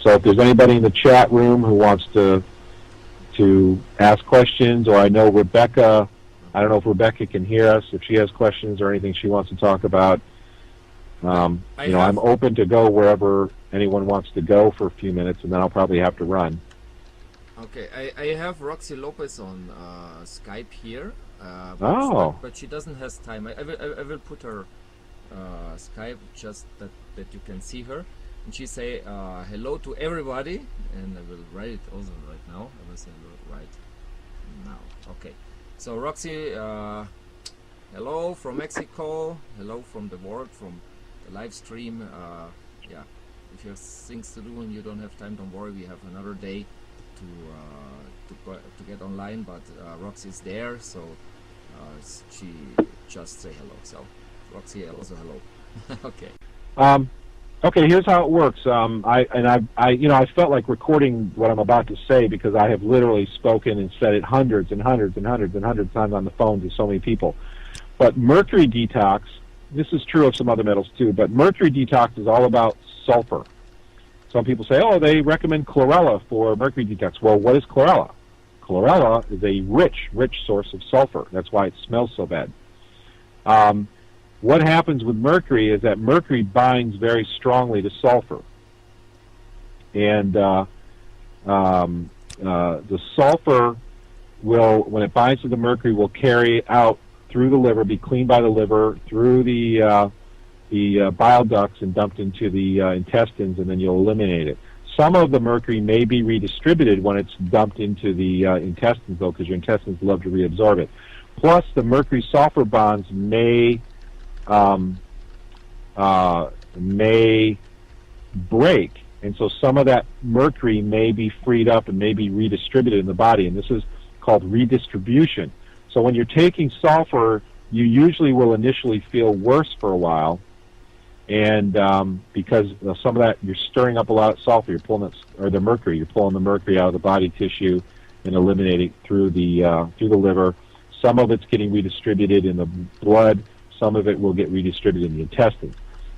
So if there's anybody in the chat room who wants to ask questions, or I know Rebecca, I don't know if Rebecca can hear us, if she has questions or anything she wants to talk about. I'm open to go wherever anyone wants to go for a few minutes, and then I'll probably have to run. Okay, I have Roxy Lopez on Skype here, but she doesn't have time. I will put her Skype just that you can see her, and she say hello to everybody, and I will write it also right now. I will say right now. Okay, so Roxy, hello from Mexico, hello from the world, from the live stream. If you have things to do and you don't have time, don't worry. We have another day to get online, but Roxy is there, so she just say hello. So Roxy, also hello. Okay. Okay, here's how it works. I felt like recording what I'm about to say, because I have literally spoken and said it hundreds and hundreds and hundreds and hundreds of times on the phone to so many people. But mercury detox, this is true of some other metals too, but mercury detox is all about sulfur. Some people say, oh, they recommend chlorella for mercury detox. Well, what is chlorella? Chlorella is a rich source of sulfur. That's why it smells so bad. What happens with mercury is that mercury binds very strongly to sulfur. And the sulfur will, when it binds to the mercury, will carry out through the liver, be cleaned by the liver, through the bile ducts and dumped into the intestines, and then you'll eliminate it. Some of the mercury may be redistributed when it's dumped into the intestines, though, because your intestines love to reabsorb it. Plus, the mercury-sulfur bonds may break, and so some of that mercury may be freed up and may be redistributed in the body, and this is called redistribution. So when you're taking sulfur, you usually will initially feel worse for a while, and because some of that, you're stirring up a lot of sulfur, you're pulling it, or the mercury, you're pulling the mercury out of the body tissue and eliminating it through the liver. Some of it's getting redistributed in the blood. Some of it will get redistributed in the intestines.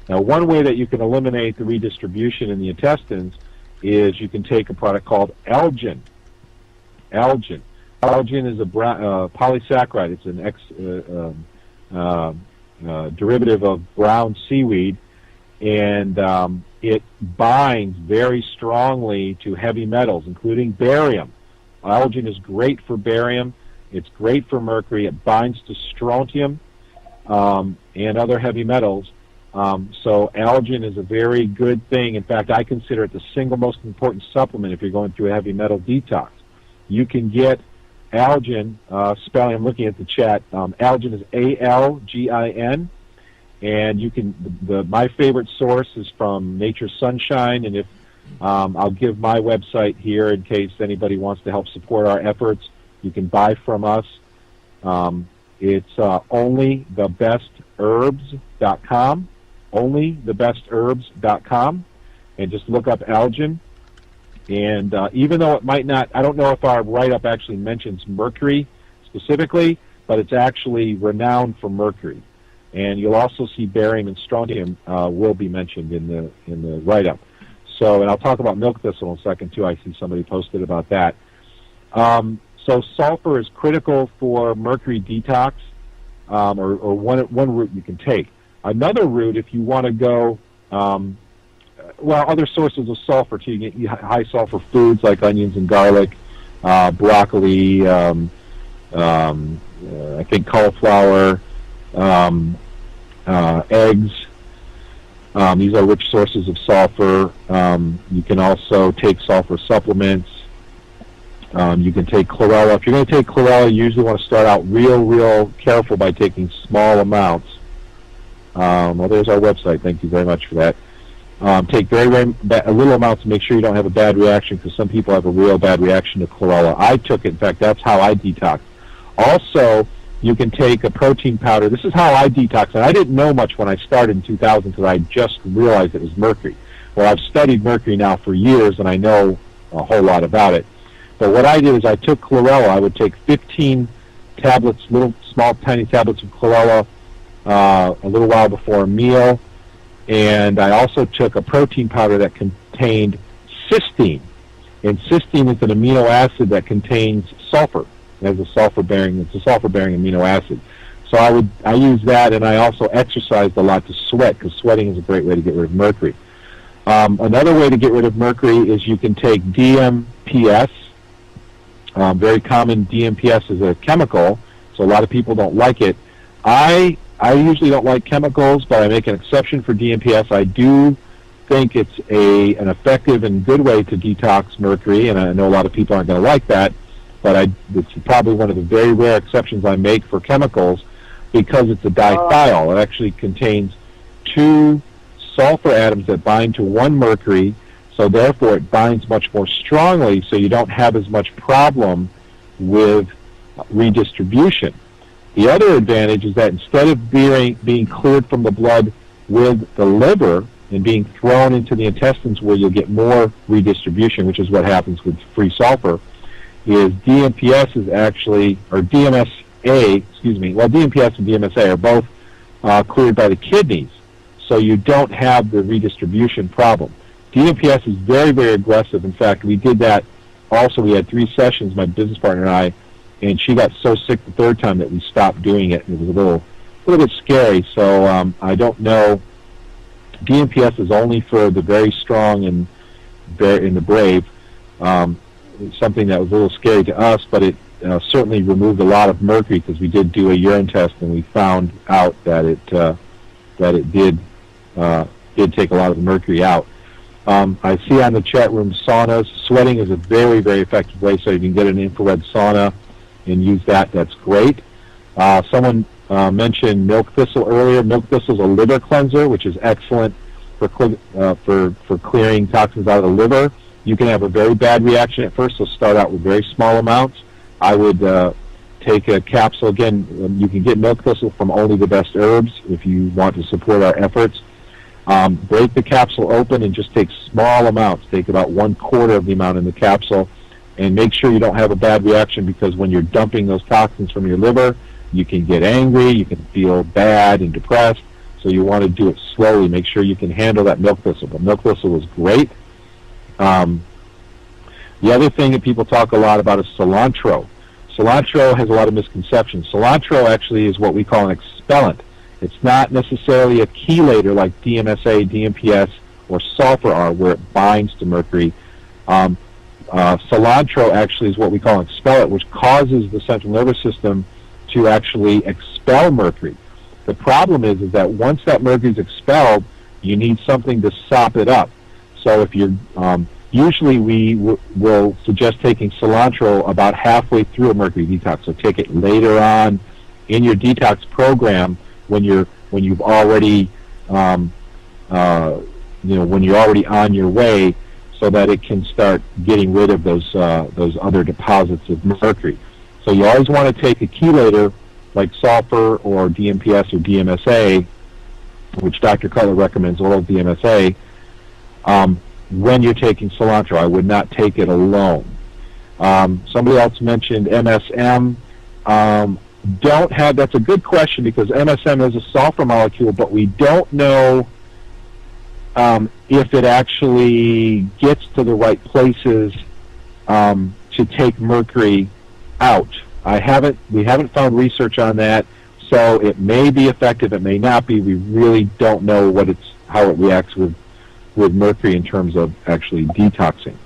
Now, one way that you can eliminate the redistribution in the intestines is you can take a product called algin. Algin is a polysaccharide. It's an derivative of brown seaweed, and it binds very strongly to heavy metals, including barium. Algin is great for barium. It's great for mercury. It binds to strontium and other heavy metals. So algin is a very good thing. In fact, I consider it the single most important supplement if you're going through a heavy metal detox. You can get algin, spelling, I'm looking at the chat, algin is A-L-G-I-N, and you can, my favorite source is from Nature's Sunshine, and if I'll give my website here in case anybody wants to help support our efforts. You can buy from us. It's onlythebestherbs.com, onlythebestherbs.com, and just look up algin. And even though it might not, I don't know if our write-up actually mentions mercury specifically, but it's actually renowned for mercury. And you'll also see barium and strontium will be mentioned in the write-up. So, and I'll talk about milk thistle in a second too. I see somebody posted about that. So sulfur is critical for mercury detox, or one route you can take. Another route, if you want to go, other sources of sulfur too. You get high sulfur foods like onions and garlic, broccoli, I think cauliflower, eggs. These are rich sources of sulfur. You can also take sulfur supplements. You can take chlorella. If you're going to take chlorella, you usually want to start out real careful by taking small amounts. Well, there's our website. Thank you very much for that. Take very little amounts to make sure you don't have a bad reaction, because some people have a real bad reaction to chlorella. I took it. In fact, that's how I detox. Also, you can take a protein powder. This is how I detox. And I didn't know much when I started in 2000 because I just realized it was mercury. Well, I've studied mercury now for years, and I know a whole lot about it. But what I did is I took chlorella. I would take 15 tablets, little small tiny tablets of chlorella a little while before a meal. And I also took a protein powder that contained cysteine. And cysteine is an amino acid that contains sulfur. It's a sulfur-bearing amino acid. So I use that, and I also exercised a lot to sweat, because sweating is a great way to get rid of mercury. Another way to get rid of mercury is you can take DMPS. Very common. DMPS is a chemical, so a lot of people don't like it. I usually don't like chemicals, but I make an exception for DMPS. I do think it's an effective and good way to detox mercury, and I know a lot of people aren't going to like that, but it's probably one of the very rare exceptions I make for chemicals, because it's a dithiol. It actually contains 2 sulfur atoms that bind to 1 mercury, so therefore it binds much more strongly, so you don't have as much problem with redistribution. The other advantage is that instead of being cleared from the blood with the liver and being thrown into the intestines where you'll get more redistribution, which is what happens with free sulfur, is DMPS is actually, or DMSA, well, DMPS and DMSA are both cleared by the kidneys, so you don't have the redistribution problem. DMPS is very, very aggressive. In fact, we did that also. We had 3 sessions, my business partner and I, and she got so sick the 3rd time that we stopped doing it. It was a little bit scary, so I don't know. DMPS is only for the very strong and the brave. Something that was a little scary to us, but it certainly removed a lot of mercury, because we did do a urine test and we found out that it did take a lot of the mercury out. I see on the chat room saunas. Sweating is a very, very effective way, so you can get an infrared sauna and use that. That's great. Someone mentioned milk thistle earlier. Milk thistle is a liver cleanser, which is excellent for clearing toxins out of the liver. You can have a very bad reaction at first, so start out with very small amounts. I would take a capsule. Again, you can get milk thistle from Only the Best Herbs if you want to support our efforts. Break the capsule open and just take small amounts. Take about 1/4 of the amount in the capsule, and make sure you don't have a bad reaction, because when you're dumping those toxins from your liver, you can get angry, you can feel bad and depressed, so you want to do it slowly. Make sure you can handle that milk thistle. But milk thistle is great. The other thing that people talk a lot about is cilantro. Cilantro has a lot of misconceptions. Cilantro actually is what we call an expellant. It's not necessarily a chelator like DMSA, DMPS, or sulfur are, where it binds to mercury. Cilantro actually is what we call an expellant, which causes the central nervous system to actually expel mercury. The problem is that once that mercury is expelled, you need something to sop it up. So if you're usually we will suggest taking cilantro about halfway through a mercury detox. So take it later on in your detox program when you've already when you're already on your way, so that it can start getting rid of those other deposits of mercury. So you always want to take a chelator like sulfur or DMPS or DMSA, which Dr. Cutler recommends, oral DMSA, when you're taking cilantro. I would not take it alone. Somebody else mentioned MSM. don't have, that's a good question, because MSM is a sulfur molecule, but we don't know if it actually gets to the right places to take mercury out. We haven't found research on that, so it may be effective, it may not be. We really don't know how it reacts with mercury in terms of actually detoxing.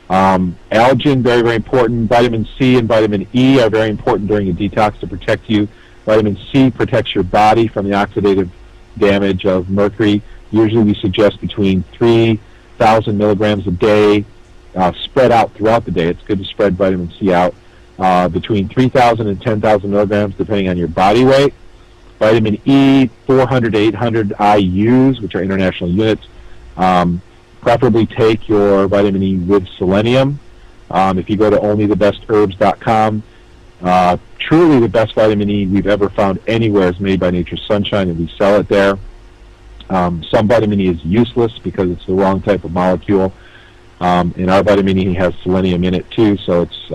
Algin, very, very important. Vitamin C and vitamin E are very important during a detox to protect you. Vitamin C protects your body from the oxidative damage of mercury. Usually we suggest between 3,000 milligrams a day, spread out throughout the day. It's good to spread vitamin C out. Between 3,000 and 10,000 milligrams, depending on your body weight. Vitamin E, 400 to 800 IUs, which are international units. Preferably take your vitamin E with selenium. If you go to onlythebestherbs.com, truly the best vitamin E we've ever found anywhere is made by Nature's Sunshine, and we sell it there. Some vitamin E is useless because it's the wrong type of molecule. And our vitamin E has selenium in it too, so it's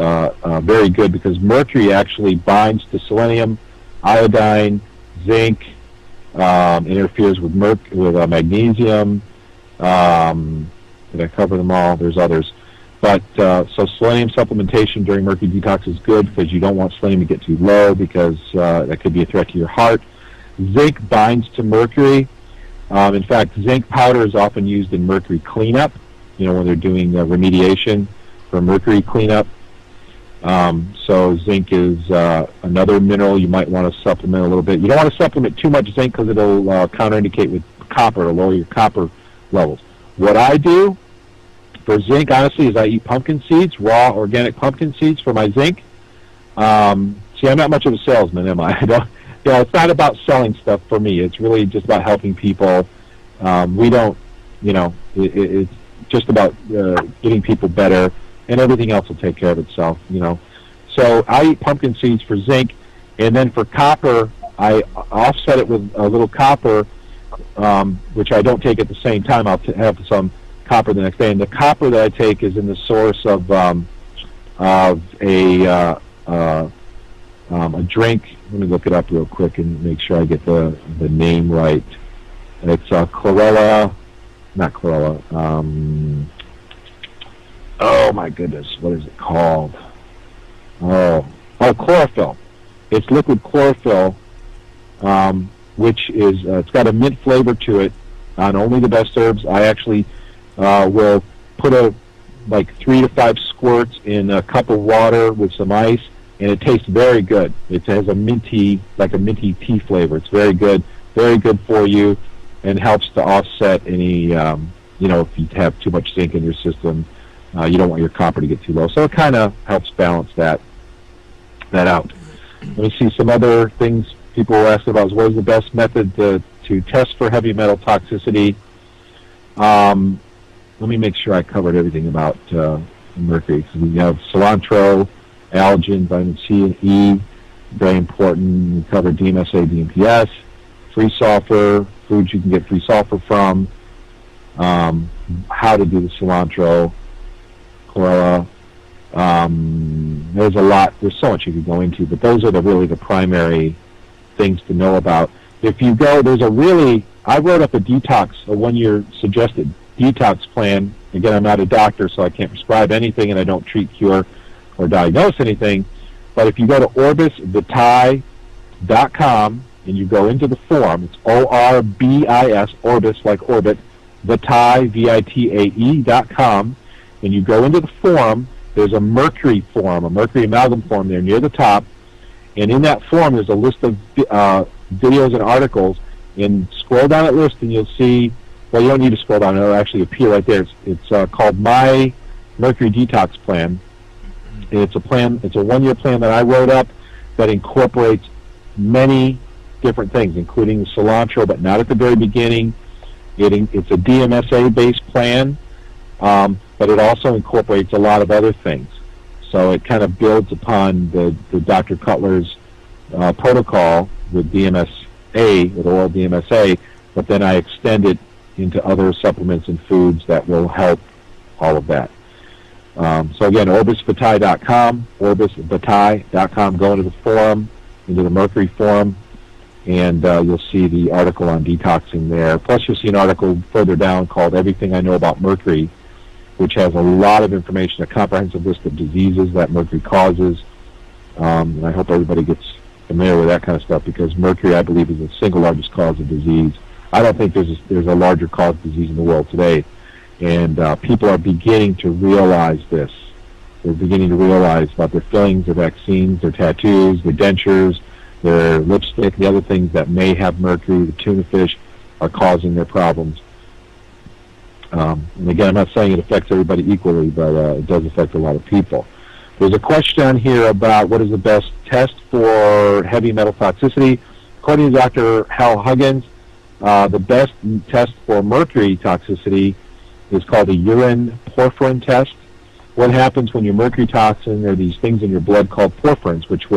very good because mercury actually binds to selenium, iodine, zinc, interferes with magnesium. Did I cover them all? There's others. But so selenium supplementation during mercury detox is good because you don't want selenium to get too low because that could be a threat to your heart. Zinc binds to mercury. In fact, zinc powder is often used in mercury cleanup, when they're doing remediation for mercury cleanup. So zinc is another mineral you might want to supplement a little bit. You don't want to supplement too much zinc because it'll contraindicate with copper, to lower your copper levels. What I do for zinc, honestly, is I eat pumpkin seeds, raw organic pumpkin seeds for my zinc. See, I'm not much of a salesman, am I? It's not about selling stuff for me. It's really just about helping people. It's just about getting people better, and everything else will take care of itself, So I eat pumpkin seeds for zinc, and then for copper, I offset it with a little copper, which I don't take at the same time. I'll have some copper the next day, and the copper that I take is in the source of a drink. Let me look it up real quick and make sure I get the name right. It's chlorella. Not chlorella. Oh my goodness, what is it called? Chlorophyll. It's liquid chlorophyll, which is it's got a mint flavor to it. On Only the Best Herbs, I actually will put 3 to 5 squirts in a cup of water with some ice, and it tastes very good. It has a minty tea flavor. It's very good for you, and helps to offset any, if you have too much zinc in your system, you don't want your copper to get too low. So it kind of helps balance that out. Let me see some other things people were asking about. What is the best method to test for heavy metal toxicity? Let me make sure I covered everything about mercury. So we have cilantro, algin, vitamin C and E, very important. We covered DMSA, DMPS, free sulfur, foods you can get free sulfur from, how to do the cilantro, chlorella. There's so much you could go into, but those are really the primary things to know about. If you go, I wrote up a 1-year suggested detox plan. Again, I'm not a doctor, so I can't prescribe anything, and I don't treat, cure, or diagnose anything. But if you go to orbisvitae.com and you go into the forum, it's ORBIS, Orbis like orbit, Vitae, VITAE.com, and you go into the forum, there's a mercury forum, a mercury amalgam forum there near the top, and in that forum there's a list of videos and articles, and scroll down that list and you'll see, well, you don't need to scroll down, it'll actually appear right there. It's called My Mercury Detox Plan. And it's a 1-year plan that I wrote up that incorporates many different things, including cilantro, but not at the very beginning. It's a DMSA-based plan, but it also incorporates a lot of other things. So it kind of builds upon the Dr. Cutler's protocol with DMSA, with oral DMSA, but then I extend it into other supplements and foods that will help all of that. So again, orbisvitae.com, orbisvitae.com, go into the forum, into the Mercury Forum, and you'll see the article on detoxing there. Plus, you'll see an article further down called Everything I Know About Mercury, which has a lot of information, a comprehensive list of diseases that mercury causes. And I hope everybody gets familiar with that kind of stuff, because mercury, I believe, is the single largest cause of disease. I don't think there's a larger cause of disease in the world today. And people are beginning to realize this. They're beginning to realize about their fillings, their vaccines, their tattoos, their dentures, their lipstick, the other things that may have mercury, the tuna fish, are causing their problems. And again, I'm not saying it affects everybody equally, but it does affect a lot of people. There's a question here about what is the best test for heavy metal toxicity. According to Dr. Hal Huggins, the best test for mercury toxicity is called a urine porphyrin test. What happens when you're mercury toxin? There are these things in your blood called porphyrins, which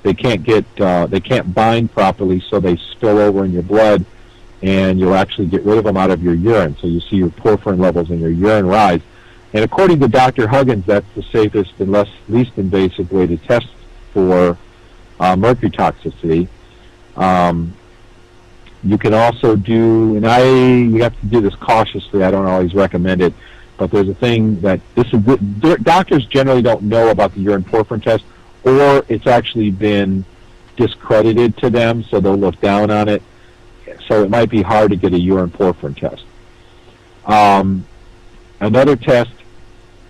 they can't bind properly, so they spill over in your blood, and you'll actually get rid of them out of your urine. So you see your porphyrin levels in your urine rise. And according to Dr. Huggins, that's the safest and least invasive way to test for mercury toxicity. You can also do, and you have to do this cautiously, I don't always recommend it, but there's a thing that doctors generally don't know about the urine porphyrin test, or it's actually been discredited to them, so they'll look down on it. So it might be hard to get a urine porphyrin test. Another test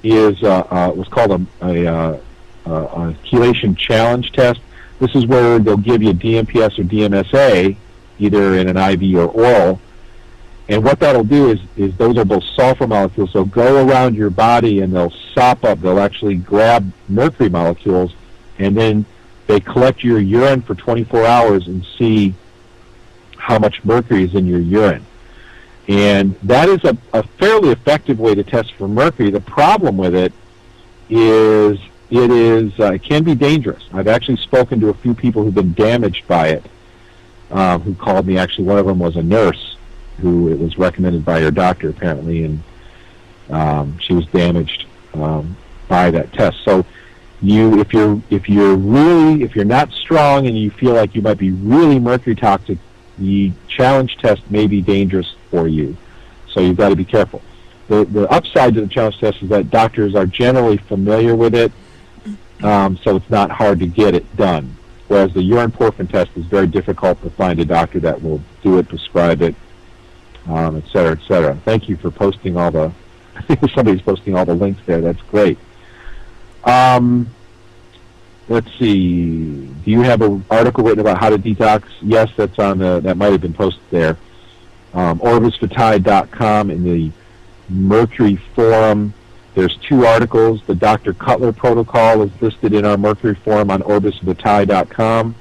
is what's called a chelation challenge test. This is where they'll give you DMPS or DMSA, either in an IV or oral. And what that'll do is those are both sulfur molecules. They'll go around your body and they'll sop up. They'll actually grab mercury molecules, and then they collect your urine for 24 hours and see how much mercury is in your urine. And that is a fairly effective way to test for mercury. The problem with it is it can be dangerous. I've actually spoken to a few people who've been damaged by it, who called me. Actually, one of them was a nurse who it was recommended by her doctor, apparently, and she was damaged by that test. So if you're not strong and you feel like you might be really mercury toxic, the challenge test may be dangerous for you. So you've got to be careful. The upside to the challenge test is that doctors are generally familiar with it, so it's not hard to get it done. Whereas the urine porphyrin test is very difficult to find a doctor that will do it, prescribe it, et cetera, et cetera. Thank you for posting all the, I think somebody's posting all the links there. That's great. Let's see. Do you have an article written about how to detox? Yes, that's on that might have been posted there. OrbisVitae.com in the Mercury Forum. There's 2 articles. The Dr. Cutler protocol is listed in our Mercury Forum on OrbisVitae.com.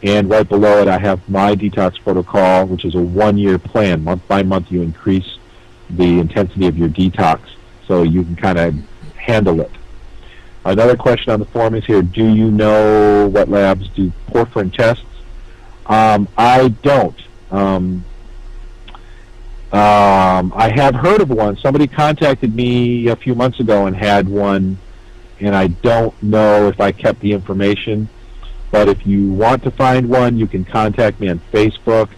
And right below it, I have my detox protocol, which is a 1-year plan. Month by month, you increase the intensity of your detox so you can kind of handle it. Another question on the forum is here, do you know what labs do porphyrin tests? I don't. I have heard of one. Somebody contacted me a few months ago and had one, and I don't know if I kept the information. But if you want to find one, you can contact me on Facebook.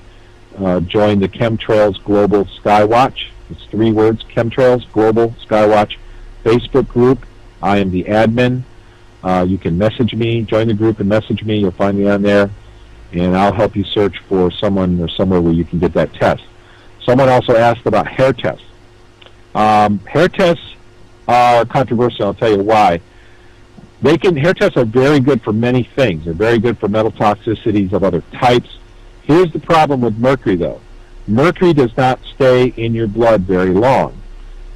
Join the Chemtrails Global Skywatch. It's 3 words, Chemtrails Global Skywatch Facebook group. I am the admin. You can message me, join the group and message me. You'll find me on there, and I'll help you search for someone or somewhere where you can get that test. Someone also asked about hair tests. Hair tests are controversial. I'll tell you why. Hair tests are very good for many things. They're very good for metal toxicities of other types. Here's the problem with mercury, though. Mercury does not stay in your blood very long.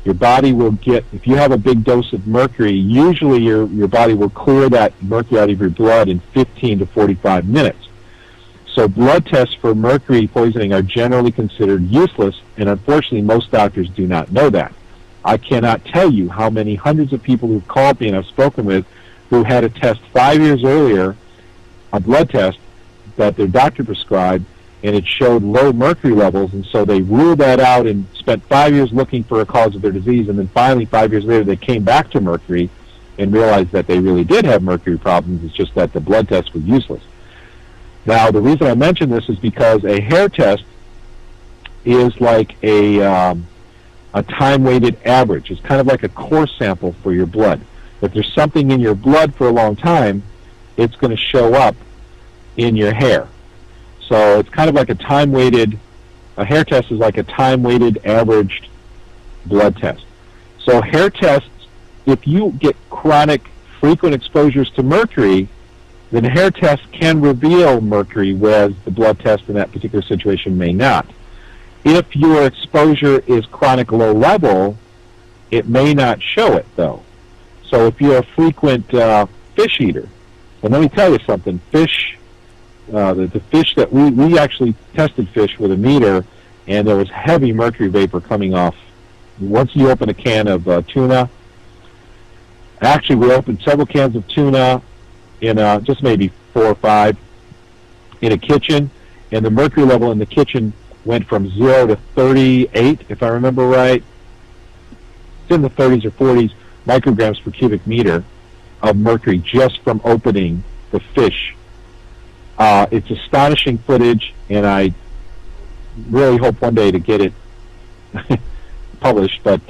Your body will get, if you have a big dose of mercury, usually your body will clear that mercury out of your blood in 15 to 45 minutes. So blood tests for mercury poisoning are generally considered useless, and unfortunately most doctors do not know that. I cannot tell you how many hundreds of people who've called me and I've spoken with who had a test 5 years earlier, a blood test that their doctor prescribed, and it showed low mercury levels, and so they ruled that out and spent 5 years looking for a cause of their disease, and then finally 5 years later they came back to mercury and realized that they really did have mercury problems. It's just that the blood tests were useless. Now, the reason I mention this is because a hair test is like a time-weighted average. It's kind of like a core sample for your blood. If there's something in your blood for a long time, it's going to show up in your hair. So it's kind of like a hair test is like a time-weighted averaged blood test. So hair tests, if you get chronic, frequent exposures to mercury, then hair tests can reveal mercury, whereas the blood test in that particular situation may not. If your exposure is chronic low level, it may not show it, though. So if you're a frequent fish eater, and let me tell you something, fish, the fish that we actually tested fish with a meter, and there was heavy mercury vapor coming off. Once you open a can of tuna, actually we opened several cans of tuna in just maybe 4 or 5 in a kitchen, and the mercury level in the kitchen went from 0 to 38, if I remember right. It's in the 30s or 40s micrograms per cubic meter of mercury just from opening the fish. It's astonishing footage, and I really hope one day to get it published, but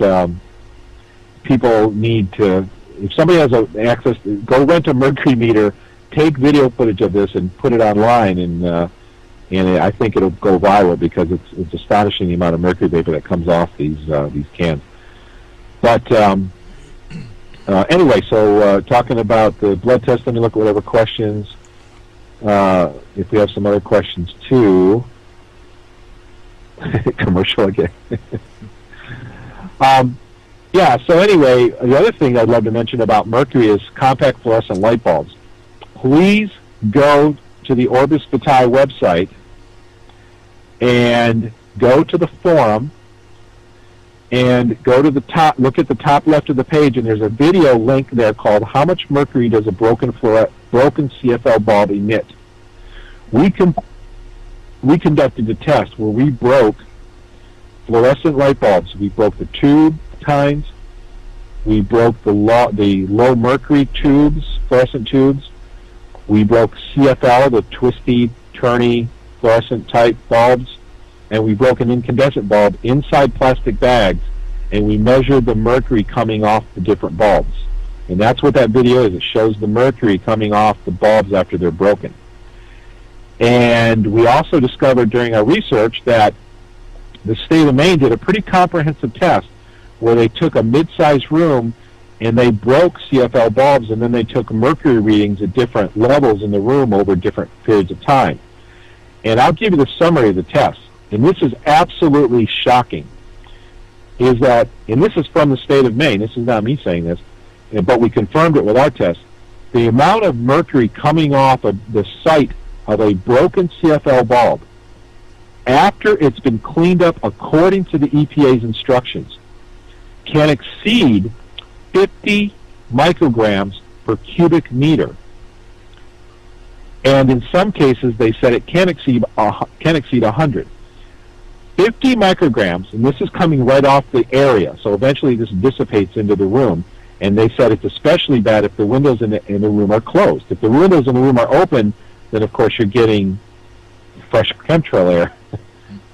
people need to, if somebody has access, go rent a mercury meter, take video footage of this and put it online, and I think it'll go viral because it's astonishing the amount of mercury vapor that comes off these cans. But anyway, so talking about the blood test, let me look at whatever questions, if we have some other questions too. Commercial again. Yeah, so anyway, the other thing I'd love to mention about mercury is compact fluorescent light bulbs. Please go to the Orbis Vitae website and go to the forum and go to the top, look at the top left of the page, and there's a video link there called How Much Mercury Does a Broken CFL Bulb Emit? We conducted a test where we broke fluorescent light bulbs. We broke the tube tines. We broke the low mercury tubes, fluorescent tubes. We broke CFL, the twisty, turny, fluorescent type bulbs, and we broke an incandescent bulb inside plastic bags, and we measured the mercury coming off the different bulbs. And that's what that video is. It shows the mercury coming off the bulbs after they're broken. And we also discovered during our research that the state of Maine did a pretty comprehensive test where they took a mid-sized room and they broke CFL bulbs, and then they took mercury readings at different levels in the room over different periods of time. And I'll give you the summary of the test. And this is absolutely shocking. Is that, and this is from the state of Maine, this is not me saying this, but we confirmed it with our test, the amount of mercury coming off of the site of a broken CFL bulb after it's been cleaned up according to the EPA's instructions can exceed 50 micrograms per cubic meter. And in some cases, they said it can exceed 100. 50 micrograms, and this is coming right off the area, so eventually this dissipates into the room, and they said it's especially bad if the windows in the room are closed. If the windows in the room are open, then of course you're getting fresh chemtrail air,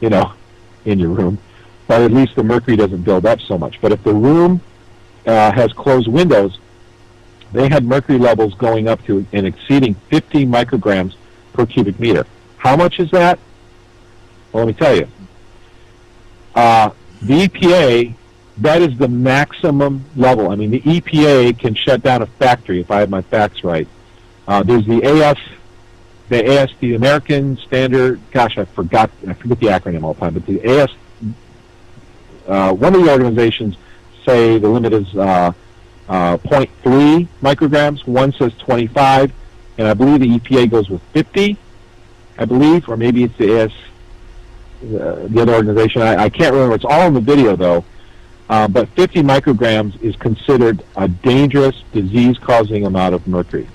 in your room, but at least the mercury doesn't build up so much. But if the room has closed windows, they had mercury levels going up to and exceeding 50 micrograms per cubic meter. How much is that? Well, let me tell you. The EPA, that is the maximum level. I mean, the EPA can shut down a factory, if I have my facts right. There's the American Standard, gosh, I forget the acronym all the time, but the AS, one of the organizations say the limit is 0.3 micrograms, one says 25, and I believe the EPA goes with 50, I believe, or maybe it's the AS, the other organization. I can't remember. It's all in the video, though. But 50 micrograms is considered a dangerous, disease-causing amount of mercury.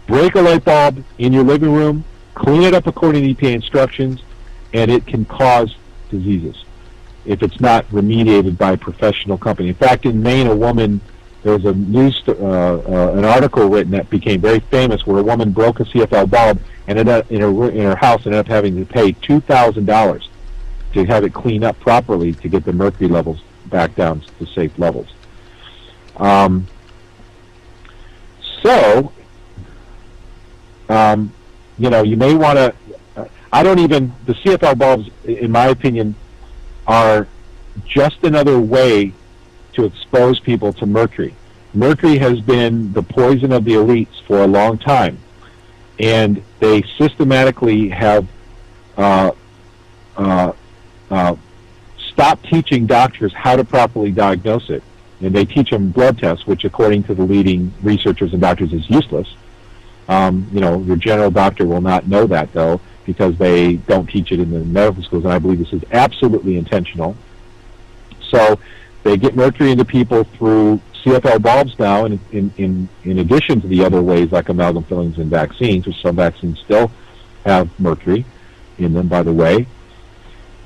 Break a light bulb in your living room, clean it up according to EPA instructions, and it can cause diseases if it's not remediated by a professional company. In fact, in Maine, a woman there was a an article written that became very famous where a woman broke a CFL bulb and ended up in her house and ended up having to pay $2,000 to have it cleaned up properly to get the mercury levels back down to safe levels. You may want to, the CFL bulbs, in my opinion, are just another way to expose people to mercury. Mercury has been the poison of the elites for a long time, and they systematically have stopped teaching doctors how to properly diagnose it, and they teach them blood tests, which according to the leading researchers and doctors is useless. Your general doctor will not know that, though, because they don't teach it in the medical schools, and I believe this is absolutely intentional. So they get mercury into people through CFL bulbs now, and in addition to the other ways like amalgam fillings and vaccines, which some vaccines still have mercury in them, by the way.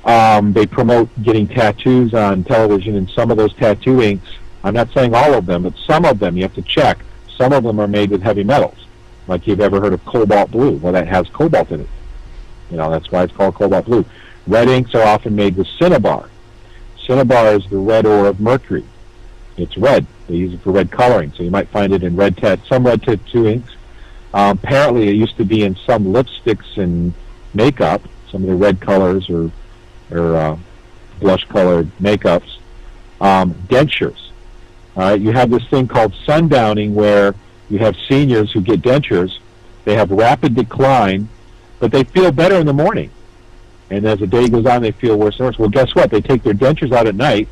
They promote getting tattoos on television, and some of those tattoo inks, I'm not saying all of them, but some of them, you have to check, some of them are made with heavy metals. Like you've ever heard of cobalt blue. Well, that has cobalt in it. That's why it's called cobalt blue. Red inks are often made with cinnabar. Cinnabar is the red ore of mercury. It's red. They use it for red coloring, so you might find it in some red tattoo inks. Apparently, it used to be in some lipsticks and makeup, some of the red colors or blush-colored makeups. Dentures. You have this thing called sundowning where you have seniors who get dentures. They have rapid decline, but they feel better in the morning. And as the day goes on, they feel worse and worse. Well, guess what? They take their dentures out at night,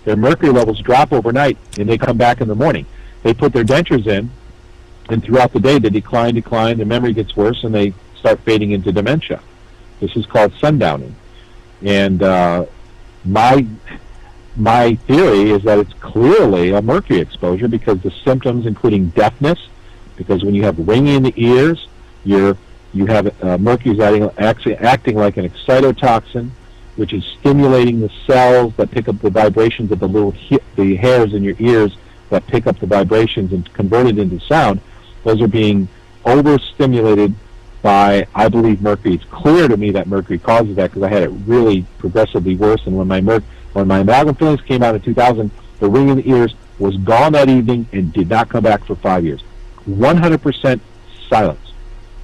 their mercury levels drop overnight, and they come back in the morning. They put their dentures in, and throughout the day they decline, their memory gets worse, and they start fading into dementia. This is called sundowning. And my theory is that it's clearly a mercury exposure because the symptoms, including deafness, because when you have ringing in the ears, you have mercury acting like an excitotoxin, which is stimulating the cells that pick up the vibrations of the hairs in your ears that pick up the vibrations and convert it into sound. Those are being overstimulated by, I believe, mercury. It's clear to me that mercury causes that because I had it really progressively worse, and when my amalgam fillings came out in 2000, the ring in the ears was gone that evening and did not come back for 5 years. 100% silence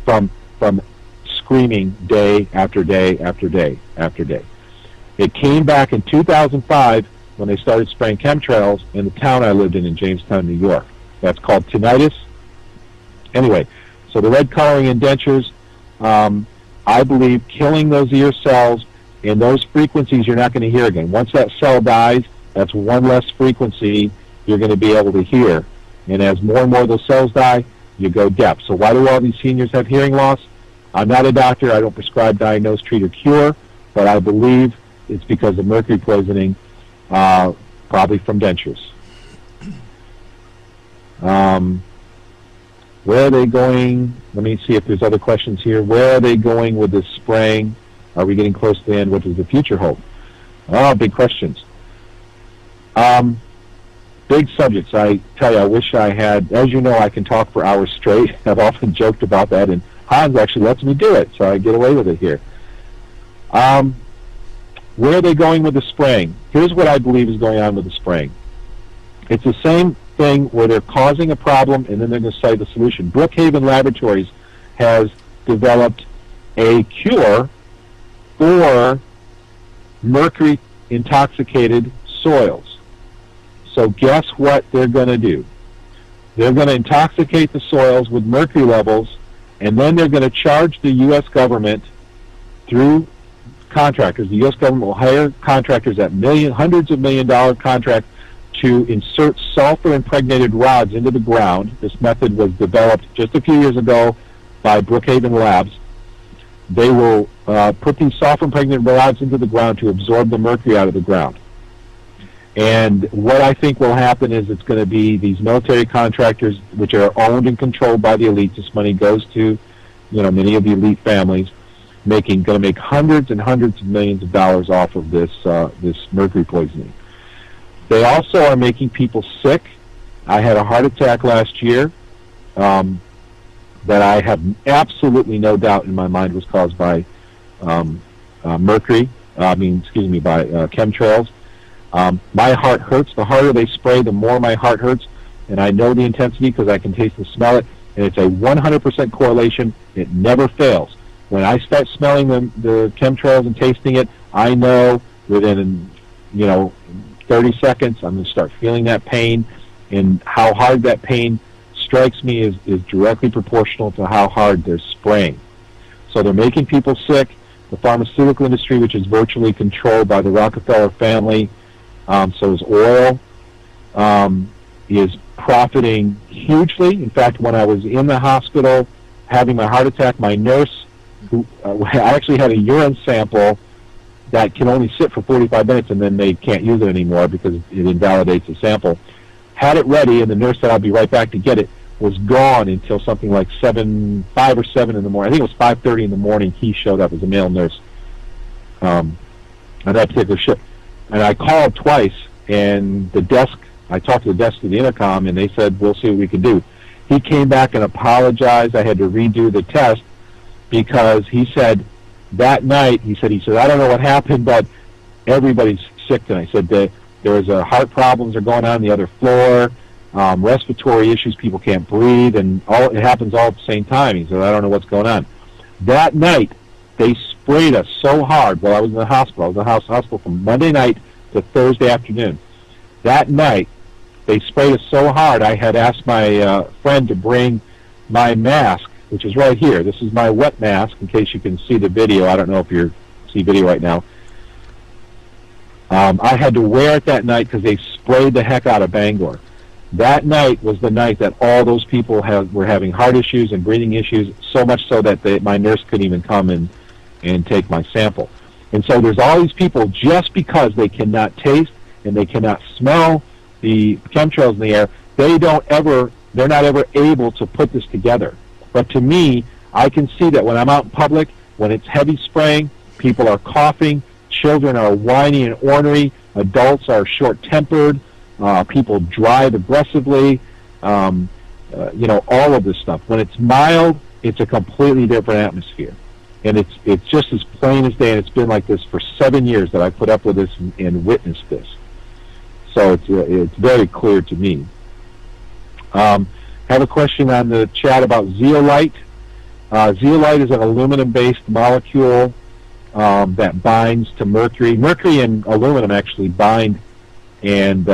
from screaming day after day after day after day. It came back in 2005 when they started spraying chemtrails in the town I lived in Jamestown, New York. That's called tinnitus. Anyway, so the red coloring in dentures, I believe killing those ear cells, and those frequencies you're not going to hear again. Once that cell dies, that's one less frequency you're going to be able to hear. And as more and more of those cells die, you go deaf. So why do all these seniors have hearing loss? I'm not a doctor. I don't prescribe, diagnose, treat, or cure, but I believe it's because of mercury poisoning, probably from dentures. Where are they going? Let me see if there's other questions here. Where are they going with this spraying? Are we getting close to the end? What does the future hold? Oh, big questions. Big subjects. I tell you, I wish I had, as you know, I can talk for hours straight. I've often joked about that, and Hans actually lets me do it, so I get away with it here. Where are they going with the spraying? Here's what I believe is going on with the spraying. It's the same thing where they're causing a problem, and then they're going to cite the solution. Brookhaven Laboratories has developed a cure for mercury-intoxicated soils. So guess what they're going to do? They're going to intoxicate the soils with mercury levels, and then they're going to charge the U.S. government through contractors. The U.S. government will hire contractors at hundreds of million-dollar contracts to insert sulfur-impregnated rods into the ground. This method was developed just a few years ago by Brookhaven Labs. They will put these sulfur-impregnated rods into the ground to absorb the mercury out of the ground. And what I think will happen is it's going to be these military contractors, which are owned and controlled by the elites. This money goes to, many of the elite families, going to make hundreds and hundreds of millions of dollars off of this mercury poisoning. They also are making people sick I had a heart attack last year that I have absolutely no doubt in my mind was caused by mercury. By chemtrails. My heart hurts. The harder they spray, the more my heart hurts, and I know the intensity because I can taste and smell it, and it's a 100% correlation. It never fails. When I start smelling the chemtrails and tasting it, I know within 30 seconds I'm going to start feeling that pain, and how hard that pain strikes me is directly proportional to how hard they're spraying. So they're making people sick. The pharmaceutical industry, which is virtually controlled by the Rockefeller family, so is oil, is profiting hugely. In fact, when I was in the hospital having my heart attack, my nurse, who I actually had a urine sample that can only sit for 45 minutes and then they can't use it anymore because it invalidates the sample, had it ready, and the nurse said, I'll be right back to get it, was gone until something like 5 or 7 in the morning. I think it was 5:30 in the morning. He showed up as a male nurse on that particular shift. And I called twice, and I talked to the desk of the intercom, and they said, we'll see what we can do. He came back and apologized. I had to redo the test because he said that night, he said, I don't know what happened, but everybody's sick tonight. I said that there was heart problems are going on the other floor, respiratory issues, people can't breathe, and it happens all at the same time. He said, I don't know what's going on. That night, they sprayed us so hard while I was in the hospital. I was in the hospital from Monday night to Thursday afternoon. That night, they sprayed us so hard, I had asked my friend to bring my mask, which is right here. This is my wet mask, in case you can see the video. I don't know if you see video right now. I had to wear it that night because they sprayed the heck out of Bangor. That night was the night that all those people were having heart issues and breathing issues, so much so that my nurse couldn't even come and take my sample. And so there's all these people, just because they cannot taste and they cannot smell the chemtrails in the air, they're not ever able to put this together. But to me, I can see that when I'm out in public, when it's heavy spraying, people are coughing, children are whiny and ornery, adults are short-tempered, people drive aggressively, all of this stuff. When it's mild, it's a completely different atmosphere. And it's just as plain as day, and it's been like this for 7 years that I put up with this and witnessed this. So it's very clear to me. Have a question on the chat about zeolite. Zeolite is an aluminum-based molecule that binds to mercury. Mercury and aluminum actually bind, and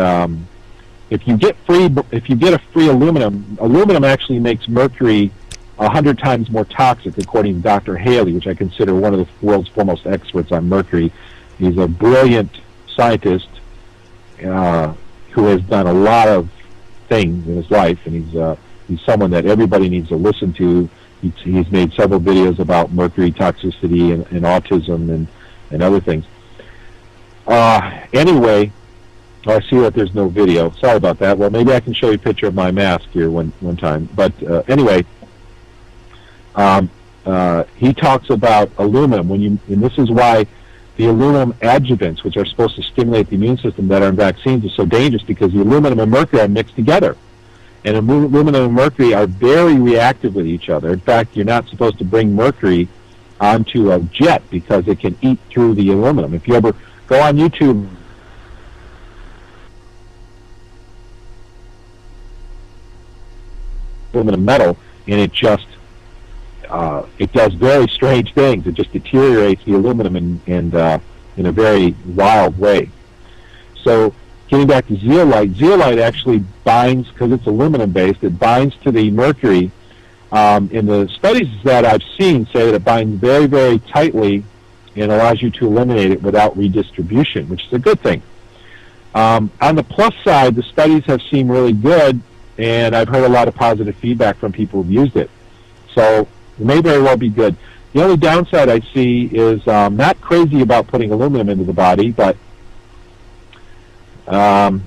if you get a free aluminum actually makes mercury 100 times more toxic, according to Dr. Haley, which I consider one of the world's foremost experts on mercury. He's a brilliant scientist who has done a lot of things in his life, and he's someone that everybody needs to listen to. He's made several videos about mercury toxicity and autism and other things. Anyway, I see that there's no video. Sorry about that. Well, maybe I can show you a picture of my mask here one time. But anyway, he talks about aluminum. And this is why the aluminum adjuvants, which are supposed to stimulate the immune system that are in vaccines, are so dangerous, because the aluminum and mercury are mixed together. And aluminum and mercury are very reactive with each other. In fact, you're not supposed to bring mercury onto a jet because it can eat through the aluminum. If you ever go on YouTube, aluminum metal, and it does very strange things. It just deteriorates the aluminum in a very wild way. So getting back to zeolite actually binds, because it's aluminum-based, it binds to the mercury. In the studies that I've seen say that it binds very, very tightly and allows you to eliminate it without redistribution, which is a good thing. On the plus side, the studies have seemed really good, and I've heard a lot of positive feedback from people who've used it. So it may very well be good. The only downside I see is not crazy about putting aluminum into the body, but that's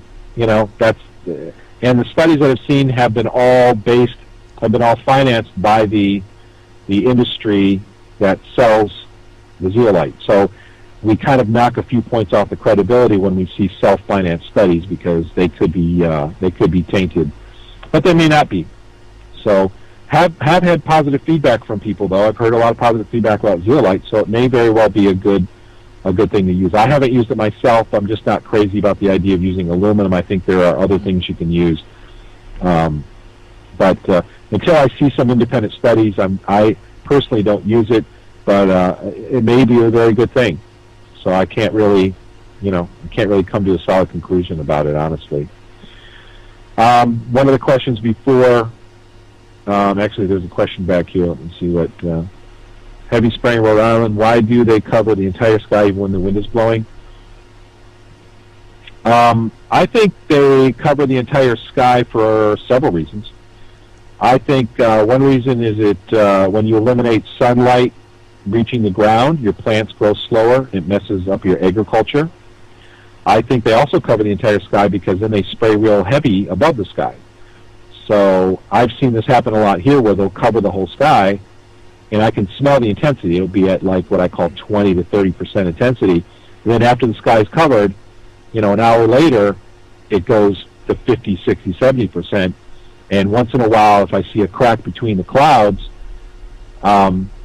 and the studies that I've seen have been all financed by the industry that sells the zeolite. So we kind of knock a few points off the credibility when we see self-financed studies, because they could be tainted but they may not be. So have had positive feedback from people, though. I've heard a lot of positive feedback about zeolite, so it may very well be a good thing to use. I haven't used it myself. I'm just not crazy about the idea of using aluminum. I think there are other things you can use. But until I see some independent studies, I personally don't use it, but it may be a very good thing. So I can't really, come to a solid conclusion about it, honestly. One of the questions before, actually there's a question back here. Let me see what, heavy spraying Rhode Island, why do they cover the entire sky even when the wind is blowing? I think they cover the entire sky for several reasons. I think one reason is when you eliminate sunlight reaching the ground, your plants grow slower. It messes up your agriculture. I think they also cover the entire sky because then they spray real heavy above the sky. So I've seen this happen a lot here where they'll cover the whole sky, and I can smell the intensity. It'll be at like what I call 20 to 30% intensity. And then after the sky is covered, an hour later, it goes to 50, 60, 70%. And once in a while, if I see a crack between the clouds,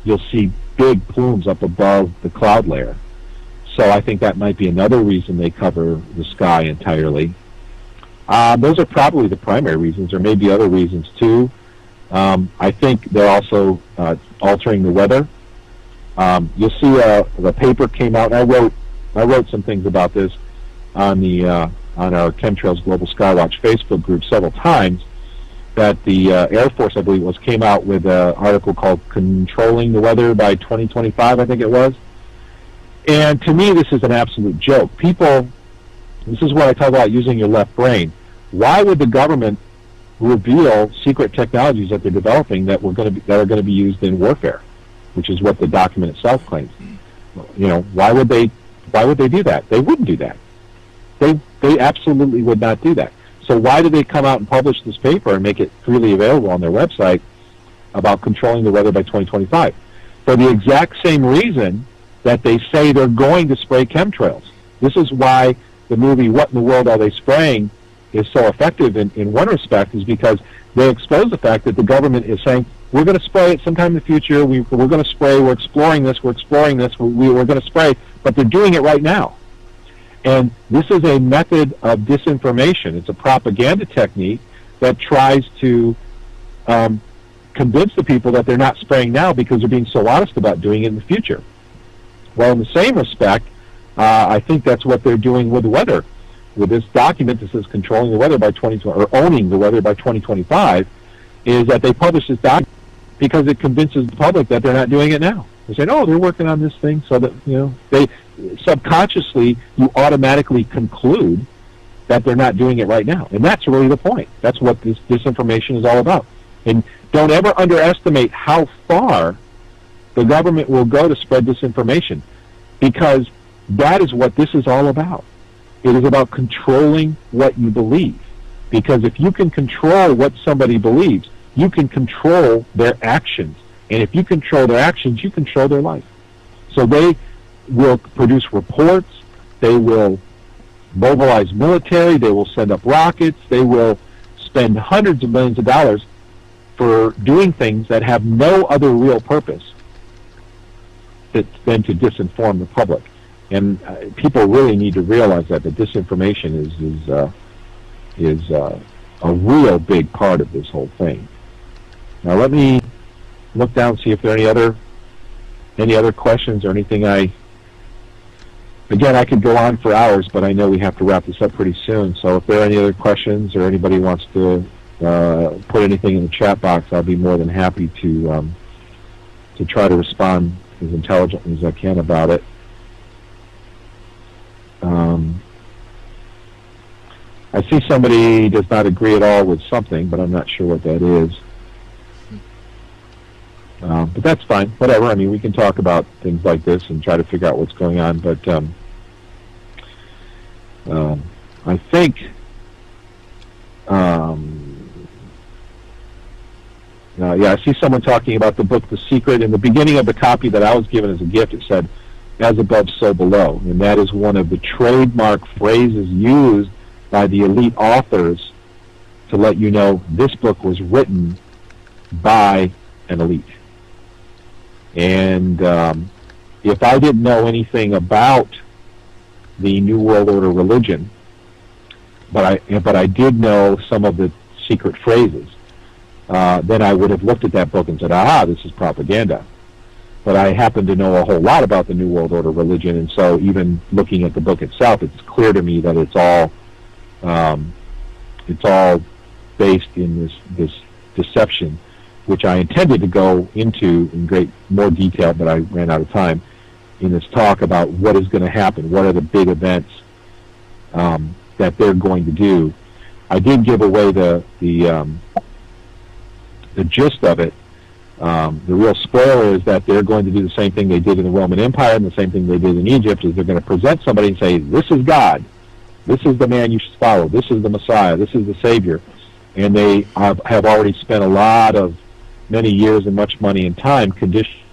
you'll see big plumes up above the cloud layer. So I think that might be another reason they cover the sky entirely. Those are probably the primary reasons. There may be other reasons too. I think they're also altering the weather. You'll see the paper came out, and I wrote some things about this on our Chemtrails Global Skywatch Facebook group several times, that the Air Force, I believe it was, came out with an article called Controlling the Weather by 2025, I think it was. And to me, this is an absolute joke. People, this is what I talk about using your left brain. Why would the government reveal secret technologies that they're developing that are going to be used in warfare, which is what the document itself claims? Why would they do that? They wouldn't do that. They absolutely would not do that. So why did they come out and publish this paper and make it freely available on their website about controlling the weather by 2025? For the exact same reason that they say they're going to spray chemtrails. This is why the movie What in the World Are They Spraying is so effective in one respect, is because they expose the fact that the government is saying, we're going to spray it sometime in the future, we're going to spray, we're exploring this, we're going to spray, but they're doing it right now. And this is a method of disinformation. It's a propaganda technique that tries to convince the people that they're not spraying now because they're being so honest about doing it in the future. Well, in the same respect, I think that's what they're doing with the weather. With this document that says controlling the weather by 2020, or owning the weather by 2025, is that they publish this document because it convinces the public that they're not doing it now. They say, oh, they're working on this thing, so that, they subconsciously, you automatically conclude that they're not doing it right now. And that's really the point. That's what this disinformation is all about. And don't ever underestimate how far the government will go to spread disinformation, because that is what this is all about. It is about controlling what you believe. Because if you can control what somebody believes, you can control their actions. And if you control their actions, you control their life. So they will produce reports, they will mobilize military, they will send up rockets, they will spend hundreds of millions of dollars for doing things that have no other real purpose than to disinform the public. And people really need to realize that disinformation is a real big part of this whole thing. Now let me look down and see if there are any other questions or anything. Again, I could go on for hours, but I know we have to wrap this up pretty soon. So if there are any other questions or anybody wants to put anything in the chat box, I'll be more than happy to try to respond as intelligently as I can about it. I see somebody does not agree at all with something, but I'm not sure what that is. But that's fine. Whatever. I mean, we can talk about things like this and try to figure out what's going on. But I think I see someone talking about the book The Secret. In the beginning of the copy that I was given as a gift, it said, as above, so below. And that is one of the trademark phrases used by the elite authors to let you know this book was written by an elite. And if I didn't know anything about the New World Order religion, but I did know some of the secret phrases, then I would have looked at that book and said, this is propaganda. But I happen to know a whole lot about the New World Order religion, and so even looking at the book itself, it's clear to me that it's all based in this deception, which I intended to go into in more detail, but I ran out of time in this talk about what is going to happen, what are the big events that they're going to do. I did give away the gist of it. The real spoiler is that they're going to do the same thing they did in the Roman Empire and the same thing they did in Egypt, is they're going to present somebody and say, this is God, this is the man you should follow, this is the Messiah, this is the Savior. And they have already spent many years and much money and time conditioning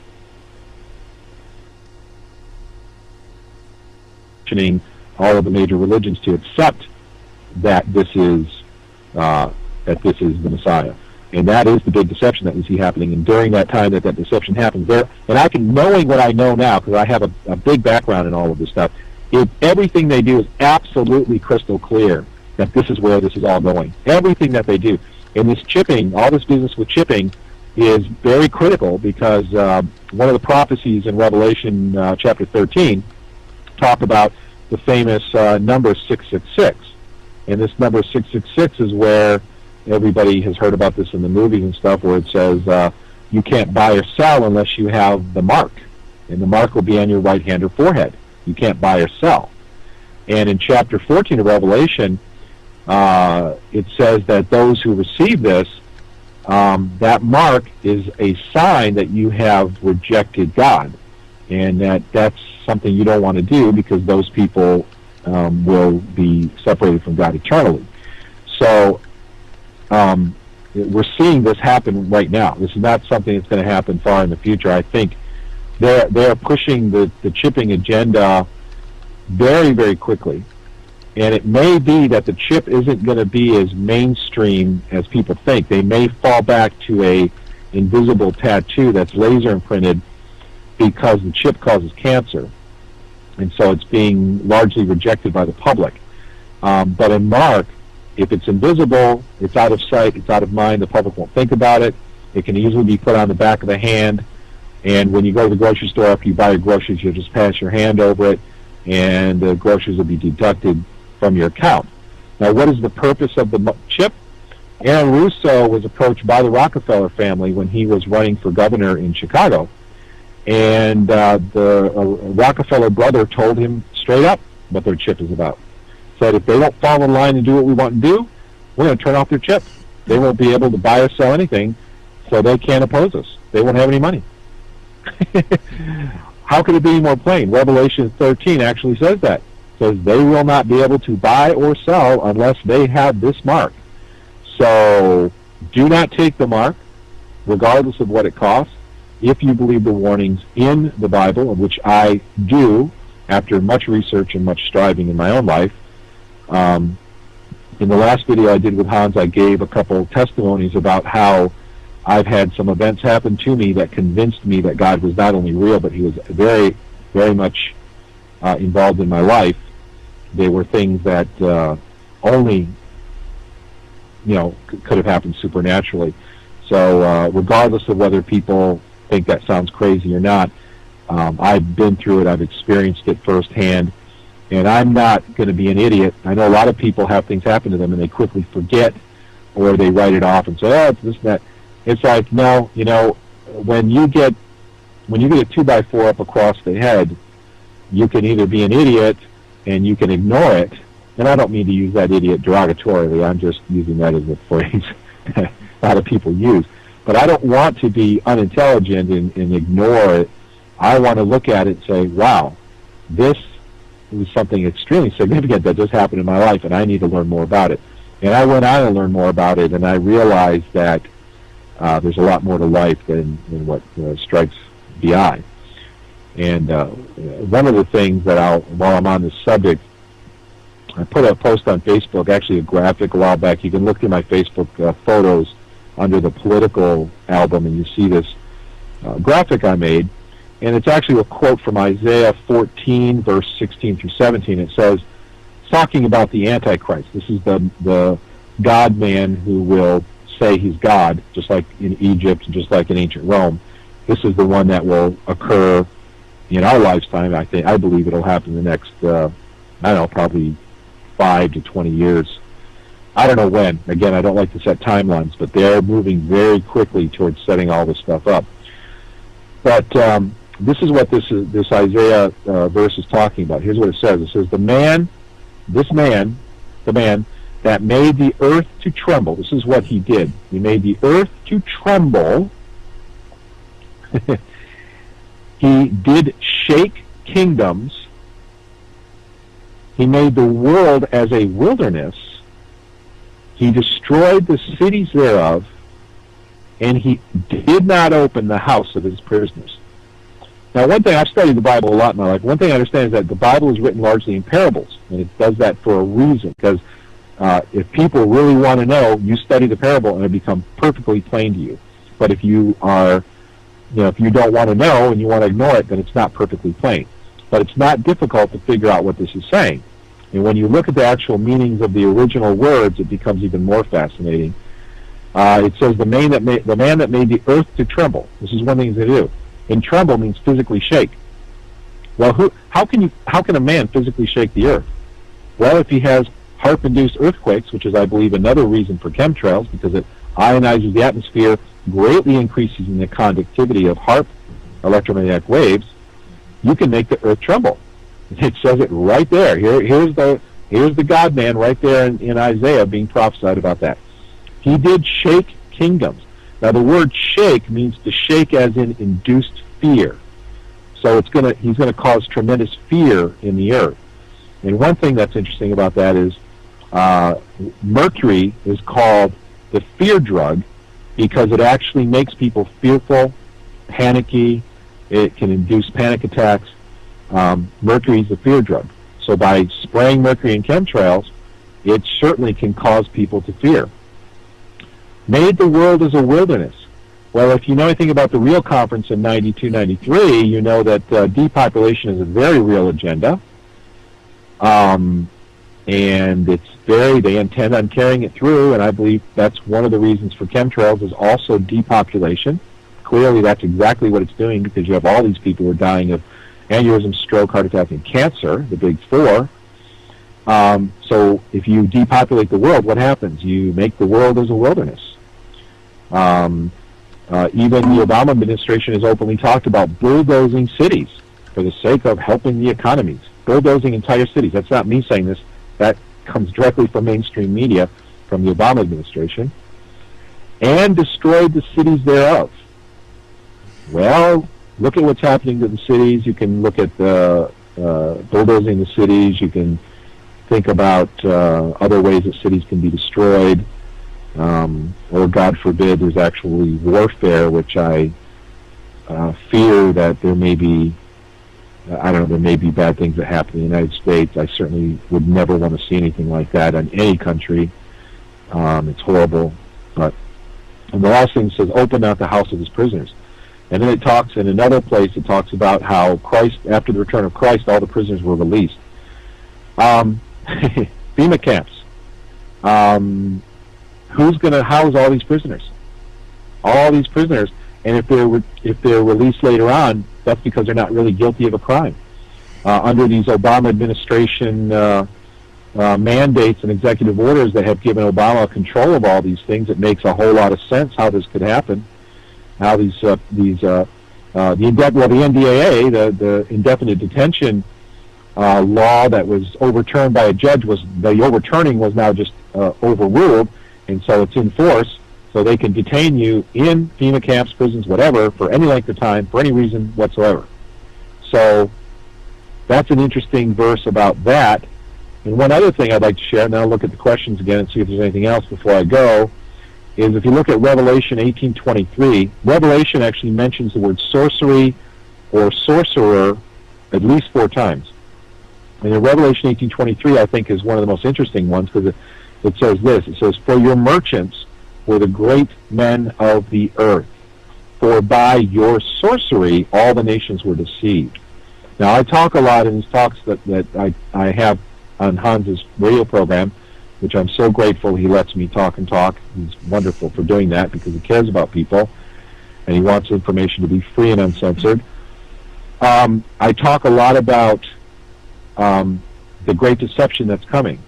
all of the major religions to accept that this is the Messiah. And that is the big deception that we see happening. And during that time that deception happens there, and knowing what I know now, because I have a big background in all of this stuff, everything they do is absolutely crystal clear that this is where this is all going. Everything that they do. And this chipping, all this business with chipping, is very critical, because one of the prophecies in Revelation chapter 13 talk about the famous number 666. And this number 666 is where everybody has heard about this in the movies and stuff, where it says you can't buy or sell unless you have the mark. And the mark will be on your right hand or forehead. You can't buy or sell. And in chapter 14 of Revelation, it says that those who receive this, that mark is a sign that you have rejected God. And that's something you don't want to do, because those people will be separated from God eternally. So we're seeing this happen right now. This is not something that's going to happen far in the future. I think they're pushing the chipping agenda very, very quickly. And it may be that the chip isn't going to be as mainstream as people think. They may fall back to a invisible tattoo that's laser imprinted, because the chip causes cancer. And so it's being largely rejected by the public. But in Mark, if it's invisible, it's out of sight, it's out of mind, the public won't think about it. It can easily be put on the back of the hand. And when you go to the grocery store after you buy your groceries, you'll just pass your hand over it, and the groceries will be deducted from your account. Now, what is the purpose of the chip? Aaron Russo was approached by the Rockefeller family when he was running for governor in Chicago, and the Rockefeller brother told him straight up what their chip is about. Said, if they don't fall in line and do what we want to do, we're going to turn off their chip. They won't be able to buy or sell anything, so they can't oppose us. They won't have any money. How could it be more plain? Revelation 13 actually says that. It says they will not be able to buy or sell unless they have this mark. So do not take the mark, regardless of what it costs, if you believe the warnings in the Bible, which I do after much research and much striving in my own life. In the last video I did with Hans, I gave a couple testimonies about how I've had some events happen to me that convinced me that God was not only real, but he was very, very much involved in my life. They were things that only, could have happened supernaturally. So regardless of whether people think that sounds crazy or not, I've been through it, I've experienced it firsthand, and I'm not going to be an idiot. I know a lot of people have things happen to them and they quickly forget, or they write it off and say, it's this and that. It's like, no, when you get a 2x4 up across the head, you can either be an idiot and you can ignore it, and I don't mean to use that idiot derogatorily, I'm just using that as a phrase a lot of people use. But I don't want to be unintelligent and ignore it. I want to look at it and say, wow, this is something extremely significant that just happened in my life, and I need to learn more about it. And I went on and learned more about it, and I realized that there's a lot more to life than what strikes the eye. And one of the things that while I'm on this subject, I put a post on Facebook, actually a graphic a while back. You can look through my Facebook photos under the political album, and you see this graphic I made. And it's actually a quote from Isaiah 14, verse 16 through 17. It says, talking about the Antichrist. This is the God-man who will say he's God, just like in Egypt, just like in ancient Rome. This is the one that will occur in our lifetime. I believe it'll happen in the next, probably 5 to 20 years. I don't know when. Again, I don't like to set timelines, but they're moving very quickly towards setting all this stuff up. But this is what this Isaiah verse is talking about. Here's what it says. It says, the man that made the earth to tremble. This is what he did. He made the earth to tremble. He did shake kingdoms. He made the world as a wilderness. He destroyed the cities thereof, and he did not open the house of his prisoners. Now, one thing, I've studied the Bible a lot in my life. One thing I understand is that the Bible is written largely in parables, and it does that for a reason, because if people really want to know, you study the parable and it becomes perfectly plain to you. But if you are, if you don't want to know and you want to ignore it, then it's not perfectly plain. But it's not difficult to figure out what this is saying. And when you look at the actual meanings of the original words, it becomes even more fascinating. It says the man that made the earth to tremble. This is one thing to do. And tremble means physically shake. Well, how can a man physically shake the earth? Well, if he has HAARP-induced earthquakes, which is, I believe, another reason for chemtrails, because it ionizes the atmosphere, greatly increases in the conductivity of HAARP, electromagnetic waves, you can make the earth tremble. It says it right there. Here's the God-man right there in Isaiah being prophesied about that. He did shake kingdoms. Now, the word shake means to shake as in induced fear. So he's going to cause tremendous fear in the earth. And one thing that's interesting about that is mercury is called the fear drug because it actually makes people fearful, panicky. It can induce panic attacks. Mercury is the fear drug. So by spraying mercury in chemtrails, it certainly can cause people to fear. Made the world as a wilderness. Well, if you know anything about the Rio Conference in 92, 93, you know that depopulation is a very real agenda. And they intend on carrying it through, and I believe that's one of the reasons for chemtrails is also depopulation. Clearly, that's exactly what it's doing because you have all these people who are dying of aneurysm, stroke, heart attack, and cancer, the big four. So if you depopulate the world, what happens? You make the world as a wilderness. Even the Obama administration has openly talked about bulldozing cities for the sake of helping the economies. Bulldozing entire cities. That's not me saying this. That comes directly from mainstream media from the Obama administration. And destroyed the cities thereof. Well, look at what's happening to the cities. You can look at bulldozing the cities. You can think about other ways that cities can be destroyed. Or, God forbid, there's actually warfare, which I fear that there may be, there may be bad things that happen in the United States. I certainly would never want to see anything like that in any country. It's horrible. But and the last thing says, open not the house of his prisoners. And then it talks, in another place, it talks about how Christ, after the return of Christ, all the prisoners were released. FEMA camps. Who's going to house all these prisoners? All these prisoners. And if they're released later on, that's because they're not really guilty of a crime. Under these Obama administration mandates and executive orders that have given Obama control of all these things, it makes a whole lot of sense how this could happen. How the NDAA, the indefinite detention law that was overturned by a judge, the overturning was now just overruled, and so it's in force. So they can detain you in FEMA camps, prisons, whatever, for any length of time, for any reason whatsoever. So that's an interesting verse about that. And one other thing I'd like to share, and then I'll look at the questions again and see if there's anything else before I go, is if you look at Revelation 18:23, Revelation actually mentions the word sorcery or sorcerer at least 4 times. And in Revelation 18:23, I think, is one of the most interesting ones, because it says this. It says, "For your merchants were the great men of the earth, for by your sorcery all the nations were deceived." Now, I talk a lot in these talks that I have on Hans's radio program, which I'm so grateful he lets me talk and talk. He's wonderful for doing that, because he cares about people, and he wants information to be free and uncensored. I talk a lot about the Great Deception that's coming.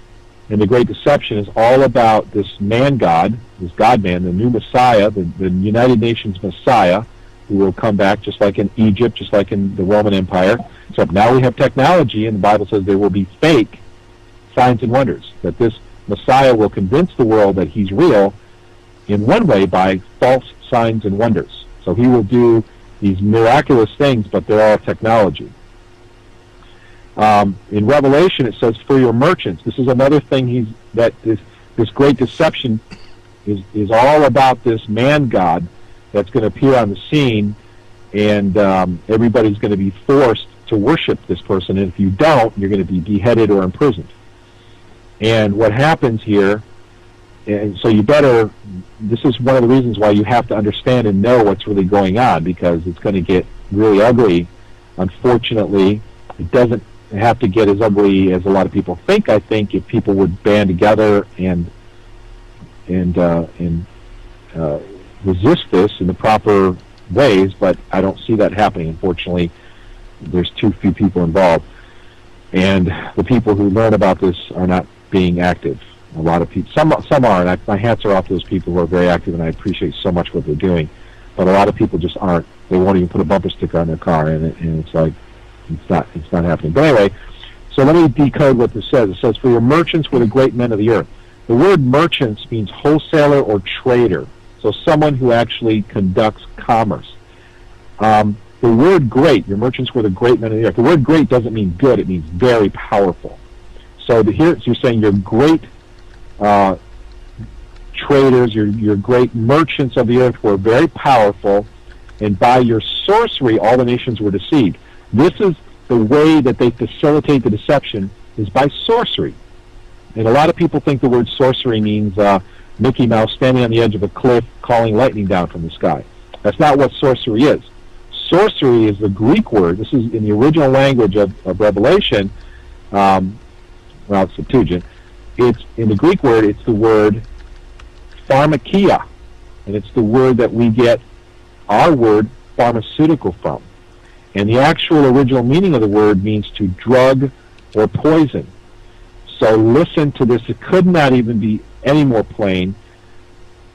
And the Great Deception is all about this man-God, this God-man, the new Messiah, the United Nations Messiah, who will come back just like in Egypt, just like in the Roman Empire. Except now we have technology, and the Bible says there will be fake signs and wonders, that this Messiah will convince the world that he's real in one way by false signs and wonders. So he will do these miraculous things, but they're all technology. In Revelation, it says, "For your merchants." This is another thing this Great Deception is all about, this man-God that's going to appear on the scene, and everybody's going to be forced to worship this person, and if you don't, you're going to be beheaded or imprisoned. And what happens here, and so this is one of the reasons why you have to understand and know what's really going on, because it's going to get really ugly. Unfortunately, it doesn't have to get as ugly as a lot of people think. I think if people would band together and resist this in the proper ways, but I don't see that happening. Unfortunately, there's too few people involved, and the people who learn about this are not being active. A lot of people, some are, and my hats are off to those people who are very active, and I appreciate so much what they're doing. But a lot of people just aren't. They won't even put a bumper sticker on their car, and it's like it's not happening. But anyway, so let me decode what this says. It says, "For your merchants were the great men of the earth." The word merchants means wholesaler or trader, so someone who actually conducts commerce. The word great, your merchants were the great men of the earth. The word great doesn't mean good, it means very powerful. So here you're saying you're great traders, your great merchants of the earth were very powerful, and by your sorcery all the nations were deceived. This is the way that they facilitate the deception, is by sorcery. And a lot of people think the word sorcery means Mickey Mouse standing on the edge of a cliff calling lightning down from the sky. That's not what sorcery is. Sorcery is the Greek word. This is in the original language of Revelation, Septuagint. It's in the Greek word, it's the word pharmakia, and it's the word that we get our word pharmaceutical from. And the actual original meaning of the word means to drug or poison. So listen to this. It could not even be any more plain.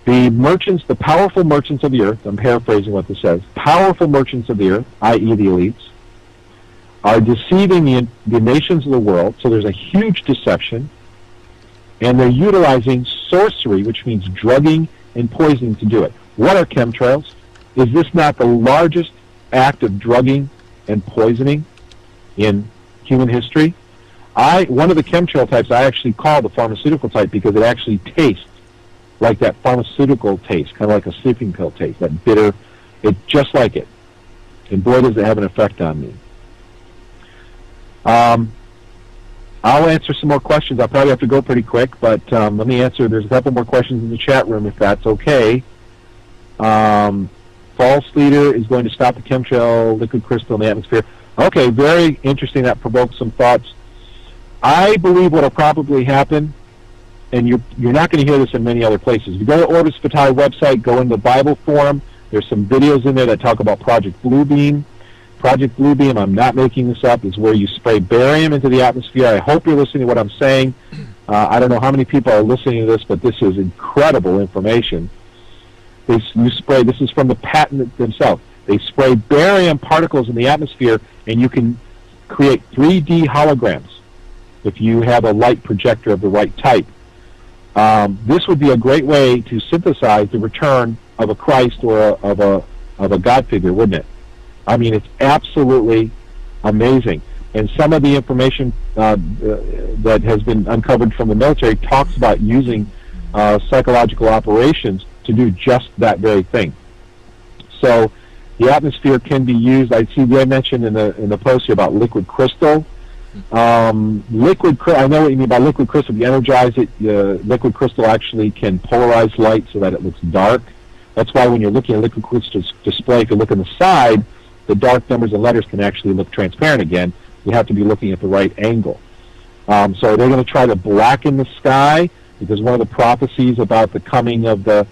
The merchants, the powerful merchants of the earth, I'm paraphrasing what this says, powerful merchants of the earth, i.e. the elites, are deceiving the nations of the world. So there's a huge deception. And they're utilizing sorcery, which means drugging and poisoning, to do it. What are chemtrails? Is this not the largest act of drugging and poisoning in human history? One of the chemtrail types I actually call the pharmaceutical type, because it actually tastes like that pharmaceutical taste, kind of like a sleeping pill taste, that bitter, it's just like it. And boy, does it have an effect on me. I'll answer some more questions. I'll probably have to go pretty quick, but let me answer. There's a couple more questions in the chat room, if that's okay. False leader is going to stop the chemtrail liquid crystal in the atmosphere. Okay, very interesting. That provokes some thoughts. I believe what will probably happen, and you're not going to hear this in many other places. If you go to Orbis Vitae website, go into the Bible Forum. There's some videos in there that talk about Project Bluebeam. Project Bluebeam, I'm not making this up, is where you spray barium into the atmosphere. I hope you're listening to what I'm saying. I don't know how many people are listening to this, but this is incredible information. This is from the patent themselves. They spray barium particles in the atmosphere, and you can create 3D holograms if you have a light projector of the right type. This would be a great way to synthesize the return of a Christ or of a God figure, wouldn't it? I mean, it's absolutely amazing. And some of the information that has been uncovered from the military talks about using psychological operations to do just that very thing. So the atmosphere can be used. I see they mentioned in the post here about liquid crystal. Liquid, I know what you mean by liquid crystal. If you energize it, liquid crystal actually can polarize light so that it looks dark. That's why when you're looking at liquid crystal display, if you look on the side, the dark numbers and letters can actually look transparent again. You have to be looking at the right angle. So they're going to try to blacken the sky, because one of the prophecies about the coming of the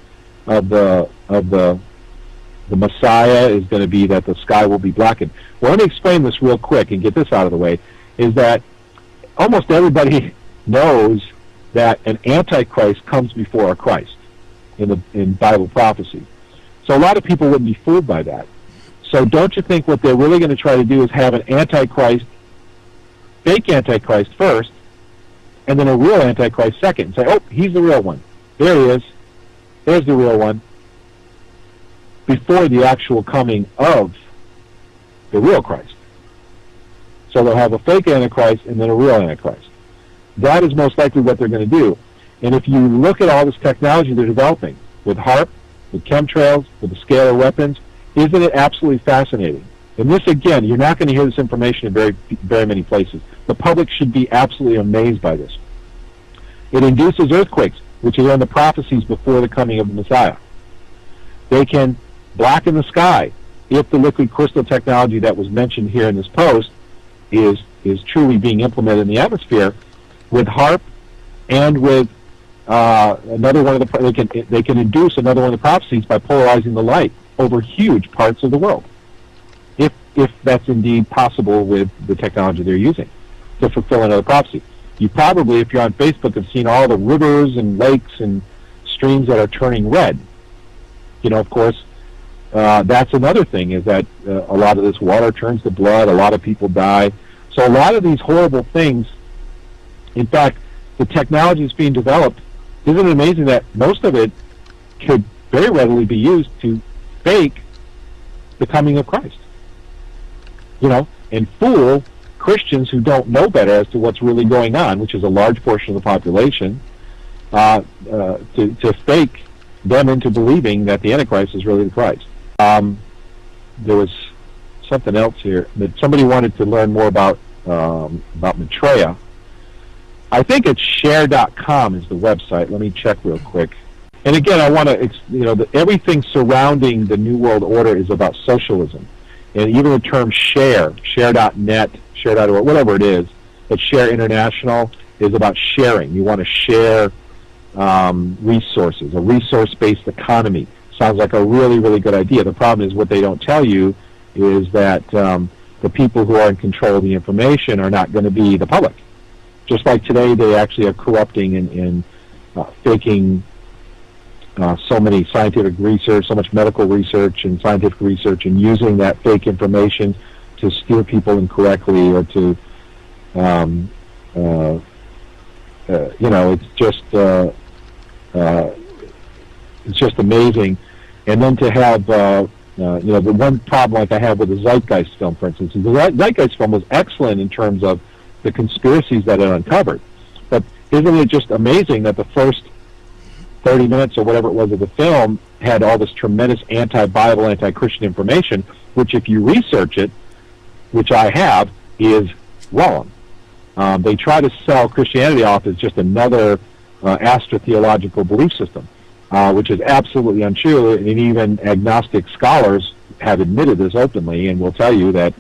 Messiah is going to be that the sky will be blackened. Well, let me explain this real quick and get this out of the way, is that almost everybody knows that an Antichrist comes before a Christ in Bible prophecy. So a lot of people wouldn't be fooled by that. So don't you think what they're really going to try to do is have an Antichrist, fake Antichrist first, and then a real Antichrist second, and say, oh, he's the real one. There he is. There's the real one. Before the actual coming of the real Christ. So they'll have a fake Antichrist and then a real Antichrist. That is most likely what they're going to do. And if you look at all this technology they're developing, with H.A.A.R.P, with chemtrails, with the scalar weapons, isn't it absolutely fascinating? And this, again, you're not going to hear this information in very many places. The public should be absolutely amazed by this. It induces earthquakes, which are in the prophecies before the coming of the Messiah. They can blacken the sky if the liquid crystal technology that was mentioned here in this post is truly being implemented in the atmosphere. With H.A.A.R.P and with another one of the, they can induce another one of the prophecies by polarizing the light over huge parts of the world, if that's indeed possible with the technology they're using to fulfill another prophecy. You probably, if you're on Facebook, have seen all the rivers and lakes and streams that are turning red. You know, of course, that's another thing, is that a lot of this water turns to blood, a lot of people die. So a lot of these horrible things, in fact, the technology that's being developed, isn't it amazing that most of it could very readily be used to fake the coming of Christ? You know, and fool Christians who don't know better as to what's really going on, which is a large portion of the population, to fake them into believing that the Antichrist is really the Christ. There was something else here that somebody wanted to learn more about Maitreya. I think it's H.A.A.R.P is the website. Let me check real quick. And again, I want to, everything surrounding the New World Order is about socialism. And even the term share, share.net, share.org, whatever it is, but Share International is about sharing. You want to share resources, a resource-based economy. Sounds like a really, really good idea. The problem is what they don't tell you is that the people who are in control of the information are not going to be the public. Just like today, they actually are corrupting and faking so many scientific research, so much medical research and scientific research, and using that fake information to steer people incorrectly or to, it's just amazing. And then to have, the one problem like I have with the Zeitgeist film, for instance, is the Zeitgeist film was excellent in terms of the conspiracies that it uncovered. But isn't it just amazing that the first 30 minutes or whatever it was of the film had all this tremendous anti-Bible, anti-Christian information, which if you research it, which I have, is wrong. They try to sell Christianity off as just another astrotheological belief system, which is absolutely untrue, and even agnostic scholars have admitted this openly and will tell you that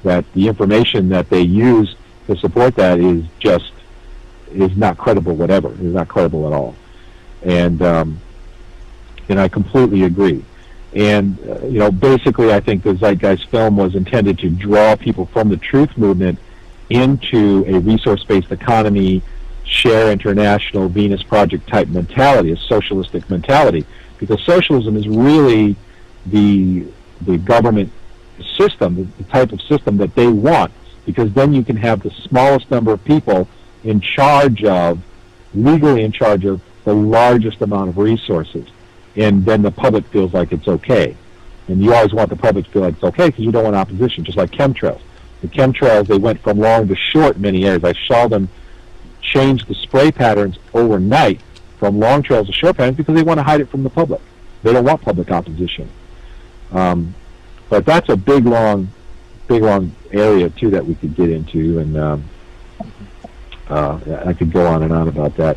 the information that they use to support that is not credible whatever. It is not credible at all. And I completely agree. And, basically I think the Zeitgeist film was intended to draw people from the truth movement into a resource-based economy, Share International, Venus Project type mentality, a socialistic mentality, because socialism is really the government system, the type of system that they want, because then you can have the smallest number of people in charge of, legally in charge of, the largest amount of resources, and then the public feels like it's okay. And you always want the public to feel like it's okay because you don't want opposition, just like chemtrails. The chemtrails, they went from long to short in many areas. I saw them change the spray patterns overnight from long trails to short patterns because they want to hide it from the public. They don't want public opposition. But that's a big, long area, too, that we could get into. And I could go on and on about that.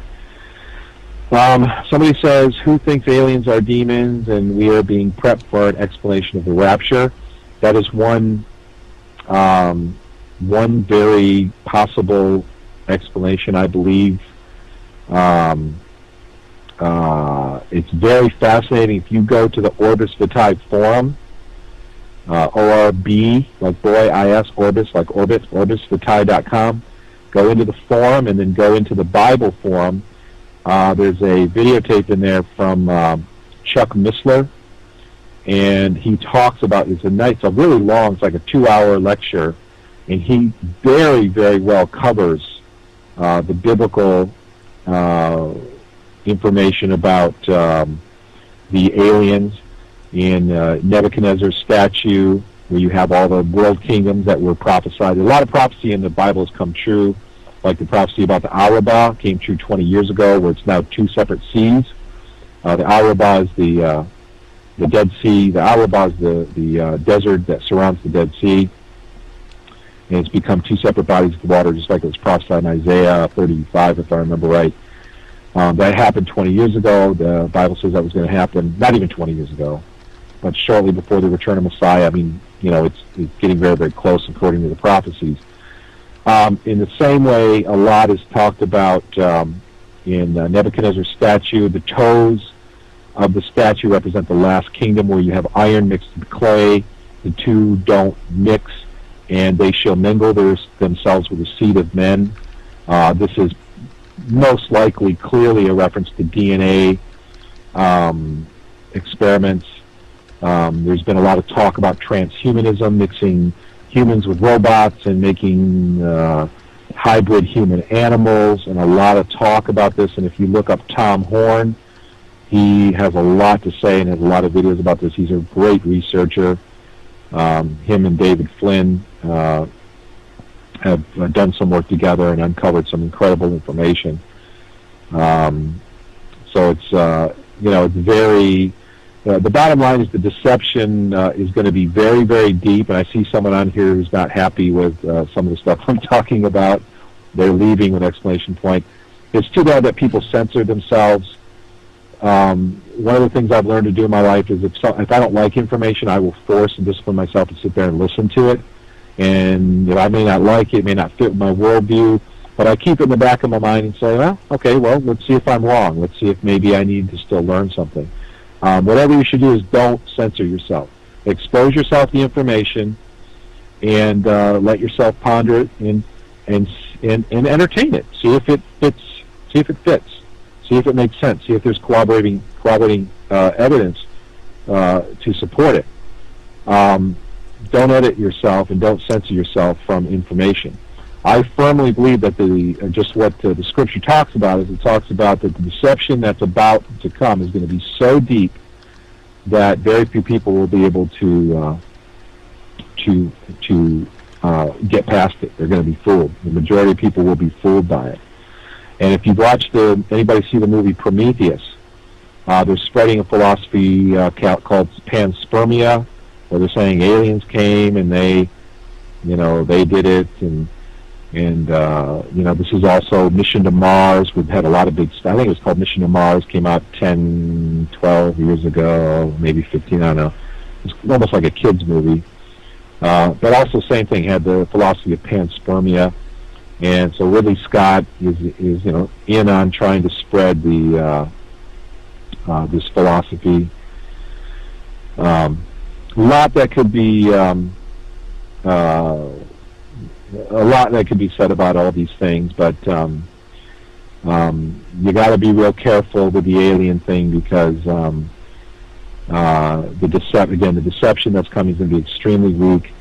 Somebody says, who thinks aliens are demons and we are being prepped for an explanation of the rapture? That is one very possible explanation, I believe. It's very fascinating. If you go to the Orbis Vitae forum, O-R-B, like boy, I-S, Orbis, like orbit, orbisvitae.com, go into the forum and then go into the Bible forum. There's a videotape in there from Chuck Missler, and he talks about, it's a really long, it's like a 2-hour lecture, and he very, very well covers the biblical information about the aliens in Nebuchadnezzar's statue, where you have all the world kingdoms that were prophesied. A lot of prophecy in the Bible has come true, like the prophecy about the Arabah came true 20 years ago, where it's now 2 separate seas. The Arabah is the Dead Sea. The Arabah is the desert that surrounds the Dead Sea. And it's become 2 separate bodies of water, just like it was prophesied in Isaiah 35, if I remember right. That happened 20 years ago. The Bible says that was going to happen, not even 20 years ago, but shortly before the return of Messiah. I mean, it's getting very, very close according to the prophecies. In the same way, a lot is talked about in Nebuchadnezzar's statue. The toes of the statue represent the last kingdom, where you have iron mixed with clay. The two don't mix, and they shall mingle themselves with the seed of men. This is most likely clearly a reference to DNA experiments. There's been a lot of talk about transhumanism, mixing humans with robots and making hybrid human animals, and a lot of talk about this. And if you look up Tom Horn, he has a lot to say and has a lot of videos about this. He's a great researcher. Him and David Flynn have done some work together and uncovered some incredible information. So it's it's very. The bottom line is the deception is going to be very, very deep, and I see someone on here who's not happy with some of the stuff I'm talking about. They're leaving with an exclamation point. It's too bad that people censor themselves. One of the things I've learned to do in my life is if I don't like information, I will force and discipline myself to sit there and listen to it. And I may not like it, may not fit my worldview, but I keep it in the back of my mind and say, well, okay, let's see if I'm wrong. Let's see if maybe I need to still learn something. Whatever you should do is don't censor yourself. Expose yourself to the information and let yourself ponder it and entertain it. See if it fits. See if it fits. See if it makes sense. See if there's corroborating evidence to support it. Don't edit yourself and don't censor yourself from information. I firmly believe that just what the Scripture talks about is it talks about that the deception that's about to come is going to be so deep that very few people will be able to get past it. They're going to be fooled. The majority of people will be fooled by it. And if you've watched anybody see the movie Prometheus, they're spreading a philosophy called panspermia, where they're saying aliens came and they did it, and this is also Mission to Mars. We've had a lot of big stuff. I think it was called Mission to Mars, came out 10, 12 years ago, maybe 15, I don't know. It's almost like a kid's movie. But also same thing, had the philosophy of panspermia. And so Ridley Scott is in on trying to spread this philosophy. A lot that could be said about all these things, but you got to be real careful with the alien thing, because the deception that's coming is going to be extremely weak.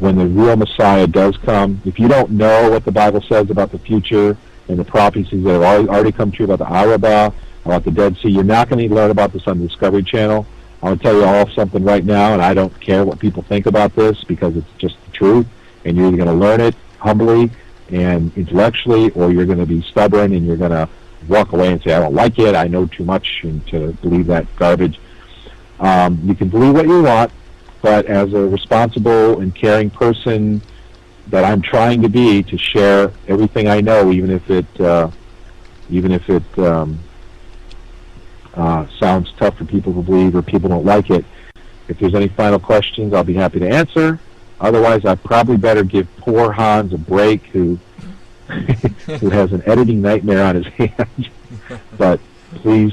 When the real Messiah does come, if you don't know what the Bible says about the future and the prophecies that have already come true about the Arabah, about the Dead Sea, you're not going to learn about this on the Discovery Channel. I want to tell you all something right now, and I don't care what people think about this, because it's just the truth, and you're either going to learn it humbly and intellectually, or you're going to be stubborn and you're going to walk away and say, I don't like it, I know too much, and to believe that garbage. You can believe what you want, but as a responsible and caring person, that I'm trying to be, to share everything I know, even if it sounds tough for people to believe or people don't like it. If there's any final questions, I'll be happy to answer. Otherwise, I probably better give poor Hans a break, who who has an editing nightmare on his hands. But please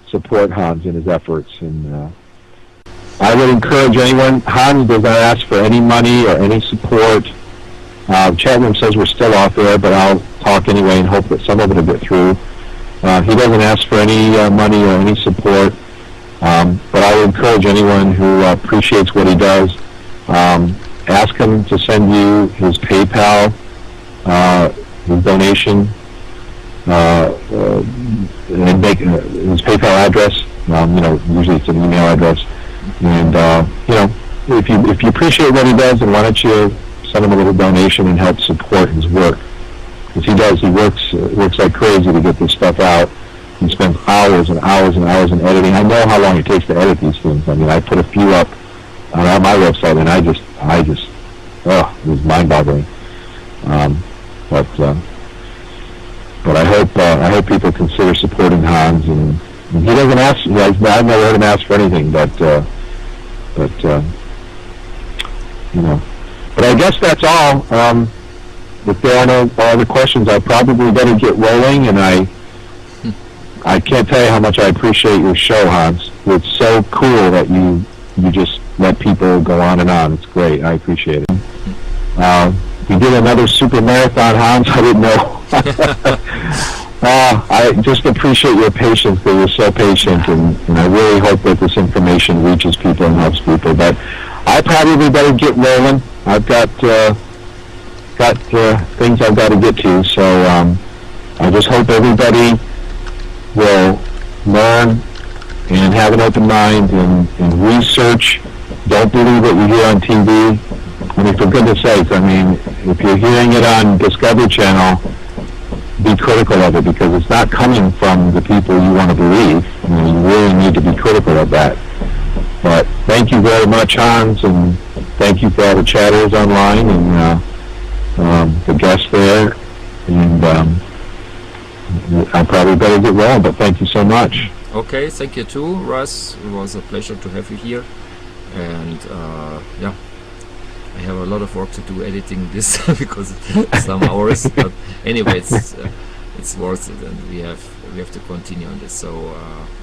support Hans in his efforts. And I would encourage anyone. Hans does not ask for any money or any support. The chat room says we're still off there, but I'll talk anyway and hope that some of it will get through. He doesn't ask for any money or any support. But I would encourage anyone who appreciates what he does, ask him to send you his PayPal, his donation, and make his PayPal address. Usually it's an email address. And if you appreciate what he does, then why don't you send him a little donation and help support his work? Because he works like crazy to get this stuff out. He spends hours and hours and hours in editing. I know how long it takes to edit these things. I mean, I put a few up on my website, and it was mind-boggling. But I hope people consider supporting Hans. And he doesn't ask. I've never heard him ask for anything. But I guess that's all. If there are no other questions, I probably better get rolling. And I can't tell you how much I appreciate your show, Hans. It's so cool that you just let people go on and on. It's great. I appreciate it. You did another super marathon, Hans. I didn't know. I just appreciate your patience, that you're so patient, and I really hope that this information reaches people and helps people. But I probably better get rolling. I've got things I've got to get to, so I just hope everybody will learn and have an open mind and research. Don't believe what you hear on TV. I mean, for goodness sakes, I mean, if you're hearing it on Discovery Channel, be critical of it, because it's not coming from the people you want to believe. I mean, you really need to be critical of that. But thank you very much, Hans, and thank you for all the chatters online and the guests there. And I probably better get rolling, but thank you so much. Okay, thank you too, Russ. It was a pleasure to have you here. And I have a lot of work to do editing this because some hours. But anyway, it's worth it, and we have to continue on this. So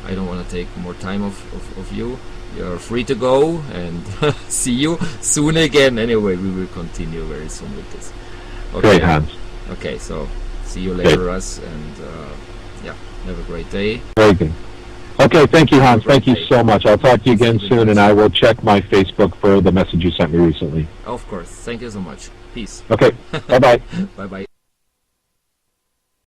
I don't want to take more time of you. You're free to go, and see you soon again. Anyway, we will continue very soon with this. Okay. Great, Hans. Okay, so see you later, Russ, and have a great day. Very good. Okay, thank you, Hans. Thank you so much. I'll talk to you again soon, and I will check my Facebook for the message you sent me recently. Of course. Thank you so much. Peace. Okay. Bye-bye. Bye-bye.